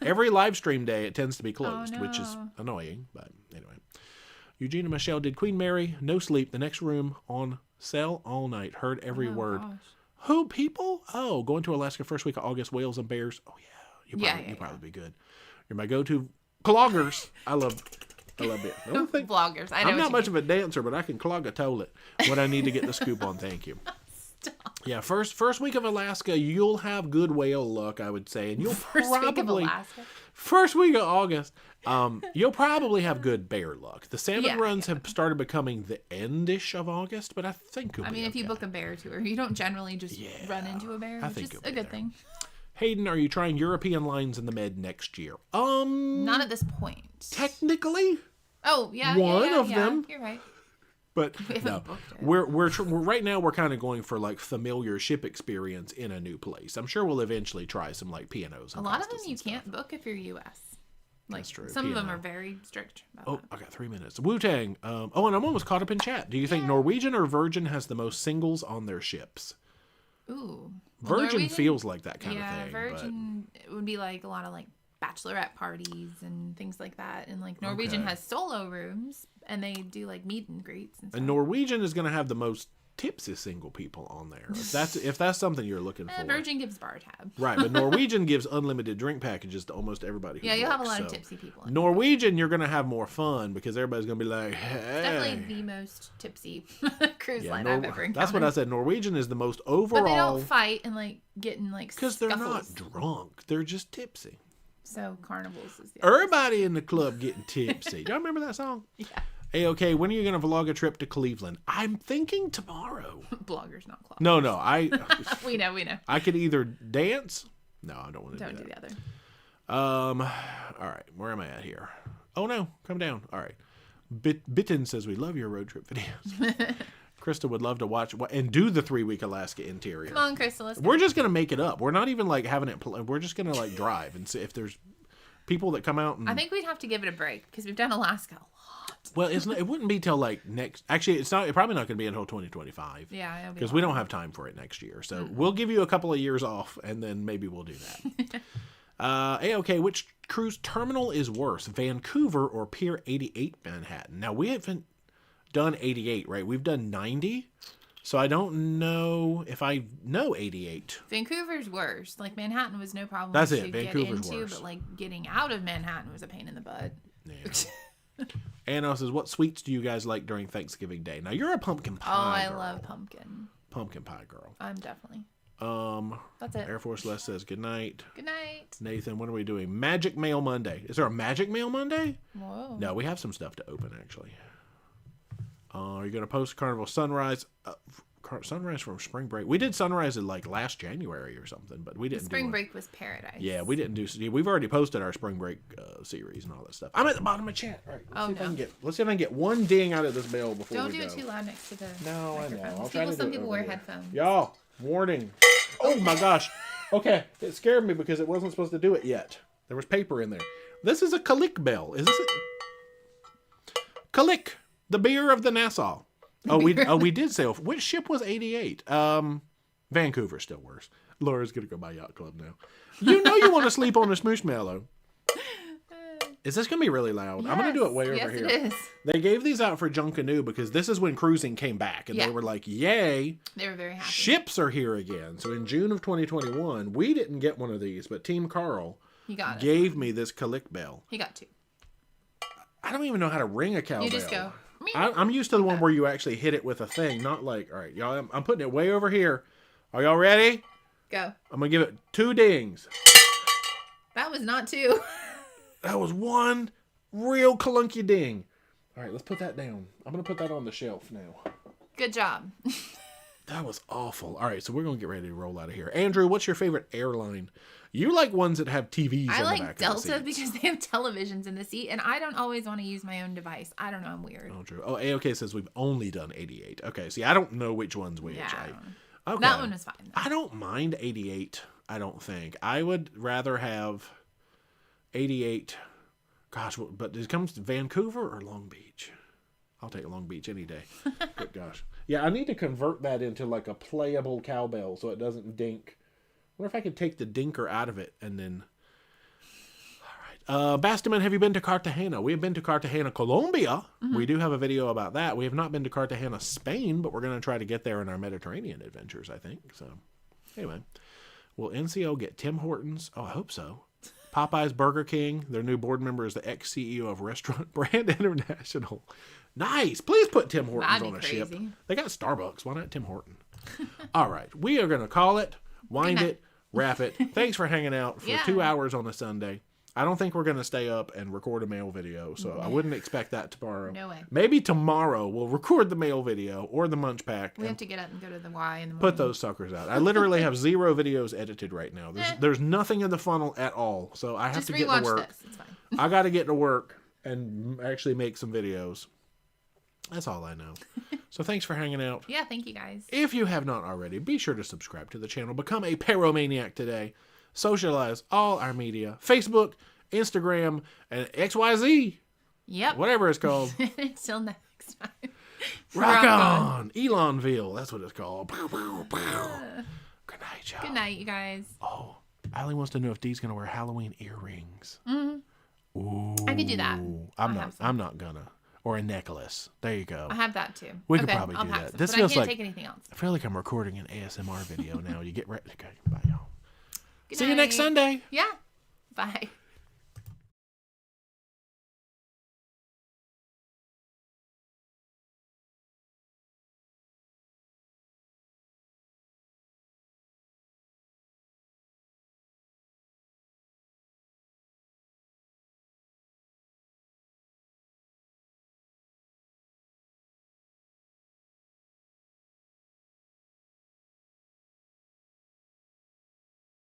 Every live stream day, it tends to be closed, which is annoying. But anyway. Eugene and Michelle, did Queen Mary, no sleep, the next room on sale all night. Heard every word. Gosh. Who, people? Oh, going to Alaska first week of August, whales and bears. Oh, yeah. You'll probably be good. You're my go-to cloggers. I love it. I don't think vloggers. I'm not much of a dancer, but I can clog a toilet when I need to get the scoop on. Thank you. Stop. Yeah, first week of Alaska, you'll have good whale luck, I would say, and you'll First probably week of Alaska. first week of August, you'll probably have good bear luck. The salmon runs have started becoming the endish of August, but I think you'll be if you book a bear tour, you don't generally just run into a bear, which is a good thing. Hayden, are you trying European lines in the Med next year? Not at this point. Technically. Oh yeah, one of them. You're right. But no, we're right now we're kind of going for like familiar ship experience in a new place. I'm sure we'll eventually try some like P&Os. A lot of them you can't book if you're U.S. Like, that's true. Some of them are very strict about that. I got 3 minutes. Wu-Tang. And I'm almost caught up in chat. Do you think Norwegian or Virgin has the most singles on their ships? Ooh. Virgin feels like that kind of thing. Yeah, Virgin it would be like a lot of like bachelorette parties and things like that. And like Norwegian has solo rooms and they do like meet and greets and stuff. And Norwegian is going to have the most tipsy single people on there. If that's something you're looking for. Virgin gives bar tab. Right, but Norwegian gives unlimited drink packages to almost everybody. You'll have a lot of tipsy people. Norwegian, you're going to have more fun because everybody's going to be like, hey. It's definitely the most tipsy cruise line I've ever encountered. That's what I said. Norwegian is the most overall. But they don't fight and like get in like because they're not drunk. They're just tipsy. So Carnivals is the everybody in the club getting tipsy. Do y'all remember that song? Yeah. Hey, okay, when are you going to vlog a trip to Cleveland? I'm thinking tomorrow. Bloggers, not club. No. We know. I could either dance. No, I don't want to do that. Don't do the other. All right, where am I at here? Oh, no, come down. All right. Bitten says, we love your road trip videos. Krista would love to watch and do the 3-week Alaska interior. Come on, Krista, let's go. We're just going to make it up. We're not even like having it. We're just going to like drive and see if there's people that come out. And... I think we'd have to give it a break because we've done Alaska a lot. Well, it wouldn't be till like next. Actually, it's probably not going to be until 2025. Yeah, because we don't have time for it next year. So we'll give you a couple of years off, and then maybe we'll do that. Okay, which cruise terminal is worse, Vancouver or Pier 88 Manhattan? Now we haven't done 88, right? We've done 90, so I don't know if I know 88. Vancouver's worse. Like Manhattan was no problem. That's to it. Vancouver's get into, worse. But like getting out of Manhattan was a pain in the butt. Yeah. Anna says, what sweets do you guys like during Thanksgiving Day? Now, you're a pumpkin pie girl. Love pumpkin. Pumpkin pie girl. I'm definitely. That's it. Air Force Les says, good night. Good night. Nathan, what are we doing? Magic Mail Monday. Is there a Magic Mail Monday? Whoa. No, we have some stuff to open, actually. Are you going to post Carnival Sunrise? Sunrise from Spring Break. We did Sunrise in like last January or something, but we didn't. Spring Break was paradise. Yeah, we didn't do. We've already posted our Spring Break series and all that stuff. I'm at the bottom of chat. All right. Let's see if I can get one ding out of this mail before we go. Don't do it too loud next to the. No, microphone. I know. Some people wear headphones. Y'all, warning. Oh my gosh. Okay, it scared me because it wasn't supposed to do it yet. There was paper in there. This is a Kalik bell. Is this it? Kalik, the beer of the Nassau. We did say which ship was 88? Vancouver's still worse. Laura's gonna go buy Yacht Club now. You know you want to sleep on the smooshmallow. Is this gonna be really loud? Yes. I'm gonna do it way over here. Yes, it is. They gave these out for Junkanoo because this is when cruising came back, and they were like, "Yay!" They were very happy. Ships are here again. So in June of 2021, we didn't get one of these, but Team Carl gave me this Kalik bell. He got 2. I don't even know how to ring a cowbell. You just go. I'm used to the one where you actually hit it with a thing, not like, all right, y'all, I'm putting it way over here. Are y'all ready? Go. I'm going to give it 2 dings. That was not 2. That was 1 real clunky ding. All right, let's put that down. I'm going to put that on the shelf now. Good job. That was awful. All right, so we're going to get ready to roll out of here. Andrew, what's your favorite airline? You like ones that have TVs I on like the back Delta of the seats. because they have televisions in the seat, and I don't always want to use my own device. I don't know. I'm weird. Oh, true. Oh, AOK says we've only done 88. Okay, see, I don't know which one's which. Yeah, okay. That one was fine, though. I don't mind 88, I don't think. I would rather have 88. Gosh, but it comes to Vancouver or Long Beach? I'll take Long Beach any day. Good gosh. Yeah, I need to convert that into like a playable cowbell so it doesn't dink. I wonder if I could take the dinker out of it and then... All right. Bastiman, have you been to Cartagena? We have been to Cartagena, Colombia. Mm-hmm. We do have a video about that. We have not been to Cartagena, Spain, but we're going to try to get there in our Mediterranean adventures, I think. So, anyway. Will NCO get Tim Hortons? Oh, I hope so. Popeye's, Burger King. Their new board member is the ex-CEO of Restaurant Brand International. Nice. Please put Tim Hortons That'd on be a ship. crazy. They got Starbucks. Why not Tim Horton? All right. We are going to call it, wind it, wrap it. Thanks for hanging out for 2 hours on a Sunday. I don't think we're going to stay up and record a mail video, so I wouldn't expect that tomorrow. No way. Maybe tomorrow we'll record the mail video or the munch pack. We have to get up and go to the Y in the morning. Put those suckers out. I literally have 0 videos edited right now. There's nothing in the funnel at all, so I have to get to work. This. It's fine. I got to get to work and actually make some videos. That's all I know. So thanks for hanging out. Yeah, thank you guys. If you have not already, be sure to subscribe to the channel. Become a Paromaniac today. Socialize all our media. Facebook, Instagram, and XYZ. Yep. Whatever it's called. Until next time. Rock on. Elonville. That's what it's called. Good night, y'all. Good night, you guys. Oh, Allie wants to know if Dee's going to wear Halloween earrings. Mm-hmm. Ooh. I could do that. I'm not gonna. Or a necklace. There you go. I have that too. We could probably do that. This feels like I can't take anything else. I feel like I'm recording an ASMR video now. You get ready. Okay, bye y'all. Good See you night. next Sunday. Yeah. Bye.